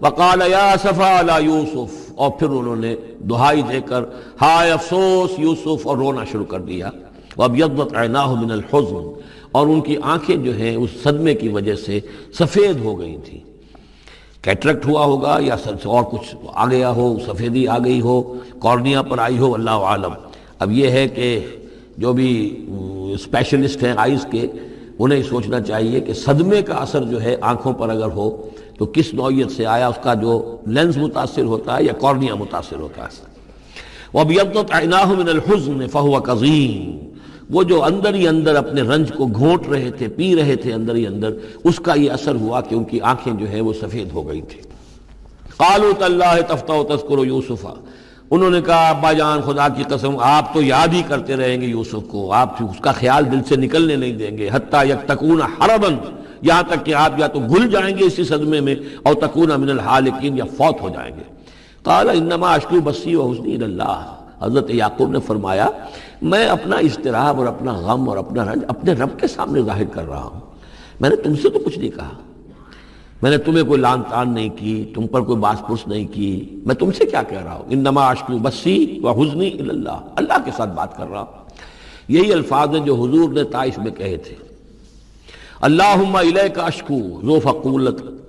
وقال یا اسفا علی یوسف، اور پھر انہوں نے دہائی دے کر ہائے افسوس یوسف، اور رونا شروع کر دیا۔ وابیضت عیناہ من الحزن، اور ان کی آنکھیں جو ہیں اس صدمے کی وجہ سے سفید ہو گئی تھیں، کیٹریکٹ ہوا ہوگا یا اور کچھ آ گیا ہو، سفیدی آ گئی ہو، کارنیا پر آئی ہو، اللہ عالم۔ اب یہ ہے کہ جو بھی اسپیشلسٹ ہیں آئیز کے، انہیں سوچنا چاہیے کہ صدمے کا اثر جو ہے آنکھوں پر اگر ہو تو کس نوعیت سے آیا، اس کا جو لینز متاثر ہوتا ہے یا کارنیا متاثر ہوتا ہے۔ وَابْيَضَّتْ عَيْنَاهُ مِنَ الْحُزْنِ فَهُوَ كَظِيمٌ، وہ جو اندر ہی اندر اپنے رنج کو گھونٹ رہے تھے، پی رہے تھے اندر ہی اندر، اس کا یہ اثر ہوا کہ ان کی آنکھیں جو ہیں وہ سفید ہو گئی تھی۔ قَالُوا تَاللَّهِ تَفْتَحُ تَذْكُرُ يُوسُفَ، انہوں نے کہا ابا جان خدا کی قسم آپ تو یاد ہی کرتے رہیں گے یوسف کو، آپ اس کا خیال دل سے نکلنے نہیں دیں گے، حتیٰ یکتکون حربا، یہاں تک کہ آپ یا تو گھل جائیں گے اسی صدمے میں، اور تکون من الحالکین، یا فوت ہو جائیں گے۔ قال انما اشکو بثی وحزنی الی اللہ، حضرت یعقوب نے فرمایا میں اپنا اضطراب اور اپنا غم اور اپنا رنج اپنے رب کے سامنے ظاہر کر رہا ہوں، میں نے تم سے تو کچھ نہیں کہا، میں نے تمہیں کوئی لان تان نہیں کی، تم پر کوئی باس پرس نہیں کی، میں تم سے کیا کہہ رہا ہوں، انما اشکو بثی وحزنی الی اللہ، اللہ کے ساتھ بات کر رہا ہوں۔ یہی الفاظ ہیں جو حضور نے طائف میں کہے تھے، اللہم الیک اشکو ضعف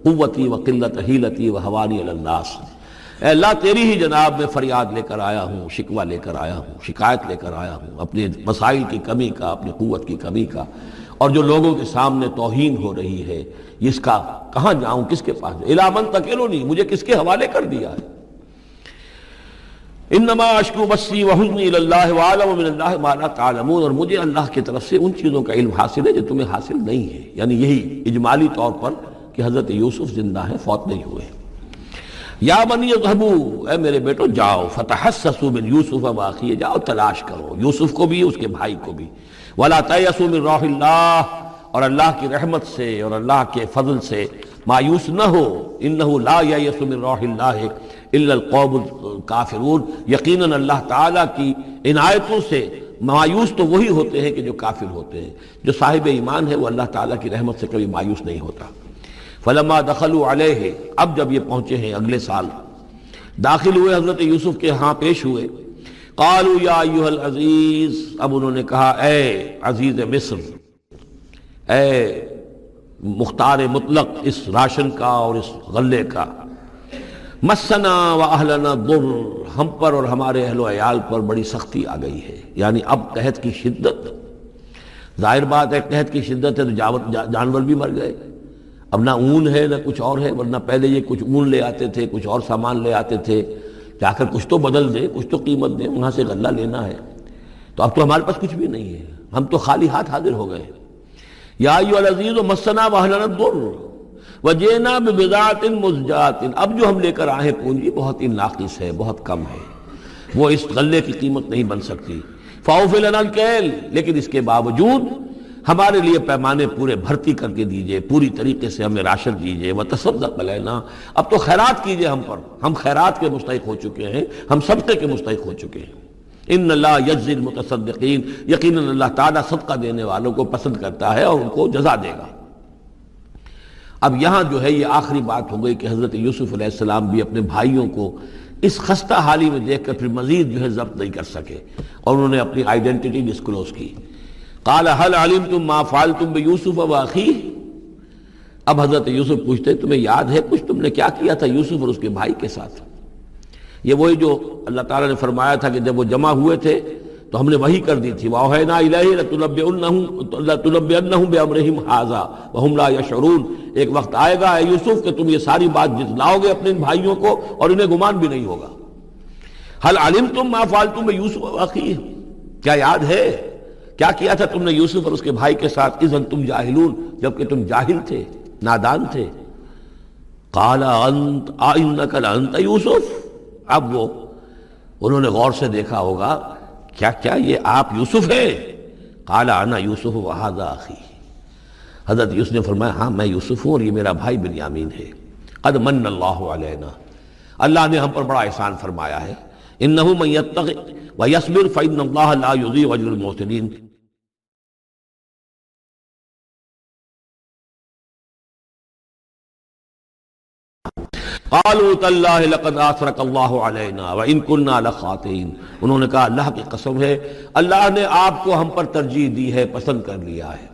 قوتی وقلت حیلتی وہوانی علی الناس، اے اللہ تیری ہی جناب میں فریاد لے کر آیا ہوں، شکوہ لے کر آیا ہوں، شکایت لے کر آیا ہوں اپنے مسائل کی کمی کا، اپنی قوت کی کمی کا، اور جو لوگوں کے سامنے توہین ہو رہی ہے اس کا کہاں جاؤں، کس کے پاس؟ الی من تکلنی، مجھے کس کے حوالے کر دیا ہے؟ انما اشکو بثی وحزنی الی اللہ واعلم من اللہ ما لا تعلمون، اور مجھے اللہ کی طرف سے ان چیزوں کا علم حاصل ہے جو تمہیں حاصل نہیں ہے، یعنی یہی اجمالی طور پر کہ حضرت یوسف زندہ ہیں، فوت نہیں ہوئے۔ یا بنی اذهبوا، اے میرے بیٹو جاؤ، فتحسسوا من یوسف واخیہ، جاؤ تلاش کرو یوسف کو بھی اس کے بھائی کو بھی، ولا تیأسوا من روح اللہ، اور اللہ کی رحمت سے اور اللہ کے فضل سے مایوس نہ ہو، انہ لا ییأس من روح اللہ الا القوم الکافرون، یقیناً اللہ تعالیٰ کی عنایتوں سے مایوس تو وہی ہوتے ہیں کہ جو کافر ہوتے ہیں، جو صاحب ایمان ہے وہ اللہ تعالیٰ کی رحمت سے کبھی مایوس نہیں ہوتا۔ فلما دخلوا علیہ، اب جب یہ پہنچے ہیں اگلے سال، داخل ہوئے حضرت یوسف کے ہاں پیش ہوئے، قالوا یا ایھا العزیز، اب انہوں نے کہا اے عزیز مصر، اے مختار مطلق اس راشن کا اور اس غلے کا، مسنا و اہلنا ضر، ہم پر اور ہمارے اہل و عیال پر بڑی سختی آ گئی ہے، یعنی اب قحط کی شدت، ظاہر بات ہے قحط کی شدت ہے تو جانور بھی مر گئے، اب نہ اون ہے نہ کچھ اور ہے، ورنہ پہلے یہ کچھ اون لے آتے تھے، کچھ اور سامان لے آتے تھے، جا کر کچھ تو بدل دیں، کچھ تو قیمت دیں، وہاں سے غلہ لینا ہے، تو اب تو ہمارے پاس کچھ بھی نہیں ہے، ہم تو خالی ہاتھ حاضر ہو گئے۔ یا ایھا العزیز مسنا واہلنا الضر وجئنا ببضاعۃ مزجاۃ، اب جو ہم لے کر آئے ہیں پونجی بہت ہی ناقص ہے، بہت کم ہے، وہ اس غلے کی قیمت نہیں بن سکتی، فاوفِ لنا الکیل، لیکن اس کے باوجود ہمارے لیے پیمانے پورے بھرتی کر کے دیجئے، پوری طریقے سے ہمیں راشن دیجئے، وتصدق علینا، اب تو خیرات کیجئے ہم پر، ہم خیرات کے مستحق ہو چکے ہیں، ہم صدقے کے مستحق ہو چکے ہیں۔ ان اللہ یجزی المتصدقین، یقیناً اللہ تعالیٰ صدقہ دینے والوں کو پسند کرتا ہے اور ان کو جزا دے گا۔ اب یہاں جو ہے یہ آخری بات ہو گئی کہ حضرت یوسف علیہ السلام بھی اپنے بھائیوں کو اس خستہ حالی میں دیکھ کر پھر مزید جو ہے ضبط نہیں کر سکے، اور انہوں نے اپنی آئیڈینٹی ڈسکلوز کی۔ قال هل علمتم ما فعلتم بيوسف واخيه، اب حضرت یوسف پوچھتے تمہیں یاد ہے کچھ تم نے کیا کیا تھا یوسف اور اس کے بھائی کے ساتھ؟ یہ وہی جو اللہ تعالیٰ نے فرمایا تھا کہ جب وہ جمع ہوئے تھے تو ہم نے وحی کر دی تھی، وَأَوْحَيْنَا إِلَيْهِ لَتُنَبِّئَنَّهُم بِأَمْرِهِمْ هَٰذَا وَهُمْ لَا يَشْعُرُونَ، ایک وقت آئے گا اے یوسف کہ تم یہ ساری بات جتلاؤ گے اپنے ان بھائیوں کو اور انہیں گمان بھی نہیں ہوگا۔ هل علمتم ما فعلتم بيوسف واخيه، کیا یاد ہے کیا کیا تھا تم نے یوسف اور اس کے بھائی کے ساتھ؟ اذ انتم جاہلون، جبکہ تم جاہل تھے، نادان تھے۔ قال انت انک لانت یوسف، اب وہ انہوں نے غور سے دیکھا ہوگا کیا یہ آپ یوسف ہیں؟ قال انا یوسف وھذا اخی، حضرت یوسف نے فرمایا ہاں میں یوسف ہوں اور یہ میرا بھائی بنیامین ہے۔ قد من اللہ علینا، اللہ نے ہم پر بڑا احسان فرمایا ہے۔ انہ من یتق ویصبر فإن اللہ لا یضیع اجر المحسنین، قالوا تاللہ لقد آثرک اللہ علینا وإن كنا لخاطئین، انہوں نے کہا اللہ کی قسم ہے اللہ نے آپ کو ہم پر ترجیح دی ہے، پسند کر لیا ہے،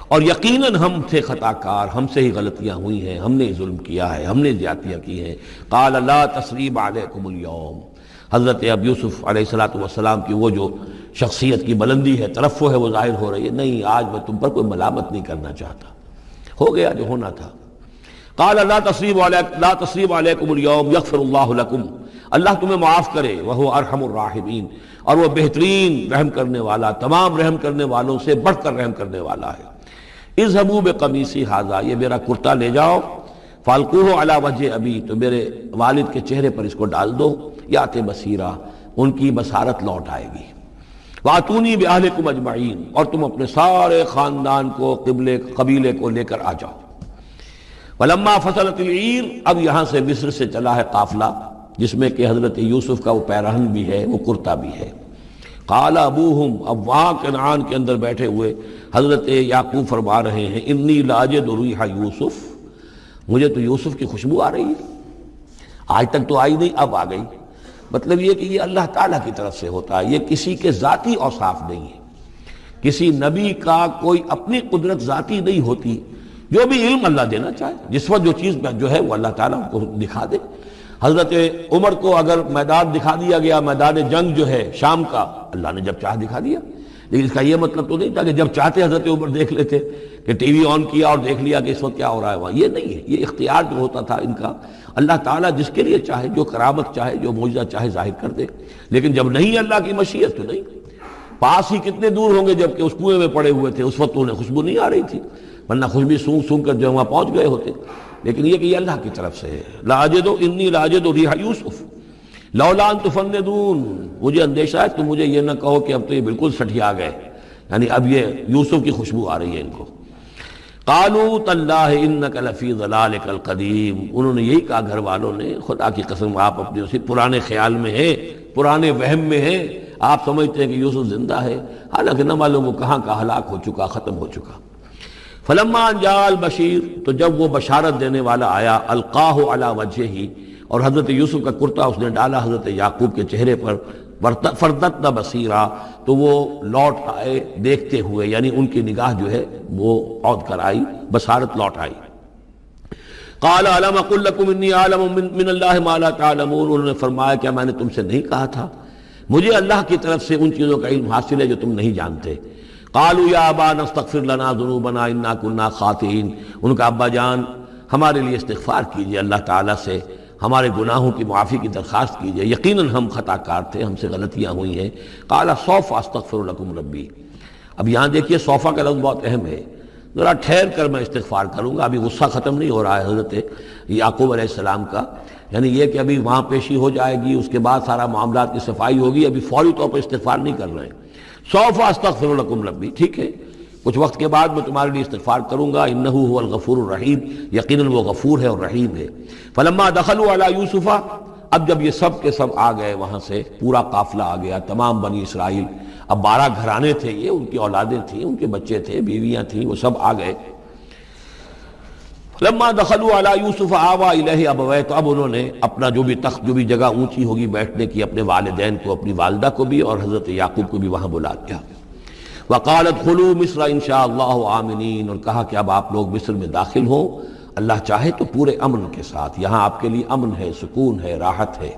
اور یقیناً ہم تھے خطا کار، ہم سے ہی غلطیاں ہوئی ہیں، ہم نے ظلم کیا ہے، ہم نے زیادتیاں کی ہیں۔ قال لا تثریب علیکم اليوم، حضرت اب یوسف علیہ السلام کی وہ جو شخصیت کی بلندی ہے، ترفع ہے، وہ ظاہر ہو رہی ہے، نہیں آج میں تم پر کوئی ملامت نہیں کرنا چاہتا، ہو گیا جو ہونا تھا۔ قال لا تثریب علیکم اليوم یغفر اللہ لکم، اللہ تمہیں معاف کرے، وہو ارحم الراحمین، اور وہ بہترین رحم کرنے والا، تمام رحم کرنے والوں سے بڑھ کر رحم کرنے والا ہے۔ اذهبوا بقمیصی ھذا، یہ میرا کرتا لے جاؤ، فالقوہ علی وجہ ابی، تو میرے والد کے چہرے پر اس کو ڈال دو، یات بصیرہ، ان کی بصارت لوٹ آئے گی۔ واتونی باہلکم اجمعین، اور تم اپنے سارے خاندان کو، قبیلے کو لے کر آ جاؤ۔ ولما فصلت العیر، اب یہاں سے مصر سے چلا ہے قافلہ جس میں کہ حضرت یوسف کا وہ پیرہن بھی ہے، وہ کرتا بھی ہے۔ قال ابوہم، اب وہاں کنعان کے اندر بیٹھے ہوئے حضرت یعقوب فرما رہے ہیں انی لاجد ریح یوسف، مجھے تو یوسف کی خوشبو آ رہی ہے، آج تک تو آئی نہیں اب آ گئی۔ مطلب یہ کہ یہ اللہ تعالیٰ کی طرف سے ہوتا ہے، یہ کسی کے ذاتی اوصاف نہیں ہے، کسی نبی کا کوئی اپنی قدرت ذاتی نہیں ہوتی، جو بھی علم اللہ دینا چاہے، جس وقت جو چیز جو ہے وہ اللہ تعالیٰ کو دکھا دے۔ حضرت عمر کو اگر میدان دکھا دیا گیا، میدان جنگ جو ہے شام کا، اللہ نے جب چاہ دکھا دیا، لیکن اس کا یہ مطلب تو نہیں تھا کہ جب چاہتے حضرت عمر دیکھ لیتے، کہ ٹی وی آن کیا اور دیکھ لیا کہ اس وقت کیا ہو رہا ہے وہاں. یہ نہیں ہے، یہ اختیار جو ہوتا تھا ان کا، اللہ تعالیٰ جس کے لیے چاہے، جو کرامت چاہے، جو معجزہ چاہے ظاہر کر دے. لیکن جب نہیں اللہ کی مشیت تو نہیں. پاس ہی کتنے دور ہوں گے جب کہ اس کنویں میں پڑے ہوئے تھے، اس وقت انہیں خوشبو نہیں آ رہی تھی، ورنہ خوشبو سونگ سونگ کر جو وہاں پہنچ گئے ہوتے. لیکن یہ کہ یہ اللہ کی طرف سے ہے. لاجد انی لاجد ریح یوسف لولا ان تفندون، مجھے اندیشہ ہے تم مجھے یہ نہ کہو کہ اب تو یہ بالکل سٹھیا گئے، یعنی اب یہ یوسف کی خوشبو آ رہی ہے ان کو. قالوا تاللہ انک لفی ضلالک القدیم، انہوں نے یہی کہا گھر والوں نے، خدا کی قسم آپ اپنے اسی پرانے خیال میں ہیں، پرانے وہم میں ہیں، آپ سمجھتے ہیں کہ یوسف زندہ ہے، حالانکہ نہ معلوم وہ کہاں کا ہلاک ہو چکا، ختم ہو چکا. فلما جاء البشیر، تو جب وہ بشارت دینے والا آیا، القاہ علی وجہہ، اور حضرت یوسف کا کرتا اس نے ڈالا حضرت یعقوب کے چہرے پر، فردتنا بصیرا، تو وہ لوٹ آئے دیکھتے ہوئے، یعنی ان کی نگاہ جو ہے وہ عود کر آئی، بصارت لوٹ آئی. قال الم اقل لکم انی اعلم من اللہ ما لا تعلمون، انہوں نے فرمایا کیا میں نے تم سے نہیں کہا تھا، مجھے اللہ کی طرف سے ان چیزوں کا علم حاصل ہے جو تم نہیں جانتے. قالوا یا ابانا استغفر لنا ذنوبنا انا كنا خاطئین، ان کا ابا جان ہمارے لیے استغفار کیجئے اللہ تعالیٰ سے، ہمارے گناہوں کی معافی کی درخواست کیجئے، یقیناً ہم خطا کار تھے، ہم سے غلطیاں ہوئی ہیں. قال سوف استغفر لکم ربی، اب یہاں دیکھیے صوفہ کا لفظ بہت اہم ہے، ذرا ٹھہر کر میں استغفار کروں گا، ابھی غصہ ختم نہیں ہو رہا ہے حضرت یعقوب علیہ السلام کا، یعنی یہ کہ ابھی وہاں پیشی ہو جائے گی، اس کے بعد سارا معاملات کی صفائی ہوگی، ابھی فوری طور پر استغفار نہیں کر رہے ہیں. سوف استغفر لکم ربی، ٹھیک ہے کچھ وقت کے بعد میں تمہارے لیے استغفار کروں گا، انہ هو الغفور الرحیم، یقیناً وہ غفور ہے اور رحیم ہے. فلما دخلوا علی یوسف، اب جب یہ سب کے سب آ گئے وہاں سے، پورا قافلہ آ گیا، تمام بنی اسرائیل، اب 12 گھرانے تھے یہ، ان کی اولادیں تھیں، ان کے بچے تھے، بیویاں تھیں، وہ سب آ گئے. لما دخلوا علی یوسف آوا الیہ ابویہ، تو اب انہوں نے اپنا جو بھی تخت، جو بھی جگہ اونچی ہوگی بیٹھنے کی، اپنے والدین کو، اپنی والدہ کو بھی اور حضرت یعقوب کو بھی وہاں بلا دیا. وقال ادخلوا مصر ان شاء اللہ آمنین، اور کہا کہ اب آپ لوگ مصر میں داخل ہوں اللہ چاہے تو پورے امن کے ساتھ، یہاں آپ کے لیے امن ہے، سکون ہے، راحت ہے.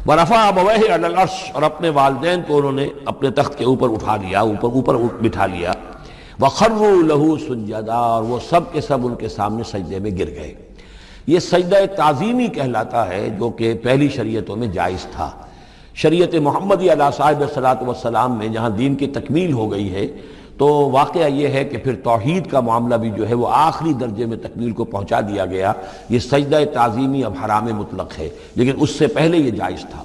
ورفع ابویہ علی العرش، اور اپنے والدین کو انہوں نے اپنے تخت کے اوپر اٹھا لیا، اوپر بٹھا لیا. وخروا له سجدا، اور وہ سب کے سب ان کے سامنے سجدے میں گر گئے. یہ سجدہ تعظیمی کہلاتا ہے، جو کہ پہلی شریعتوں میں جائز تھا. شریعت محمدی علیہ صاحب صلاۃ والسلام میں جہاں دین کی تکمیل ہو گئی ہے، تو واقعہ یہ ہے کہ پھر توحید کا معاملہ بھی جو ہے وہ آخری درجے میں تکمیل کو پہنچا دیا گیا. یہ سجدہ تعظیمی اب حرام مطلق ہے، لیکن اس سے پہلے یہ جائز تھا.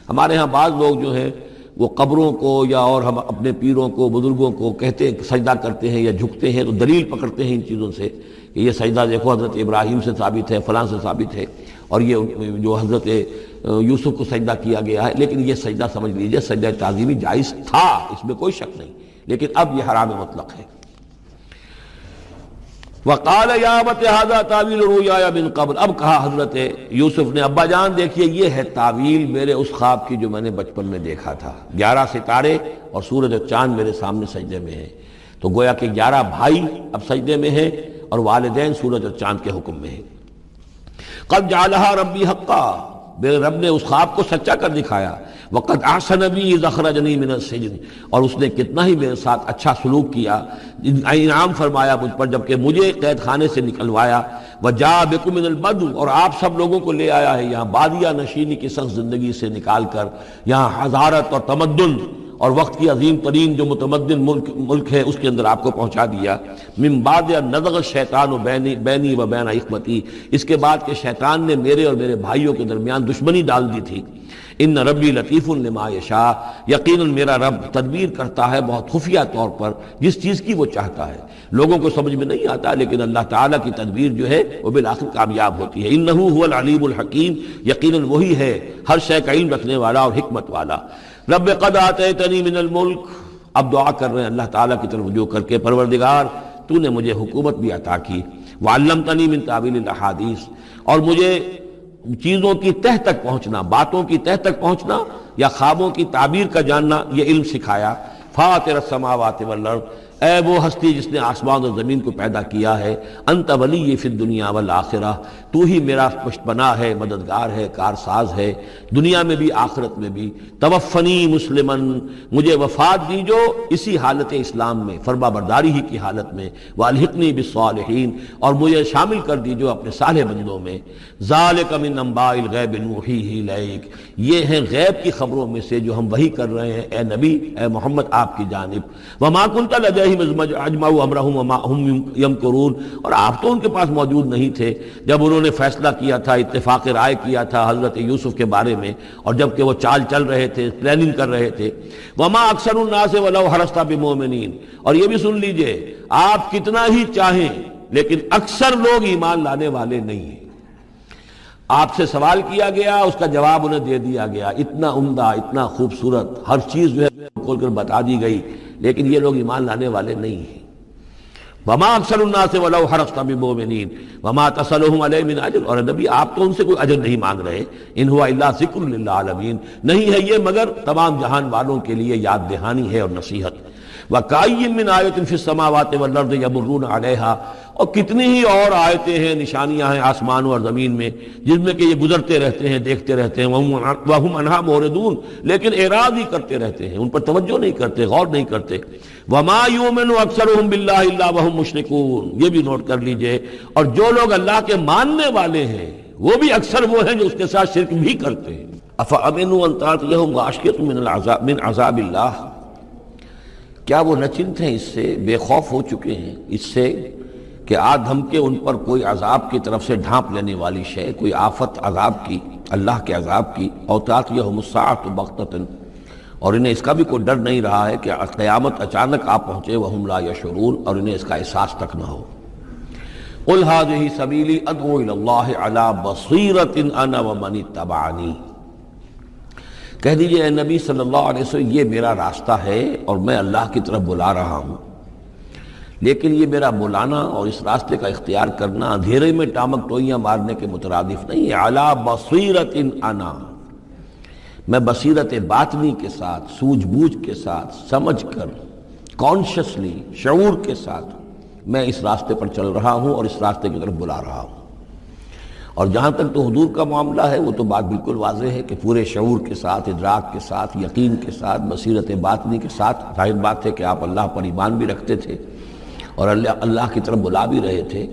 ہمارے ہاں بعض لوگ جو ہیں وہ قبروں کو یا اور ہم اپنے پیروں کو، بزرگوں کو کہتے ہیں سجدہ کرتے ہیں یا جھکتے ہیں، تو دلیل پکڑتے ہیں ان چیزوں سے کہ یہ سجدہ دیکھو حضرت ابراہیم سے ثابت ہے، فلاں سے ثابت ہے، اور یہ جو حضرت یوسف کو سجدہ کیا گیا ہے. لیکن یہ سجدہ سمجھ لیجئے سجدہ تعظیمی جائز تھا، اس میں کوئی شک نہیں، لیکن اب یہ حرام مطلق ہے. وقال یا ابت ھذا تعویل رؤیایا من قبل، اب کہا حضرت یوسف نے ابا جان دیکھیے یہ ہے تعویل میرے اس خواب کی جو میں نے بچپن میں دیکھا تھا. 11 ستارے اور سورج اور چاند میرے سامنے سجدے میں ہیں، تو گویا کہ 11 بھائی اب سجدے میں ہیں اور والدین سورج اور چاند کے حکم میں ہیں. قد جعلها ربی حقا، میرے رب نے اس خواب کو سچا کر دکھایا. وقد احسن بی اذ اخرجنی من السجن، اور اس نے کتنا ہی میرے ساتھ اچھا سلوک کیا، انعام فرمایا مجھ پر جب کہ مجھے قید خانے سے نکلوایا. وجاء بکم من البدو، اور آپ سب لوگوں کو لے آیا ہے یہاں بادیہ نشینی کی سخت زندگی سے نکال کر یہاں حضارت اور تمدن اور وقت کی عظیم ترین جو متمدن ملک ہے اس کے اندر آپ کو پہنچا دیا. من بعد نزغ الشیطان بینی و بین اخوتی، اس کے بعد کہ شیطان نے میرے اور میرے بھائیوں کے درمیان دشمنی ڈال دی تھی. ان ربی لطیف لما یشاء، یقیناً میرا رب تدبیر کرتا ہے بہت خفیہ طور پر جس چیز کی وہ چاہتا ہے. لوگوں کو سمجھ میں نہیں آتا، لیکن اللہ تعالیٰ کی تدبیر جو ہے وہ بالآخر کامیاب ہوتی ہے. انہ هو العلیم الحکیم، یقیناً وہی ہے ہر شے کا علم رکھنے والا اور حکمت والا. رب قد آتیتنی من الملک، اب دعا کر رہے ہیں اللہ تعالیٰ کی طرف رجوع کر کے، پروردگار تو نے مجھے حکومت بھی عطا کی. وعلمتنی من تعویل الاحادیث، اور مجھے چیزوں کی تہ تک پہنچنا، باتوں کی تہ تک پہنچنا یا خوابوں کی تعبیر کا جاننا، یہ علم سکھایا. فاطر السماوات والارض، اے وہ ہستی جس نے آسمان اور زمین کو پیدا کیا ہے، انت ولی فی الدنیا والآخرہ، تو ہی میرا پشت پناہ ہے، مددگار ہے، کارساز ہے، دنیا میں بھی آخرت میں بھی۔ توفنی مسلمن، مجھے وفات دیجو اسی حالت اسلام میں، فرما برداری ہی کی حالت میں، والحقنی بالصالحین، اور مجھے شامل کر دیجو اپنے صالح بندوں میں۔ ذالک من انباء الغیب نوحیہ الیک، یہ ہیں غیب کی خبروں میں سے جو ہم وحی کر رہے ہیں اے نبی، اے محمد آپ کی جانب۔ وما کنت لدیہم اذ اجمعوا امرہم وما ہم یمکرون، اور آپ تو ان کے پاس موجود نہیں تھے جب انہوں نے فیصلہ کیا تھا، اتفاق رائے کیا تھا حضرت یوسف کے بارے میں، اور جب کہ وہ چال چل رہے تھے، پلاننگ کر رہے تھے۔ وما اکثر الناس ولو حرصت بمؤمنین، اور یہ بھی سن لیجئے، آپ کتنا ہی چاہیں لیکن اکثر لوگ ایمان لانے والے نہیں ہیں۔ آپ سے سوال کیا گیا، اس کا جواب انہیں دے دیا گیا، اتنا عمدہ، اتنا خوبصورت، ہر چیز جو ہے کھول کر بتا دی گئی، لیکن یہ لوگ ایمان لانے والے نہیں ہیں۔ وما اکثر الناس ولو حرصت بمؤمنین وما تسألهم علیہ من اجر، اور نبی آپ تو ان سے کوئی اجر نہیں مانگ رہے، ان هو الا ذکر للعالمین، نہیں ہے یہ مگر تمام جہان والوں کے لیے یاد دہانی ہے اور نصیحت۔ وَكَأَيٍّ مِّنْ آیَةٍ فِي السَّمَاوَاتِ وَالْأَرْضِ يَمُرُّونَ عَلَيْهَا، اور کتنی ہی اور آیتیں ہیں، نشانیاں ہیں آسمانوں اور زمین میں، جن میں کہ یہ گزرتے رہتے ہیں، دیکھتے رہتے ہیں، وَهُمْ عَنْهَا مُعْرِضُونَ، لیکن اعراض ہی کرتے رہتے ہیں، ان پر توجہ نہیں کرتے، غور نہیں کرتے۔ وَمَا يُؤْمِنُ أَكْثَرُهُم بِاللَّهِ إِلَّا وَهُمْ مُشْرِكُونَ، یہ بھی نوٹ کر لیجئے، اور جو لوگ اللہ کے ماننے والے ہیں وہ بھی اکثر وہ ہیں جو اس کے ساتھ شرک بھی کرتے ہیں۔ أَفَأَمِنُوا أَن تَأْتِيَهُمْ غَاشِيَةٌ مِّنَ عَذَابِ اللَّهِ، کیا وہ نچنت ہیں، اس سے بے خوف ہو چکے ہیں، اس سے کہ ہم کے ان پر کوئی عذاب کی طرف سے ڈھانپ لینے والی شے، کوئی آفت عذاب کی، اللہ کے عذاب کی، او تأتیہم الساعۃ بغتۃ، اور انہیں اس کا بھی کوئی ڈر نہیں رہا ہے کہ قیامت اچانک آ پہنچے، وہم لا یشعرون، اور انہیں اس کا احساس تک نہ ہو۔ قل ھذہ سبیلی ادعو الی اللہ علی بصیرۃ انا ومن اتبعنی، کہہ دیجئے اے نبی صلی اللہ علیہ وسلم، یہ میرا راستہ ہے اور میں اللہ کی طرف بلا رہا ہوں، لیکن یہ میرا بلانا اور اس راستے کا اختیار کرنا اندھیرے میں ٹامک ٹوئیاں مارنے کے مترادف نہیں ہے۔ علی بصیرۃ انا، میں بصیرت باطنی کے ساتھ، سوجھ بوجھ کے ساتھ، سمجھ کر، کانشسلی، شعور کے ساتھ میں اس راستے پر چل رہا ہوں اور اس راستے کی طرف بلا رہا ہوں۔ اور جہاں تک تو حضور کا معاملہ ہے، وہ تو بات بالکل واضح ہے کہ پورے شعور کے ساتھ، ادراک کے ساتھ، یقین کے ساتھ، بصیرت باطنی کے ساتھ، ظاہر بات ہے کہ آپ اللہ پر ایمان بھی رکھتے تھے اور اللہ کی طرف بلا بھی رہے تھے۔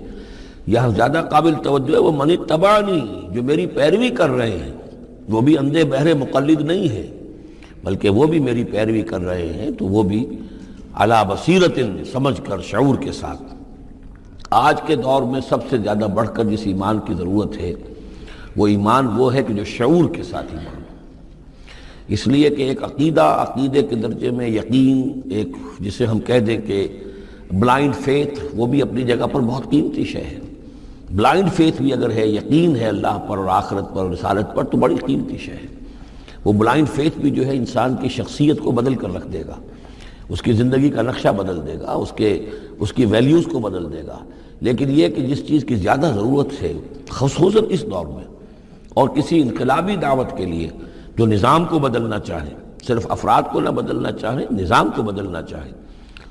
یہاں زیادہ قابل توجہ ہے وہ من اتبعنی، جو میری پیروی کر رہے ہیں، وہ بھی اندھے بہرے مقلد نہیں ہے، بلکہ وہ بھی میری پیروی کر رہے ہیں، تو وہ بھی علی بصیرت، سمجھ کر، شعور کے ساتھ۔ آج کے دور میں سب سے زیادہ بڑھ کر جس ایمان کی ضرورت ہے، وہ ایمان وہ ہے کہ جو شعور کے ساتھ ایمان ہو۔ اس لیے کہ ایک عقیدے کے درجے میں یقین، ایک جسے ہم کہہ دیں کہ بلائنڈ فیتھ، وہ بھی اپنی جگہ پر بہت قیمتی شے ہے۔ بلائنڈ فیتھ بھی اگر ہے، یقین ہے اللہ پر اور آخرت پر اور رسالت پر، تو بڑی قیمتی شے ہے۔ وہ بلائنڈ فیتھ بھی جو ہے انسان کی شخصیت کو بدل کر رکھ دے گا، اس کی زندگی کا نقشہ بدل دے گا، اس کی ویلیوز کو بدل دے گا۔ لیکن یہ کہ جس چیز کی زیادہ ضرورت ہے، خصوصاً اس دور میں، اور کسی انقلابی دعوت کے لیے جو نظام کو بدلنا چاہے، صرف افراد کو نہ بدلنا چاہے، نظام کو بدلنا چاہے،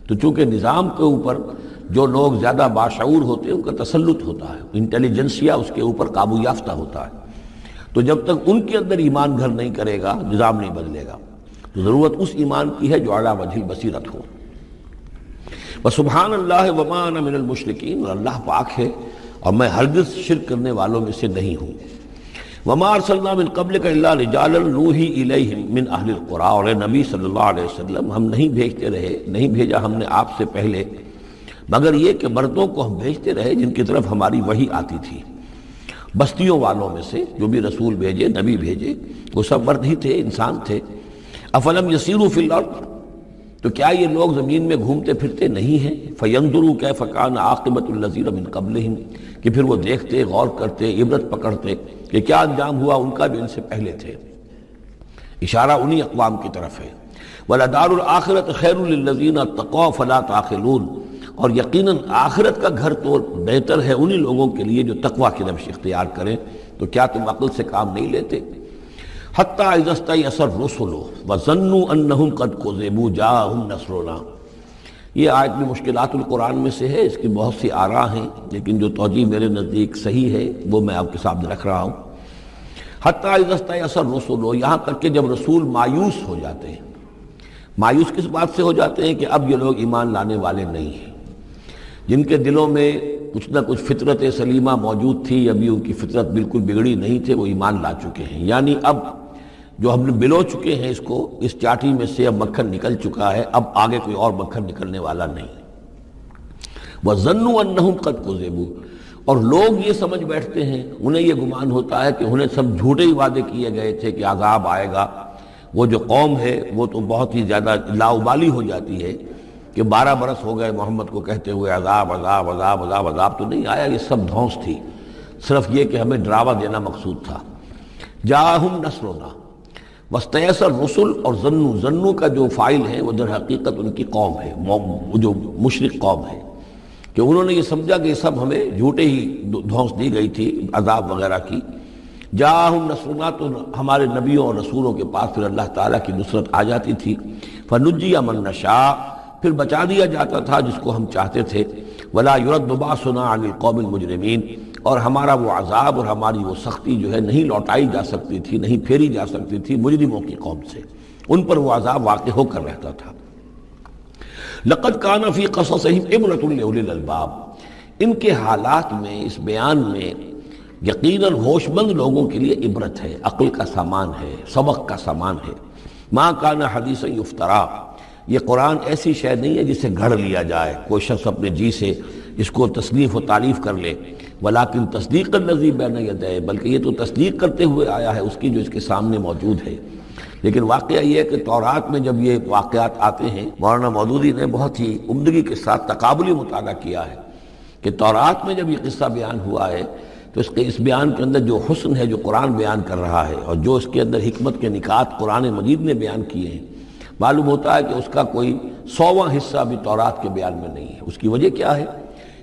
تو چونکہ نظام کے اوپر جو لوگ زیادہ باشعور ہوتے ہیں ان کا تسلط ہوتا ہے، انٹیلیجنسیا اس کے اوپر قابو یافتہ ہوتا ہے، تو جب تک ان کے اندر ایمان گھر نہیں کرے گا، نظام نہیں بدلے گا۔ تو ضرورت اس ایمان کی ہے جو اعلیٰ وجہ بصیرت ہو۔ وسبحان اللہ وما انا من المشرکین، اور اللہ پاک ہے اور میں ہرگز شرک کرنے والوں میں سے نہیں ہوں۔ وما ارسلنا من قبلک الا رجالا نوحی الیہم من اہل القری، اور اے نبی صلی اللہ علیہ وسلم، ہم نہیں بھیجا ہم نے آپ سے پہلے مگر یہ کہ مردوں کو ہم بھیجتے رہے جن کی طرف ہماری وحی آتی تھی، بستیوں والوں میں سے جو بھی رسول بھیجے، نبی بھیجے، وہ سب مرد ہی تھے، انسان تھے۔ افلم یسیروا فی الارض، تو کیا یہ لوگ زمین میں گھومتے پھرتے نہیں ہیں؟ فینظروا کیف کان عاقبۃ الذین من قبلہم، کہ پھر وہ دیکھتے، غور کرتے، عبرت پکڑتے کہ کیا انجام ہوا ان کا بھی ان سے پہلے تھے۔ اشارہ انہی اقوام کی طرف ہے۔ وَلَدَارُ الْآخِرَةِ خَيْرٌ لِلَّذِينَ اتَّقَوْا فَلَا تَعْقِلُونَ، اور یقیناً آخرت کا گھر تو بہتر ہے انہی لوگوں کے لیے جو تقویٰ کی روش اختیار کریں، تو کیا تم عقل سے کام نہیں لیتے؟ حَتَّى إِذَا اسْتَيْأَسَ الرُّسُلُ وَظَنُّوا أَنَّهُمْ قَدْ كُذِبُوا جَاءَهُمْ نَصْرُنَا، یہ آیت بھی مشکلات القرآن میں سے ہے، اس کی بہت سی آراء ہیں، لیکن جو توجیہ میرے نزدیک صحیح ہے وہ میں آپ کے سامنے رکھ رہا ہوں۔ حتیٰ اذا استیأس الرسل، یہاں تک کہ جب رسول مایوس ہو جاتے ہیں۔ مایوس کس بات سے ہو جاتے ہیں؟ کہ اب یہ لوگ ایمان لانے والے نہیں ہیں، جن کے دلوں میں کچھ نہ کچھ فطرت سلیمہ موجود تھی، ابھی ان کی فطرت بالکل بگڑی نہیں تھے، وہ ایمان لا چکے ہیں۔ یعنی اب جو ہم نے بلو چکے ہیں اس کو، اس چاٹی میں سے اب مکھن نکل چکا ہے، اب آگے کوئی اور مکھن نکلنے والا نہیں۔ وَظَنُّوا أَنَّهُمْ قَدْ كُذِبُوا، اور لوگ یہ سمجھ بیٹھتے ہیں، انہیں یہ گمان ہوتا ہے کہ انہیں سب جھوٹے ہی وعدے کیے گئے تھے کہ عذاب آئے گا۔ وہ جو قوم ہے وہ تو بہت ہی زیادہ لاؤبالی ہو جاتی ہے کہ 12 برس ہو گئے محمد کو کہتے ہوئے عذاب عذاب عذاب عذاب، عذاب تو نہیں آیا، یہ سب دھونس تھی، صرف یہ کہ ہمیں ڈراوا دینا مقصود تھا۔ جاءہم نصرنا واستیأس الرسل، اور ظنو کا جو فاعل ہے وہ در حقیقت ان کی قوم ہے، جو مشرک قوم ہے، کہ انہوں نے یہ سمجھا کہ یہ سب ہمیں جھوٹے ہی دھونس دی گئی تھی عذاب وغیرہ کی۔ جاءہم نصرنا، تو ہمارے نبیوں اور رسولوں کے پاس پھر اللہ تعالیٰ کی نصرت آ جاتی تھی۔ فنجی من نشاء، پھر بچا دیا جاتا تھا جس کو ہم چاہتے تھے۔ ولا يرد باسنا عن القوم المجرمین، اور ہمارا وہ عذاب اور ہماری وہ سختی جو ہے نہیں لوٹائی جا سکتی تھی، نہیں پھیری جا سکتی تھی مجرموں کی قوم سے، ان پر وہ عذاب واقع ہو کر رہتا تھا۔ لقد كان في قصصهم عبرة لأولي الألباب، ان کے حالات میں، اس بیان میں یقیناً ہوش مند لوگوں کے لیے عبرت ہے، عقل کا سامان ہے، سبق کا سامان ہے۔ ما كان حدیثا یفترا، یہ قرآن ایسی شے نہیں ہے جسے گھڑ لیا جائے، کوئی شخص اپنے جی سے اس کو تصنیف و تعریف کر لے۔ ولیکن تصدیق الذی بین یدیہ، بلکہ یہ تو تصدیق کرتے ہوئے آیا ہے اس کی جو اس کے سامنے موجود ہے۔ لیکن واقعہ یہ ہے کہ تورات میں جب یہ واقعات آتے ہیں، مولانا مودودی نے بہت ہی عمدگی کے ساتھ تقابلی مطالعہ کیا ہے کہ تورات میں جب یہ قصہ بیان ہوا ہے تو اس بیان کے اندر جو حسن ہے جو قرآن بیان کر رہا ہے، اور جو اس کے اندر حکمت کے نکات قرآن مجید نے بیان کیے ہیں، معلوم ہوتا ہے کہ اس کا کوئی 100واں حصہ بھی تورات کے بیان میں نہیں ہے۔ اس کی وجہ کیا ہے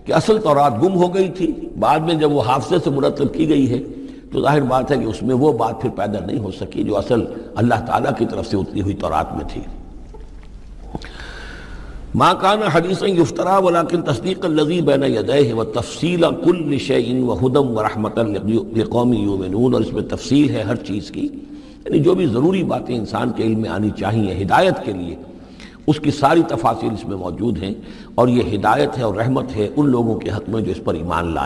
کہ اصل تورات گم ہو گئی تھی، بعد میں جب وہ حافظے سے مرتب کی گئی ہے تو ظاہر بات ہے کہ اس میں وہ بات پھر پیدا نہیں ہو سکی جو اصل اللہ تعالیٰ کی طرف سے اتری ہوئی تورات میں تھی۔ ما كان حدیثا یفترا ولکن تصدیق الذی بین یدیہ وتفصیل کل شیء وہدی ورحمۃ لقوم یؤمنون، اور اس میں تفصیل ہے ہر چیز کی، یعنی جو بھی ضروری باتیں انسان کے علم میں آنی چاہیے ہدایت کے لیے، اس کی ساری تفاصیل اس میں موجود ہیں، اور یہ ہدایت ہے اور رحمت ہے ان لوگوں کے حق میں جو اس پر ایمان لائیں۔